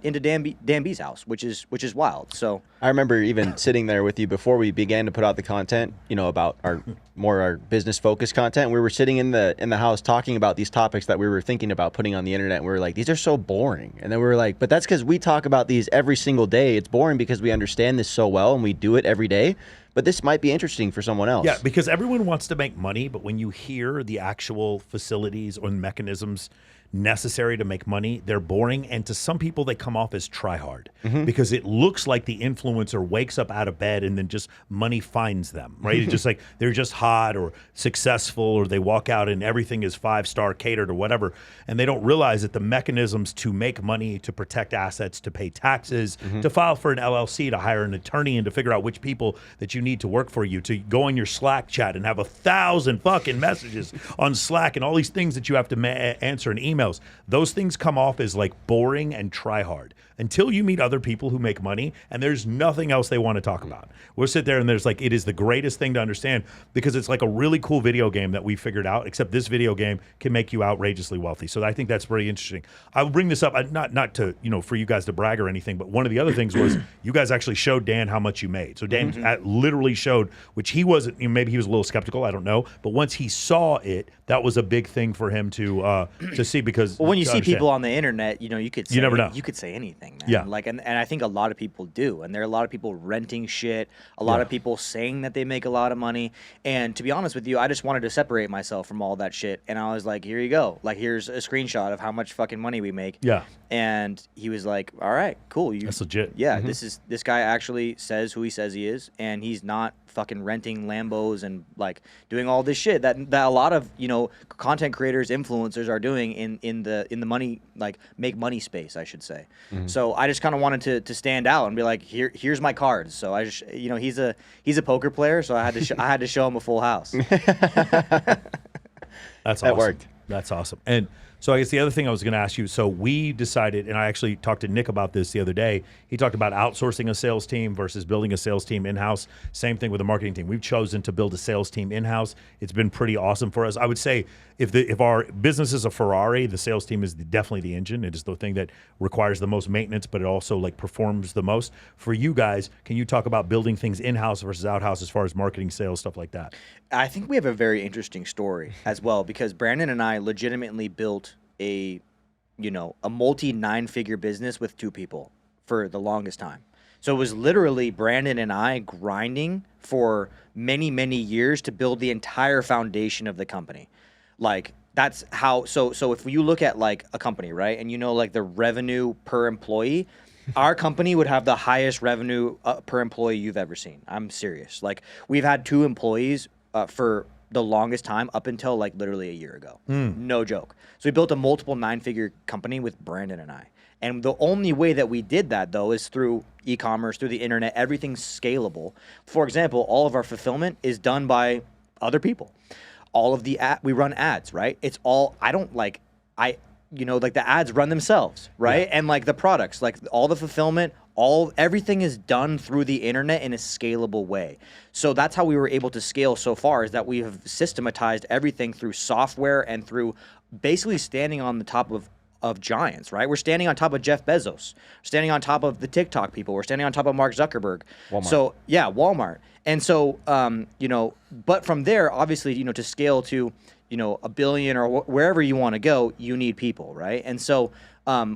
into Dan B's house, which is wild. So I remember even sitting there with you before we began to put out the content, about our business focused content. We were sitting in the house talking about these topics that we were thinking about putting on the internet. And we were like, these are so boring. And then we were like, but that's because we talk about these every single day. It's boring because we understand this so well and we do it every day. but this might be interesting for someone else. Yeah, because everyone wants to make money, but when you hear the actual facilities or mechanisms necessary to make money, they're boring. And to some people, they come off as try hard because it looks like the influencer wakes up out of bed and then just money finds them, right? It's just like they're just hot or successful, or they walk out and everything is 5-star catered or whatever. And they don't realize that the mechanisms to make money, to protect assets, to pay taxes, to file for an LLC, to hire an attorney, and to figure out which people that you need to work for you, to go on your Slack chat and have 1,000 fucking messages on Slack and all these things that you have to answer and emails. Those things come off as like boring and try hard until you meet other people who make money, and there's nothing else they want to talk about. We'll sit there and there's like, it is the greatest thing to understand because it's like a really cool video game that we figured out, except this video game can make you outrageously wealthy. So I think that's pretty interesting. I will bring this up, not to, for you guys to brag or anything, but one of the other things was you guys actually showed Dan how much you made. So Dan literally showed, which he wasn't, maybe he was a little skeptical, I don't know, but once he saw it, that was a big thing for him to see, because when you see people on the internet, you could say, you never know. You could say anything, man. Yeah. Like, and I think a lot of people do, and there are a lot of people renting shit, a lot of people saying that they make a lot of money. And to be honest with you, I just wanted to separate myself from all that shit. And I was like, here you go. Like, here's a screenshot of how much fucking money we make. Yeah. And he was like, all right, cool. That's legit. Yeah, this guy actually says who he says he is, and he's not fucking renting Lambos and like doing all this shit that a lot of content creators, influencers are doing in the money, like make money space, I should say. So I just kind of wanted to stand out and be like, here's my cards. So I just he's a poker player, so I had to show him a full house. That's awesome. That worked. That's awesome. And so I guess the other thing I was going to ask you, so we decided, and I actually talked to Nick about this the other day. He talked about outsourcing a sales team versus building a sales team in-house. Same thing with the marketing team. We've chosen to build a sales team in-house. It's been pretty awesome for us. I would say if our business is a Ferrari, the sales team is definitely the engine. It is the thing that requires the most maintenance, but it also like performs the most. For you guys, can you talk about building things in-house versus out-house as far as marketing, sales, stuff like that? I think we have a very interesting story as well, because Brandon and I legitimately built a multi 9-figure business with 2 people for the longest time. So it was literally Brandon and I grinding for many, many years to build the entire foundation of the company. Like, that's how, so if you look at like a company, right, and like the revenue per employee, our company would have the highest revenue per employee you've ever seen. I'm serious. Like, we've had 2 employees for the longest time up until like literally a year ago. No joke. So we built a multiple 9-figure company with Brandon and I. And the only way that we did that, though, is through e-commerce, through the internet. Everything's scalable. For example, all of our fulfillment is done by other people. All of the we run ads, right? It's all, like the ads run themselves, right? Yeah. And like the products, like all the fulfillment, everything is done through the internet in a scalable way. So that's how we were able to scale so far, is that we have systematized everything through software and through basically standing on the top of giants, right? We're standing on top of Jeff Bezos, standing on top of the TikTok people, we're standing on top of Mark Zuckerberg. Walmart. So yeah, Walmart. And so, but from there, obviously, to scale to, $1 billion or wherever you want to go, you need people, right? And so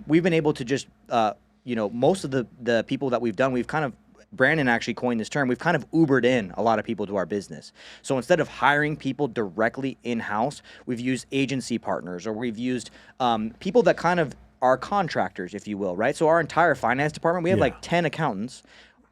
we've been able to just, most of the people that we've done, Brandon actually coined this term, we've kind of Ubered in a lot of people to our business. So instead of hiring people directly in-house, we've used agency partners, or we've used people that kind of are contractors, if you will, right? So our entire finance department, we have like 10 accountants,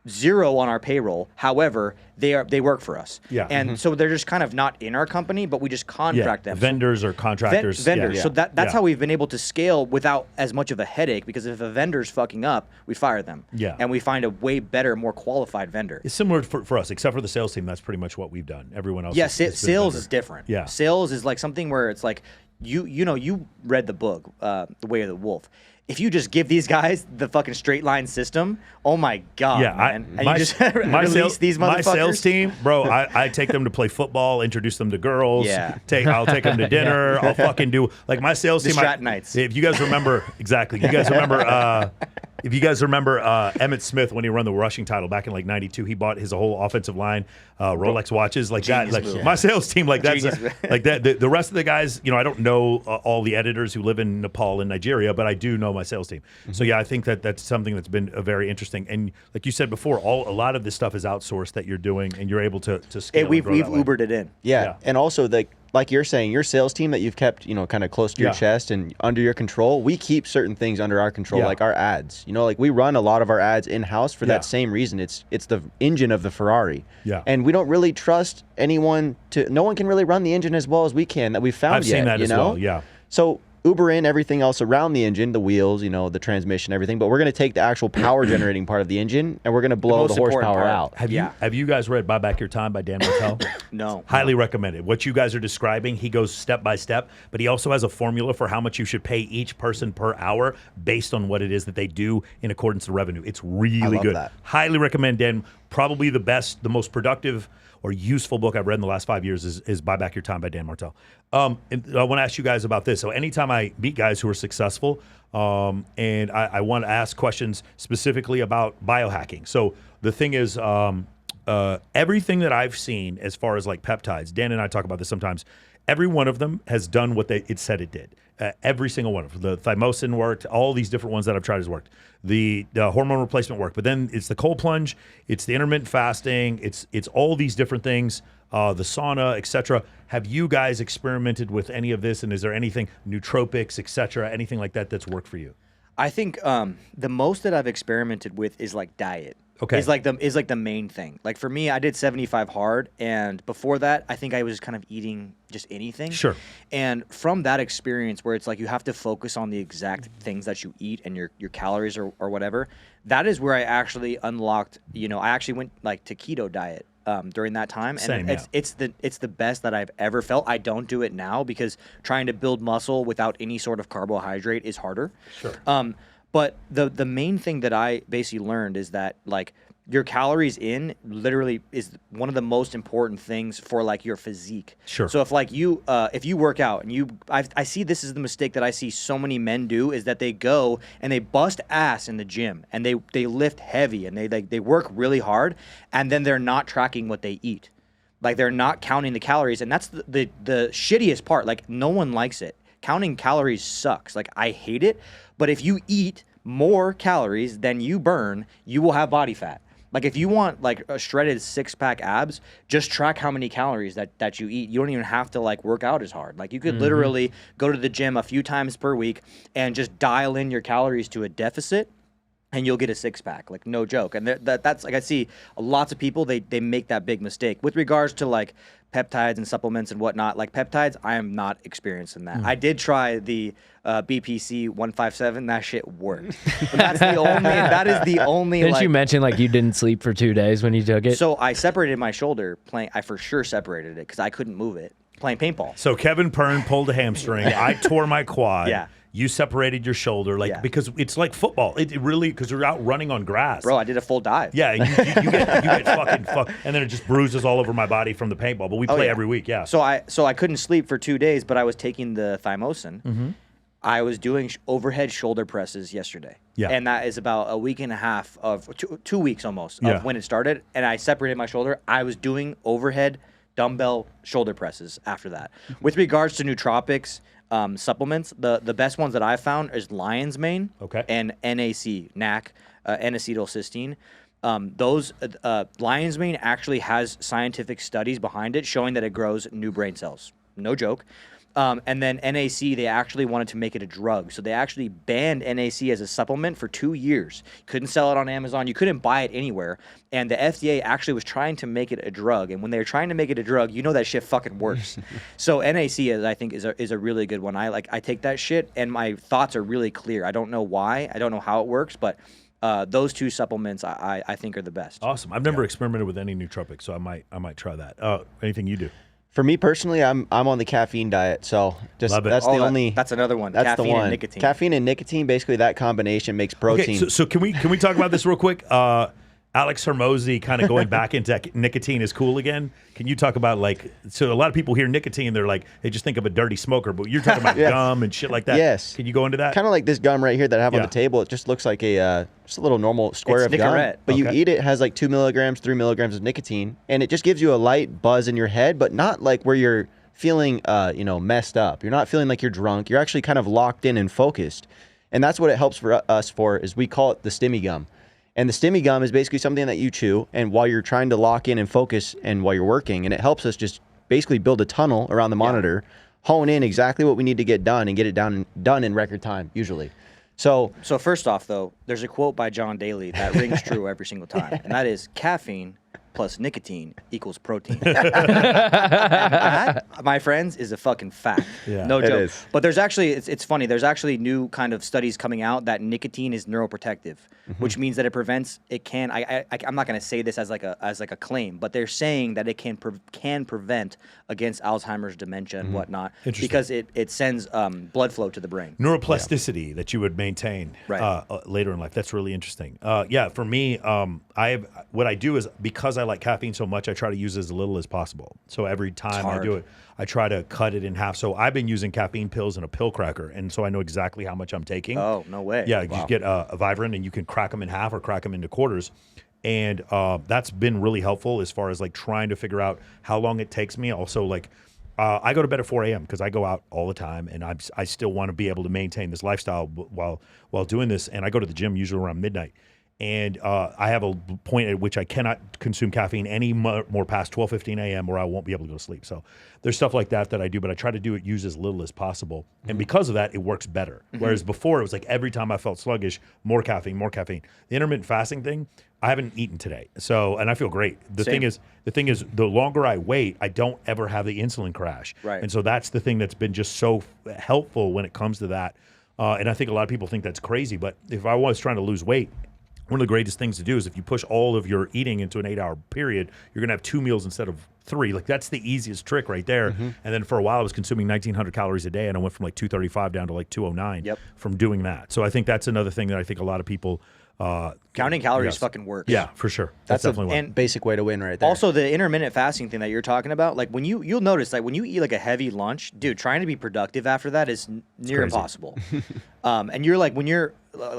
0 on our payroll. However, they work for us. Yeah. And so they're just kind of not in our company, but we just contract them. Vendors or contractors. Vendors. Yeah. So that's how we've been able to scale without as much of a headache, because if a vendor's fucking up, we fire them. Yeah. And we find a way better, more qualified vendor. It's similar for us, except for the sales team. That's pretty much what we've done. Everyone else. Yeah, sales is different. Yeah. Sales is like something where it's like, you read the book, The Way of the Wolf. If you just give these guys the fucking straight line system, oh my God, man. And you just release these motherfuckers. My sales team, bro, I take them to play football, introduce them to girls. Yeah. I'll take them to dinner. I'll fucking do, like, my sales team. Strat nights. If you guys remember, exactly. You guys remember If you guys remember Emmett Smith when he won the rushing title back in like '92, he bought his whole offensive line Rolex watches like that. Like my sales team, like that's like that. The rest of the guys, I don't know all the editors who live in Nepal and Nigeria, but I do know my sales team. So yeah, I think that's something that's been very interesting. And like you said before, a lot of this stuff is outsourced that you're doing, and you're able to scale. We've Ubered it in. Yeah, and also like you're saying, your sales team that you've kept, kind of close to your chest and under your control, we keep certain things under our control, like our ads. Like we run a lot of our ads in-house for that same reason. It's the engine of the Ferrari. Yeah. And we don't really trust anyone no one can really run the engine as well as we can that we've found I've seen that as well, yeah. So Uber in everything else around the engine, the wheels, the transmission, everything, but we're going to take the actual power generating part of the engine and we're going to blow the horsepower out. Have you guys read Buy Back Your Time by Dan Bilzerian? No. Highly recommended. What you guys are describing, he goes step by step, but he also has a formula for how much you should pay each person per hour based on what it is that they do in accordance to revenue. It's really good. That. Highly recommend, Dan. Probably the best, the most productive or useful book I've read in the last 5 years is Buy Back Your Time by Dan Martell. And I want to ask you guys about this. So anytime I meet guys who are successful, and I want to ask questions specifically about biohacking. So the thing is, everything that I've seen as far as like peptides, Dan and I talk about this sometimes, every one of them has done what it said it did. Every single one of them. The thymosin worked. All these different ones that I've tried has worked. The hormone replacement worked. But then it's the cold plunge. It's the intermittent fasting. It's all these different things. The sauna, etc. Have you guys experimented with any of this? And is there anything, nootropics, etc., anything like that that's worked for you? I think the most that I've experimented with is like diet. Okay. Is like the main thing. Like for me, I did 75 hard, and before that, I think I was kind of eating just anything. Sure. And from that experience, where it's like you have to focus on the exact things that you eat and your calories or whatever, that is where I actually unlocked. I actually went like to keto diet during that time, and it's the best that I've ever felt. I don't do it now because trying to build muscle without any sort of carbohydrate is harder. Sure. But the main thing that I basically learned is that like your calories in literally is one of the most important things for like your physique. Sure. So if like you if you work out and I see this is the mistake that I see so many men do is that they go and they bust ass in the gym and they lift heavy and they work really hard and then they're not tracking what they eat. Like they're not counting the calories, and that's the shittiest part. Like no one likes it. Counting calories sucks. Like I hate it. But if you eat more calories than you burn, you will have body fat. Like if you want like a shredded 6-pack abs, just track how many calories that you eat. You don't even have to like work out as hard. Like you could literally go to the gym a few times per week and just dial in your calories to a deficit, and you'll get a 6-pack, like no joke. And that's like I see lots of people, they make that big mistake. With regards to like peptides and supplements and whatnot, like peptides, I am not experienced in that. I did try the BPC 157, that shit worked. But that is the only Didn't you mention like you didn't sleep for 2 days when you took it? So I separated my shoulder I for sure separated it because I couldn't move it playing paintball. So Kevin Pern pulled a hamstring. I tore my quad. Yeah. You separated your shoulder, because it's like football. It really, because you're out running on grass. Bro, I did a full dive. Yeah, you get fucking fucked, and then it just bruises all over my body from the paintball. But we play every week, yeah. So I couldn't sleep for 2 days, but I was taking the thymosin. I was doing overhead shoulder presses yesterday. Yeah. And that is about a week and a half of 2 weeks almost of when it started. And I separated my shoulder. I was doing overhead dumbbell shoulder presses after that. With regards to nootropics, supplements, the best ones that I've found is lion's mane and NAC, N-acetylcysteine. Those lion's mane actually has scientific studies behind it showing that it grows new brain cells. No joke. And then NAC, they actually wanted to make it a drug. So they actually banned NAC as a supplement for 2 years. Couldn't sell it on Amazon. You couldn't buy it anywhere. And the FDA actually was trying to make it a drug. And when they're trying to make it a drug, you know that shit fucking works. So NAC, I think, is a really good one. I take that shit, and my thoughts are really clear. I don't know why. I don't know how it works, but those two supplements I think are the best. Awesome. I've never experimented with any nootropic, so I might try that. Anything you do? For me personally, I'm on the caffeine diet, so that's only. That's another one. That's caffeine the one. And nicotine. Caffeine and nicotine, basically that combination makes protein. Okay, so can we talk about this real quick? Alex Hormozy kind of going back into nicotine is cool again. Can you talk about like, so a lot of people hear nicotine, they're like, they just think of a dirty smoker, but you're talking about gum and shit like that. Yes. Can you go into that? Kind of like this gum right here that I have on the table. It just looks like a just a little normal square of gum. But you eat it, it has like 2 milligrams, 3 milligrams of nicotine, and it just gives you a light buzz in your head, but not like where you're feeling, messed up. You're not feeling like you're drunk. You're actually kind of locked in and focused. And that's what it helps for us for, is we call it the stimmy gum. And the stimmy gum is basically something that you chew, and while you're trying to lock in and focus and while you're working, and it helps us just basically build a tunnel around the monitor, hone in exactly what we need to get done and get it done in record time, usually. So first off, though, there's a quote by John Daly that rings true every single time, and that is caffeine plus nicotine equals protein. That, my friends, is a fucking fact. Yeah. No joke. is. But there's actually, it's funny, there's actually new kind of studies coming out that nicotine is neuroprotective, which means that it prevents, I'm not going to say this as like a claim, but they're saying that it can prevent against Alzheimer's, dementia, and whatnot, because it sends blood flow to the brain. Neuroplasticity that you would maintain later in life. That's really interesting. For me, what I do is, because I like caffeine so much, I try to use as little as possible. So every time I do it, I try to cut it in half. So I've been using caffeine pills and a pill cracker, and so I know exactly how much I'm taking. Oh, no way. Yeah, you get a Vibrant, and you can crack them in half or crack them into quarters. And that's been really helpful as far as like trying to figure out how long it takes me. Also, like, I go to bed at 4 a.m. because I go out all the time, and I still want to be able to maintain this lifestyle while doing this. And I go to the gym usually around midnight. And I have a point at which I cannot consume caffeine any more past 12:15 a.m. or I won't be able to go to sleep. So there's stuff like that I do, but I try to use as little as possible. And because of that, it works better. Whereas before, it was like every time I felt sluggish, more caffeine, more caffeine. The intermittent fasting thing, I haven't eaten today. And I feel great. The thing is, the longer I wait, I don't ever have the insulin crash. Right. And so that's the thing that's been just so helpful when it comes to that. And I think a lot of people think that's crazy, but if I was trying to lose weight, one of the greatest things to do is if you push all of your eating into an 8-hour period, you're going to have 2 meals instead of 3. Like, that's the easiest trick right there. And then for a while, I was consuming 1,900 calories a day, and I went from like 235 down to like 209 from doing that. So I think that's another thing that I think a lot of people counting calories fucking works. Yeah, for sure. That's definitely one. basic way to win right there. Also, the intermittent fasting thing that you're talking about, like you'll notice, like when you eat like a heavy lunch, dude, trying to be productive after that is near impossible. And you're like, when you're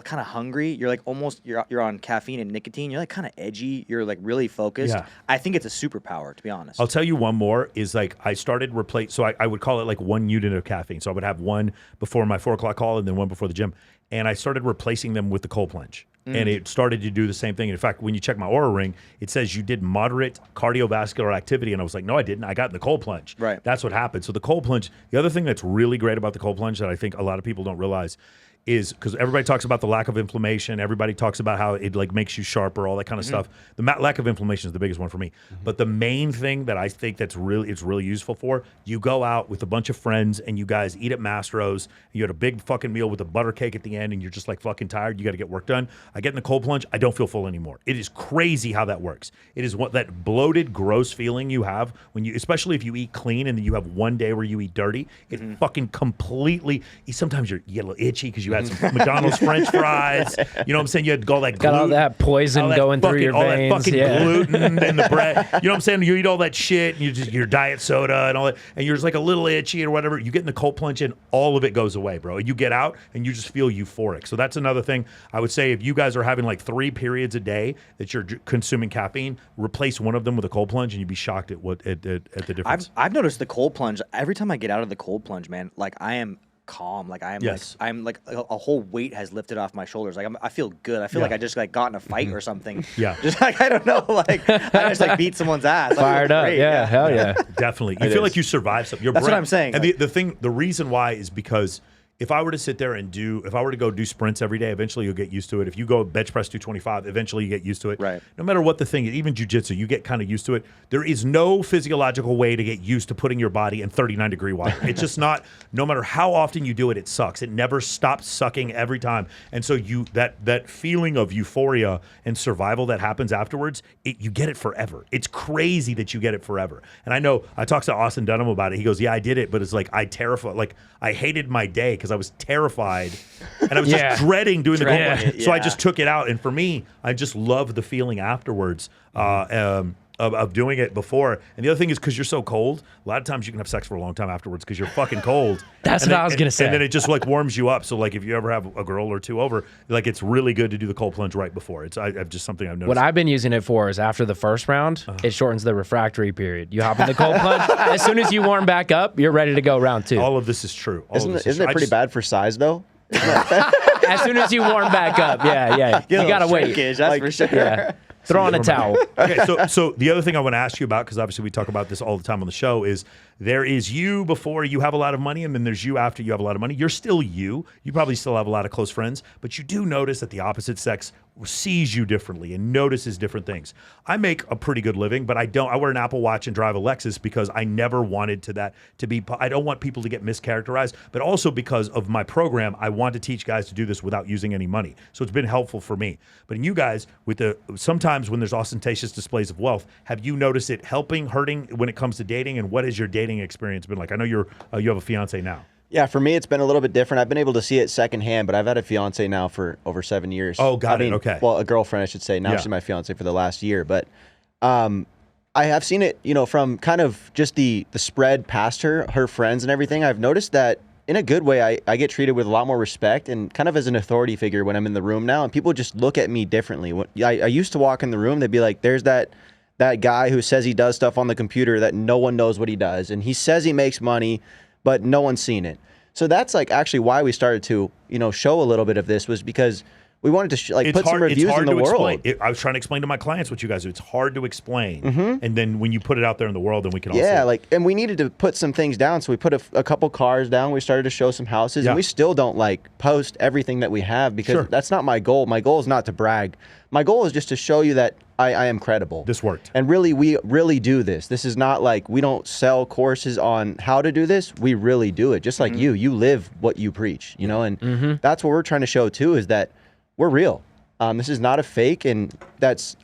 kind of hungry, you're like almost you're on caffeine and nicotine, you're like kind of edgy, you're like really focused. I think it's a superpower, to be honest. I'll tell you one more is like I started I would call it like 1 unit of caffeine. So I would have one before my 4 o'clock call and then one before the gym. And I started replacing them with the cold plunge. And it started to do the same thing. In fact, when you check my Aura Ring, it says you did moderate cardiovascular activity. And I was like, no, I didn't. I got in the cold plunge. Right. That's what happened. So the cold plunge, the other thing that's really great about the cold plunge that I think a lot of people don't realize is, because everybody talks about the lack of inflammation. Everybody talks about how it like makes you sharper, all that kind of stuff. The lack of inflammation is the biggest one for me. But the main thing that I think it's really useful for, you go out with a bunch of friends and you guys eat at Mastro's. You had a big fucking meal with a butter cake at the end, and you're just like fucking tired. You got to get work done. I get in the cold plunge. I don't feel full anymore. It is crazy how that works. It is what that bloated, gross feeling you have when you, especially if you eat clean and then you have one day where you eat dirty. It fucking completely. Sometimes you get a little itchy because you had some McDonald's French fries. You know what I'm saying? You had all that gluten. Got all that poison going through your veins. All that fucking gluten in the bread. You know what I'm saying? You eat all that shit, and your diet soda and all that, and you're just like a little itchy or whatever. You get in the cold plunge, and all of it goes away, bro. You get out, and you just feel euphoric. So that's another thing I would say. If you guys are having like 3 periods a day that you're consuming caffeine, replace one of them with a cold plunge, and you'd be shocked at the difference. I've noticed the cold plunge. Every time I get out of the cold plunge, man, like I am calm. Like I am I'm like a whole weight has lifted off my shoulders. Like I feel good. I feel like I just like got in a fight or something. Just like, I don't know, like I just like beat someone's ass. Fired up. Yeah, hell yeah. Definitely. You feel like you survived something. That's what I'm saying. And the reason why is because if I were to sit there and if I were to go do sprints every day, eventually you'll get used to it. If you go bench press 225, eventually you get used to it. Right. No matter what the thing is, even jiu-jitsu, you get kind of used to it. There is no physiological way to get used to putting your body in 39-degree water. It's just not, no matter how often you do it, it sucks. It never stops sucking every time. And so that feeling of euphoria and survival that happens afterwards, you get it forever. It's crazy that you get it forever. And I know, I talked to Austin Dunham about it. He goes, yeah, I did it, but it's like I hated my day because I was terrified and I was just dreading doing the cold plunge. So I just took it out. And for me, I just love the feeling afterwards. Of doing it before. And the other thing is because you're so cold, a lot of times you can have sex for a long time afterwards because you're fucking cold. That's what I was going to say. And then it just like warms you up. So like if you ever have a girl or two over, like it's really good to do the cold plunge right before. It's I've just something I've noticed. What I've been using it for is after the first round, it shortens the refractory period. You hop in the cold plunge. As soon as you warm back up, you're ready to go round 2. All of this is true. Isn't it pretty bad for size though? As soon as you warm back up, you got to wait. That's for sure. Yeah. Throw on a towel. Okay, so the other thing I want to ask you about, because obviously we talk about this all the time on the show, is there is you before you have a lot of money, and then there's you after you have a lot of money. You're still you. You probably still have a lot of close friends, but you do notice that the opposite sex sees you differently and notices different things. I make a pretty good living, but I wear an Apple Watch and drive a Lexus because I never wanted I don't want people to get mischaracterized, but also because of my program, I want to teach guys to do this without using any money. So it's been helpful for me. But in you guys, sometimes when there's ostentatious displays of wealth, have you noticed it helping, hurting when it comes to dating? And what has your dating experience been like? I know you have a fiance now. Yeah, for me, it's been a little bit different. I've been able to see it secondhand, but I've had a fiance now for over 7 years. Oh, got it. Okay. Well, a girlfriend, I should say. Now she's my fiance for the last year. But I have seen it, from kind of just the spread past her friends and everything. I've noticed that in a good way, I get treated with a lot more respect and kind of as an authority figure when I'm in the room now. And people just look at me differently. I used to walk in the room, they'd be like, there's that guy who says he does stuff on the computer that no one knows what he does. And he says he makes money, but no one's seen it. So that's like actually why we started to, show a little bit of this, was because we wanted to put some reviews in the world. I was trying to explain to my clients what you guys do. It's hard to explain. And then when you put it out there in the world, then we can all see it. And we needed to put some things down. So we put a couple cars down. We started to show some houses. And we still don't post everything that we have because that's not my goal. My goal is not to brag. My goal is just to show you that I am credible. This worked. And really, we really do this. This is not like we don't sell courses on how to do this. We really do it. Just like you live what you preach, and that's what we're trying to show too, is that we're real. This is not a fake. And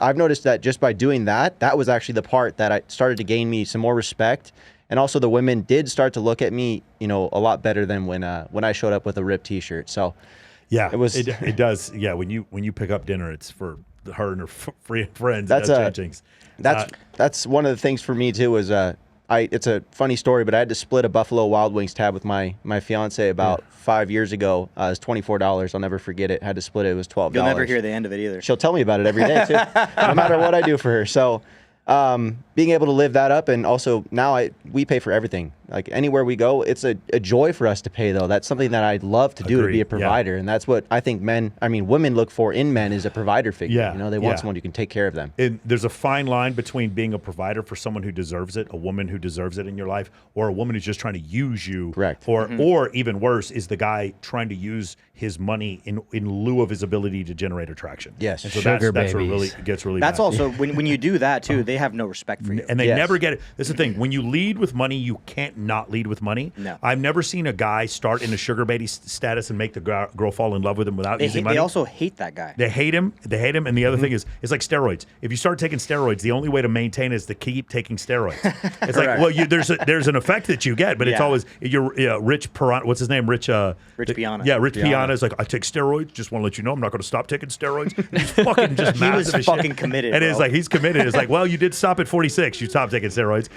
I've noticed that just by doing that was actually the part that I started to gain me some more respect. And also the women did start to look at me, a lot better than when I showed up with a ripped t-shirt. So yeah, it was, it does. Yeah. When you pick up dinner, it's for her and her friends. That's one of the things for me too, is it's a funny story, but I had to split a Buffalo Wild Wings tab with my fiance about 5 years ago. It was $24. I'll never forget it. Had to split it. It was $12. You'll never hear the end of it either. She'll tell me about it every day too, no matter what I do for her. So being able to live that up, and also now we pay for everything. Like anywhere we go, it's a joy for us to pay though. That's something that I'd love to do, to be a provider. And that's what I think women look for in men, is a provider figure. They want someone who can take care of them. And there's a fine line between being a provider for someone who deserves it, a woman who deserves it in your life, or a woman who's just trying to use you. Correct. Or even worse, is the guy trying to use his money in lieu of his ability to generate attraction. Yes. And so that's where it really gets really That's bad. Also when you do that too, they have no respect for you. And they never get it. That's the thing. When you lead with money, you can't not lead with money. No. I've never seen a guy start in a sugar baby status and make the girl fall in love with him without using money. They also hate that guy. They hate him. And the other thing is, it's like steroids. If you start taking steroids, the only way to maintain is to keep taking steroids. It's like, well, there's an effect that you get, but it's always Rich Piana. What's his name? Rich Piana. Yeah, Rich Piana is like, I take steroids. Just want to let you know, I'm not going to stop taking steroids. He's fucking just he massive. was fucking committed. And it's like, he's committed. It's like, well, you did stop at 46. You stopped taking steroids.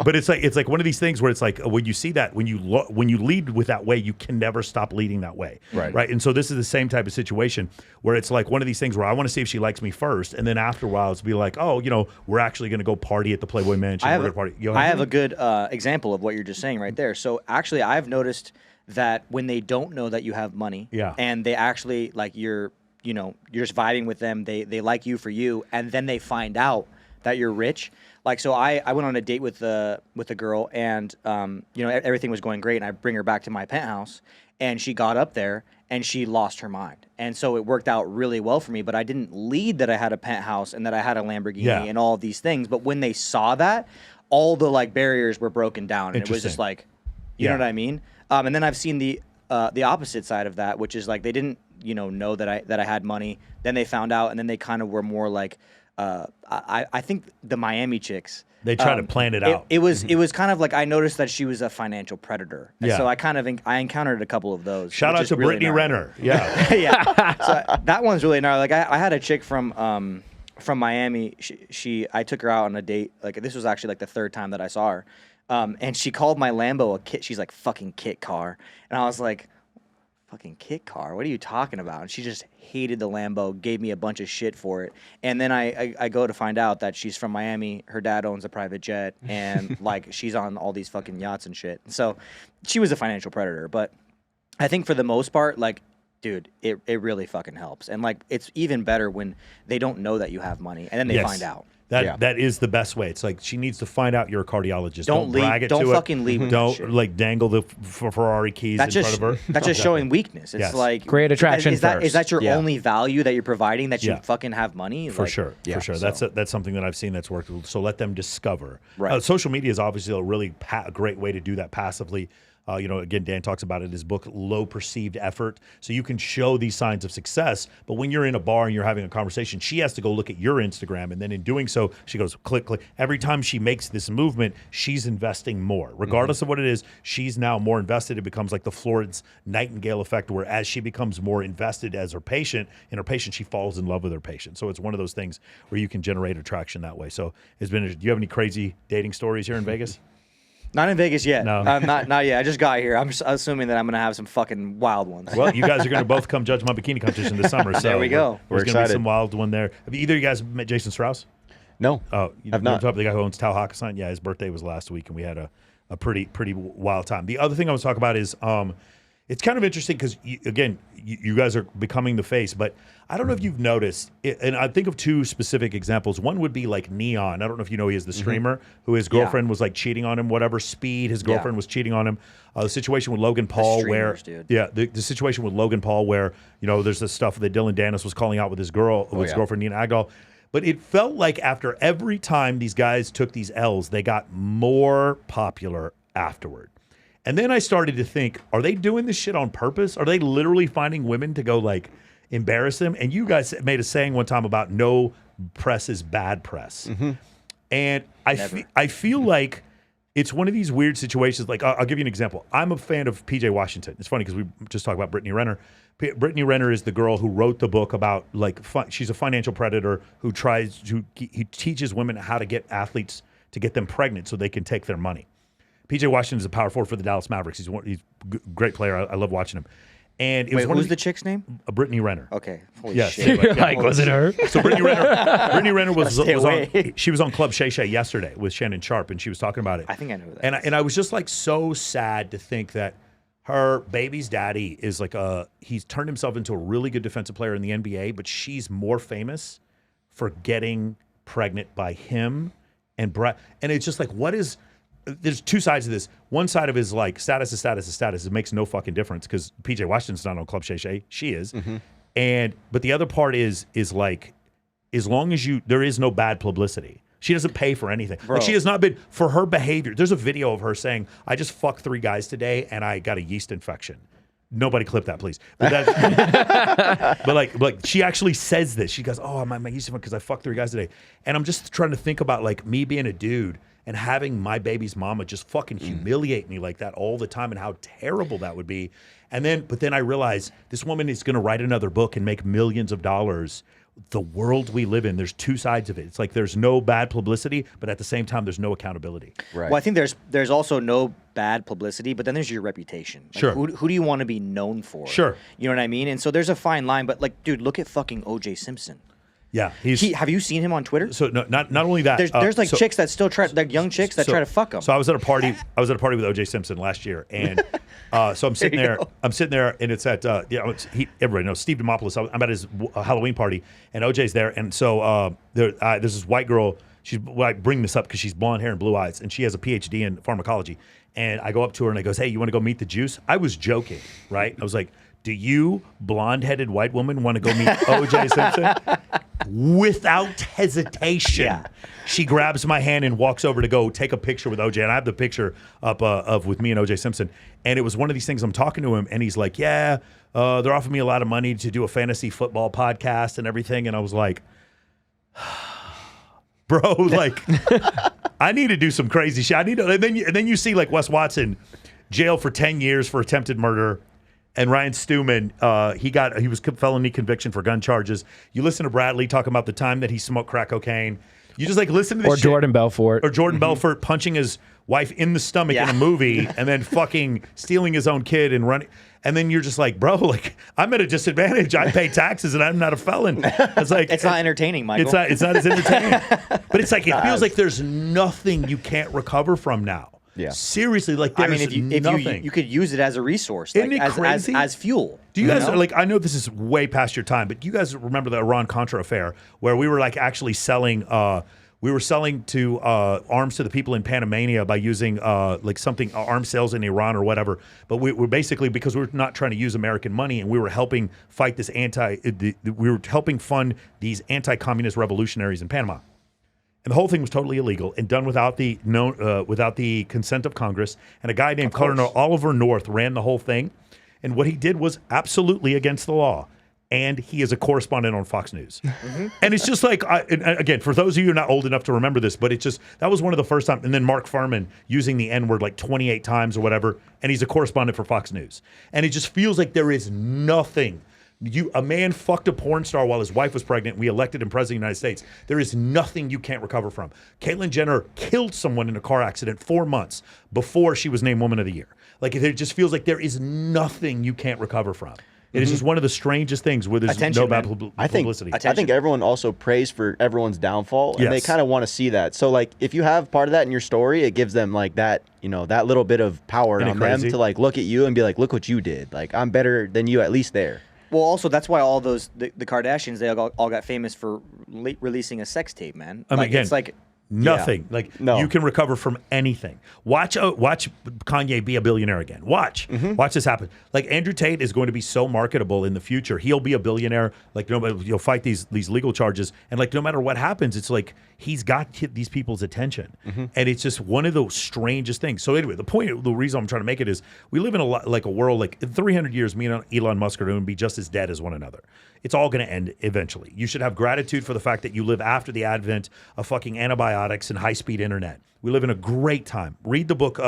But it's like one of these things where it's like, when you see that, when you lead with that way, you can never stop leading that way. Right. And so this is the same type of situation where it's like one of these things where I want to see if she likes me first, and then after a while it's be like, oh, we're actually going to go party at the Playboy Mansion. I have a good example of what you're just saying right there. So actually, I've noticed that when they don't know that you have money, and they actually like you're just vibing with them, they like you for you, and then they find out that you're rich. Like, so I went on a date with a girl, and everything was going great, and I bring her back to my penthouse, and she got up there and she lost her mind. And so it worked out really well for me, but I didn't lead that I had a penthouse and that I had a Lamborghini and all of these things. But when they saw that, all the barriers were broken down, and it was just like, you know what I mean? And then I've seen the opposite side of that, which is like they didn't know that I had money. Then they found out, and then they kind of were more like, I think the Miami chicks. They try to plan it out. It was kind of like I noticed that she was a financial predator. And Yeah. so I encounted a couple of those. Shout which out is to really Brittany gnarly. Renner. Yeah. Yeah. So that one's really gnarly. Like I had a chick from Miami. I took her out on a date. Like this was actually like the third time that I saw her. And she called my Lambo a kit. She's like, fucking kit car. And I was like, fucking kit car? What are you talking about? And she just hated the Lambo, gave me a bunch of shit for it. And then I go to find out that she's from Miami. Her dad owns a private jet. And like she's on all these fucking yachts and shit. So she was a financial predator. But I think for the most part, like, dude, it really fucking helps. And like it's even better when they don't know that you have money and then they Yes. find out. That is the best way. It's like she needs to find out you're a cardiologist. Don't leave- brag it don't to fucking it. leave with that Don't shit. like dangle the Ferrari keys That's in just front of her. that's just showing weakness. It's Yes. like Create attraction Is that first. your Yeah. only value that you're providing? That you Yeah. fucking have money For Like, sure, Yeah, for sure. so- That's something that I've seen that's worked. So let them discover. Right. Social media is obviously a really great way to do that passively. Again, Dan talks about it in his book, Low Perceived Effort. So you can show these signs of success, but when you're in a bar and you're having a conversation, she has to go look at your Instagram. And then in doing so, she goes, click, click. Every time she makes this movement, she's investing more. Regardless of what it is, she's now more invested. It becomes like the Florence Nightingale effect, where as she becomes more invested as her patient, she falls in love with her patient. So it's one of those things where you can generate attraction that way. So do you have any crazy dating stories here in Vegas? Not in Vegas yet. No. Not yet. I just got here. I'm just assuming that I'm gonna have some fucking wild ones. Well, you guys are going to both come judge my bikini competition this summer. So There we go. There's We're going to be excited. some wild one there. Have either of you guys met Jason Strauss? No, Oh, you I've know not. the guy who owns Tau Hakkasan? Yeah, his birthday was last week, and we had a pretty wild time. The other thing I was talking about is it's kind of interesting because, you guys are becoming the face, but I don't know if you've noticed, and I think of two specific examples. One would be like Neon. I don't know if you know he is the streamer who his girlfriend was like cheating on him, whatever. Speed, his girlfriend was cheating on him. The situation with Logan Paul streamers, where, dude. the situation with Logan Paul where, there's this stuff that Dylan Dennis was calling out with his girlfriend Nina Agdal. But it felt like after every time these guys took these L's, they got more popular afterward. And then I started to think, are they doing this shit on purpose? Are they literally finding women to go like embarrass them? And you guys made a saying one time about no press is bad press. And I feel like it's one of these weird situations. Like I'll give you an example. I'm a fan of PJ Washington. It's funny because we just talked about Brittany Renner. Brittany Renner is the girl who wrote the book about she's a financial predator who he teaches women how to get athletes to get them pregnant so they can take their money. PJ Washington is a power forward for the Dallas Mavericks. He's a great player. I love watching him. And it was Who's the chick's name? Brittany Renner. Okay. Holy Yes. shit. Anyway, Like, was it her? So Brittany Renner was Stay on. away. She was on Club Shay Shay yesterday with Shannon Sharp, and she was talking about it. I think I know that. And I was just like so sad to think that her baby's daddy is like he's turned himself into a really good defensive player in the NBA, but she's more famous for getting pregnant by him and Brett. And it's just like, there's two sides of this. One side of it is like status is status is status. It makes no fucking difference because PJ Washington's not on Club Shay Shay. She is. But the other part is like, as long as there is no bad publicity. She doesn't pay for anything. Like she has not been, for her behavior. There's a video of her saying, I just fucked 3 guys today and I got a yeast infection. Nobody clip that, please. But, but like she actually says this. She goes, oh, my yeast infection because I fucked 3 guys today. And I'm just trying to think about like me being a dude and having my baby's mama just fucking humiliate me like that all the time and how terrible that would be. But then I realized this woman is going to write another book and make millions of dollars. The world we live in, there's two sides of it. It's like there's no bad publicity, but at the same time, there's no accountability. Right. Well, I think there's also no bad publicity, but then there's your reputation. Like, Sure. Who do you want to be known for? Sure. You know what I mean? And so there's a fine line, but like, dude, look at fucking O.J. Simpson. Yeah, Have you seen him on Twitter? so not only that. There's like so- chicks that still try, like young chicks that try to fuck him. So I was at a party. with O.J. Simpson last year, and so I'm sitting there. I'm sitting there, and it's at everybody knows Steve Demopoulos. I'm at his Halloween party, and O.J.'s there, and so there's this white girl. I bring this up because she's blonde hair and blue eyes, and she has a PhD in pharmacology. And I go up to her and I goes, "Hey, you want to go meet the juice?" I was joking, right? I was like, "Do you blonde-headed white woman want to go meet O.J. Simpson?" Without hesitation, she grabs my hand and walks over to go take a picture with OJ. And I have the picture up with me and OJ Simpson. And it was one of these things. I'm talking to him, and he's like, "Yeah, they're offering me a lot of money to do a fantasy football podcast and everything." And I was like, bro. Like, I need to do some crazy shit. I need to, and then you see like Wes Watson, jail for 10 years for attempted murder, and Ryan Stewman, he was felony conviction for gun charges. You listen to Bradley talking about the time that he smoked crack cocaine. You just like listen to this or shit. Jordan Belfort. Or Jordan Belfort punching his wife in the stomach in a movie and then fucking stealing his own kid and running. And then you're just like, bro, like I'm at a disadvantage. I pay taxes and I'm not a felon. It's like it's not entertaining, Michael. It's not as entertaining. But it's like it feels like there's nothing you can't recover from now. Yeah. Seriously, like there's if nothing. you could use it as a resource, Isn't like it crazy? as fuel. Do you guys like? I know this is way past your time, but do you guys remember the Iran-Contra affair where we were like actually selling? We were selling to arms to the people in Panamania by using like something arms sales in Iran or whatever. But we were basically because we were not trying to use American money, and we were helping fight this we were helping fund these anti-communist revolutionaries in Panama. And the whole thing was totally illegal and done without the consent of Congress. And a guy named Colonel Oliver North ran the whole thing. And what he did was absolutely against the law. And he is a correspondent on Fox News. And it's just like, again, for those of you who are not old enough to remember this, but that was one of the first times. And then Mark Furman using the N-word like 28 times or whatever. And he's a correspondent for Fox News. And it just feels like there is nothing. A man fucked a porn star while his wife was pregnant. We elected him president of the United States. There is nothing you can't recover from. Caitlyn Jenner killed someone in a car accident 4 months before she was named Woman of the Year. Like it just feels like there is nothing you can't recover from. It is just one of the strangest things where there's no bad publicity. I think everyone also prays for everyone's downfall, and they kind of want to see that. So, like, if you have part of that in your story, it gives them like that, that little bit of power on them to like look at you and be like, look what you did. Like, I'm better than you, at least there. Well, also that's why all the Kardashians they all got famous for releasing a sex tape, man. I mean, again, it's like nothing. Like you can recover from anything. Watch Kanye be a billionaire again. Watch this happen. Like Andrew Tate is going to be so marketable in the future. He'll be a billionaire. Like you'll fight these legal charges, and like no matter what happens, it's like he's got these people's attention, and it's just one of those strangest things. So anyway, the reason I'm trying to make it is we live in a world like in 300 years, me and Elon Musk are going to be just as dead as one another. It's all going to end eventually. You should have gratitude for the fact that you live after the advent of fucking antibiotics and high-speed internet. We live in a great time. Read the book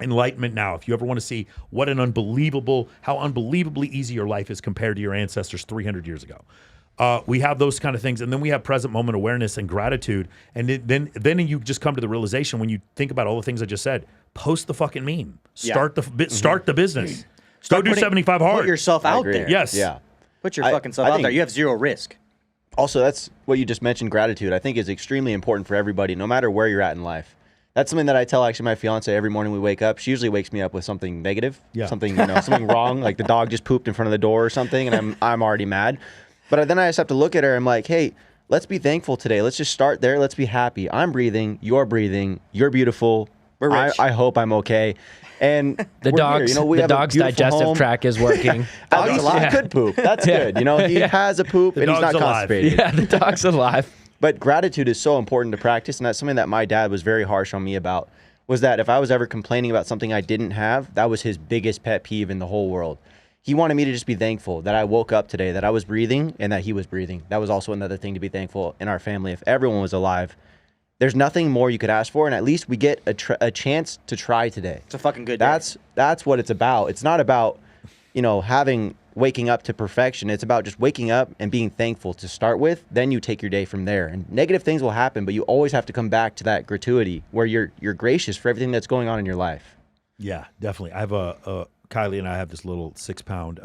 Enlightenment Now if you ever want to see how unbelievably easy your life is compared to your ancestors 300 years ago. We have those kind of things, and then we have present moment awareness and gratitude, and then you just come to the realization when you think about all the things I just said. Post the fucking meme. Start the business. Go do 75 hard. Put yourself out there. Yes. Yeah. Put your fucking self out there. You have zero risk. Also, that's what you just mentioned. Gratitude, I think, is extremely important for everybody, no matter where you're at in life. That's something that I tell actually my fiance every morning we wake up. She usually wakes me up with something negative, something something wrong, like the dog just pooped in front of the door or something, and I'm already mad. But then I just have to look at her. I'm like, hey, let's be thankful today. Let's just start there. Let's be happy. I'm breathing. You're beautiful. We're rich. I hope I'm okay. And the dog's digestive home. tract is working. At least he could poop. That's good. He has a poop and he's not constipated. Yeah, the dog's alive. But gratitude is so important to practice, and that's something that my dad was very harsh on me about, was that if I was ever complaining about something I didn't have, that was his biggest pet peeve in the whole world. He wanted me to just be thankful that I woke up today, that I was breathing, and that he was breathing. That was also another thing to be thankful in our family. If everyone was alive, there's nothing more you could ask for, and at least we get a chance to try today. It's a fucking good day. That's what it's about. It's not about, waking up to perfection. It's about just waking up and being thankful to start with. Then you take your day from there. And negative things will happen, but you always have to come back to that gratuity where you're gracious for everything that's going on in your life. Yeah, definitely. I have Kylie and I have this little 6-pound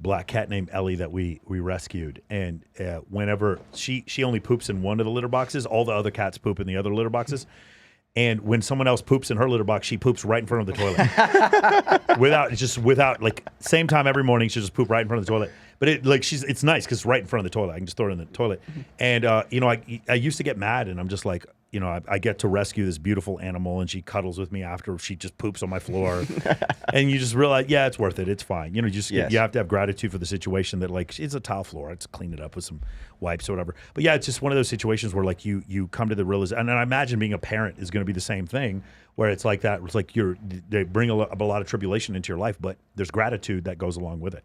black cat named Ellie that we rescued, and whenever she only poops in one of the litter boxes, all the other cats poop in the other litter boxes. And when someone else poops in her litter box, she poops right in front of the toilet. without like same time every morning, she'll just poop right in front of the toilet. But it's nice because it's right in front of the toilet. I can just throw it in the toilet. And I used to get mad, and I'm just like, I get to rescue this beautiful animal, and she cuddles with me after she just poops on my floor. And you just realize, yeah, it's worth it. It's fine. You have to have gratitude for the situation that like it's a tile floor. Let's clean it up with some wipes or whatever. But yeah, it's just one of those situations where like you come to the realization, and I imagine being a parent is going to be the same thing, where it's like that. It's like they bring a lot of tribulation into your life, but there's gratitude that goes along with it.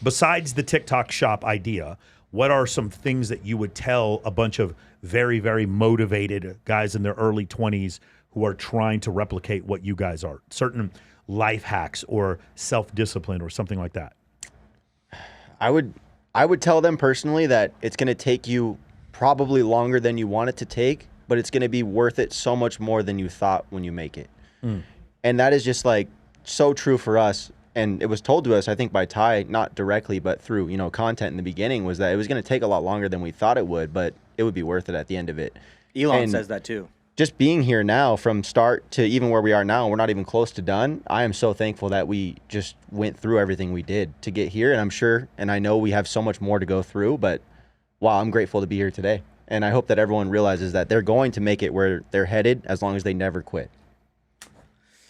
Besides the TikTok shop idea, what are some things that you would tell a bunch of very, very motivated guys in their early 20s who are trying to replicate what you guys are? Certain life hacks or self-discipline or something like that. I would tell them personally that it's going to take you probably longer than you want it to take, but it's going to be worth it so much more than you thought when you make it. And that is just like so true for us. And it was told to us, I think by Ty, not directly, but through, you know, content in the beginning, was that it was going to take a lot longer than we thought it would, but it would be worth it at the end of it. Elon says that too. Just being here now from start to even where we are now, we're not even close to done. I am so thankful that we just went through everything we did to get here. And I'm sure, and I know we have so much more to go through, but wow, I'm grateful to be here today. And I hope that everyone realizes that they're going to make it where they're headed as long as they never quit.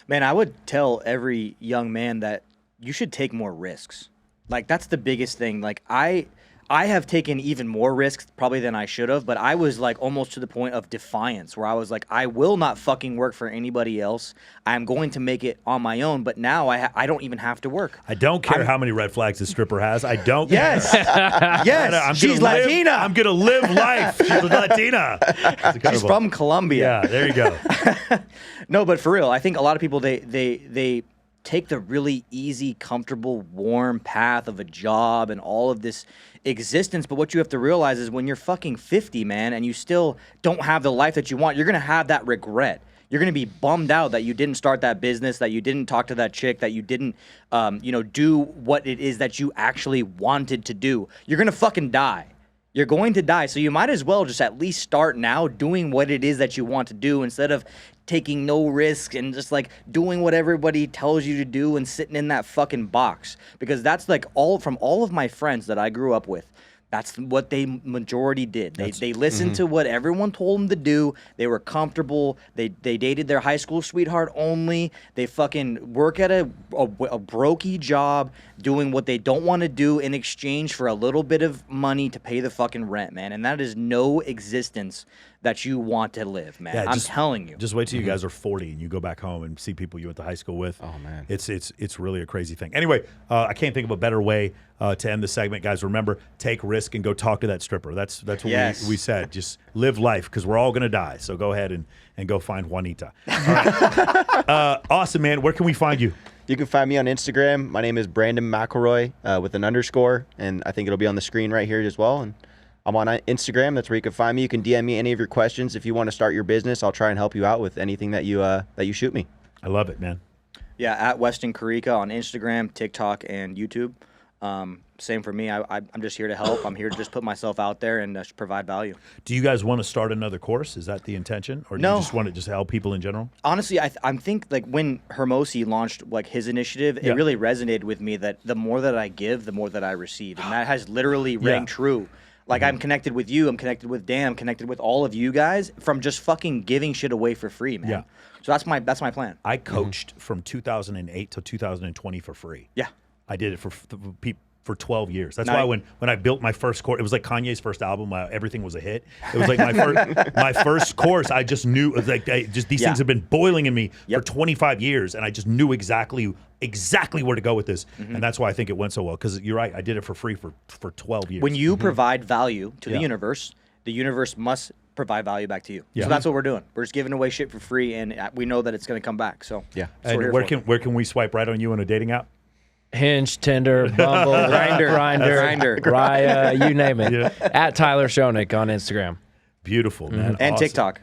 Man, I would tell every young man that you should take more risks. Like, that's the biggest thing. Like, I have taken even more risks probably than I should have, but I was like almost to the point of defiance where I was like, I will not fucking work for anybody else. I'm going to make it on my own, but now I don't even have to work. I don't care how many red flags the stripper has. I don't care. Yes, she's Latina. I'm going to live life. She's a Latina. She's from Colombia. Yeah, there you go. No, but for real, I think a lot of people, they take the really easy, comfortable, warm path of a job and all of this existence. But what you have to realize is when you're fucking 50, man, and you still don't have the life that you want, you're going to have that regret. You're going to be bummed out that you didn't start that business, that you didn't talk to that chick, that you didn't, do what it is that you actually wanted to do. You're going to fucking die. You're going to die. So you might as well just at least start now doing what it is that you want to do instead of taking no risks and just like doing what everybody tells you to do and sitting in that fucking box. Because that's like all of my friends that I grew up with. That's what they majority did. They listened to what everyone told them to do. They were comfortable. They dated their high school sweetheart only. They fucking work at a brokey job doing what they don't want to do in exchange for a little bit of money to pay the fucking rent, man. And that is no existence that you want to live, man. Yeah, I'm telling you. Just wait till you guys are 40 and you go back home and see people you went to high school with. Oh, man. It's really a crazy thing. Anyway, I can't think of a better way to end the segment. Guys, remember, take risk and go talk to that stripper. That's what we said. Just live life because we're all going to die. So go ahead and go find Juanita. All right. Awesome, man. Where can we find you? You can find me on Instagram. My name is Brandon McElroy with an underscore, and I think it'll be on the screen right here as well. And I'm on Instagram. That's where you can find me. You can DM me any of your questions. If you want to start your business, I'll try and help you out with anything that you shoot me. I love it, man. Yeah, at Weston Corica on Instagram, TikTok, and YouTube. Same for me. I'm just here to help. I'm here to just put myself out there and provide value. Do you guys want to start another course? Is that the intention? Or do you just want to just help people in general? Honestly, I think like when Hermosi launched like his initiative, it really resonated with me that the more that I give, the more that I receive. And that has literally rang true. Like I'm connected with you, I'm connected with Dan, I'm connected with all of you guys from just fucking giving shit away for free, man. Yeah. So that's my plan. I coached from 2008 to 2020 for free. Yeah. I did it for 12 years. That's why when I built my first course, it was like Kanye's first album. Everything was a hit. It was like my first course. I just knew it was like these things have been boiling in me for 25 years, and I just knew exactly where to go with this, and that's why I think it went so well. Because you're right, I did it for free for 12 years. When you provide value to the universe must provide value back to you. Yeah. So that's what we're doing. We're just giving away shit for free, and we know that it's going to come back. So yeah. And where can we swipe right on you on a dating app? Hinge, Tinder, Bumble, Grindr, Raya, you name it. Yeah. At Tyler Schoenick on Instagram. Beautiful, man. And Awesome. TikTok.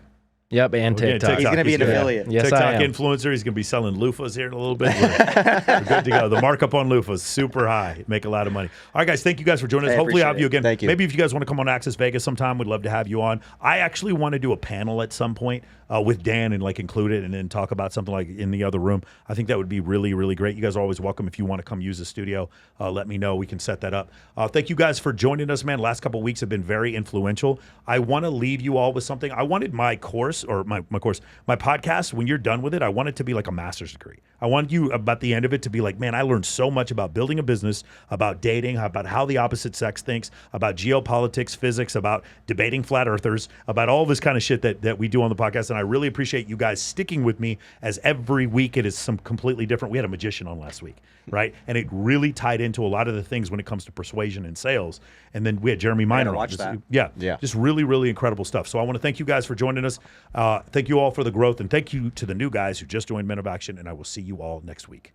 Yep, and TikTok. He's going to be an affiliate. Yes, TikTok I am. influencer. He's going to be selling loofahs here in a little bit. We're good to go. The markup on loofahs super high. Make a lot of money. All right, guys. Thank you guys for joining us. Hopefully, I'll have you again. Thank you. Maybe if you guys want to come on Access Vegas sometime, we'd love to have you on. I actually want to do a panel at some point with Dan and like include it and then talk about something like in the other room. I think that would be really, really great. You guys are always welcome. If you want to come use the studio, let me know. We can set that up. Thank you guys for joining us, man. Last couple of weeks have been very influential. I want to leave you all with something. I wanted my course course, or my podcast, when you're done with it, I want it to be like a master's degree. I want you, about the end of it, to be like, man, I learned so much about building a business, about dating, about how the opposite sex thinks, about geopolitics, physics, about debating flat earthers, about all this kind of shit that we do on the podcast. And I really appreciate you guys sticking with me, as every week it is some completely different. We had a magician on last week, right? And it really tied into a lot of the things when it comes to persuasion and sales. And then we had Jeremy Minor on. Watch that. Yeah. Yeah. Just really, really incredible stuff. So I want to thank you guys for joining us. Thank you all for the growth, and thank you to the new guys who just joined Men of Action, and I will see you all next week.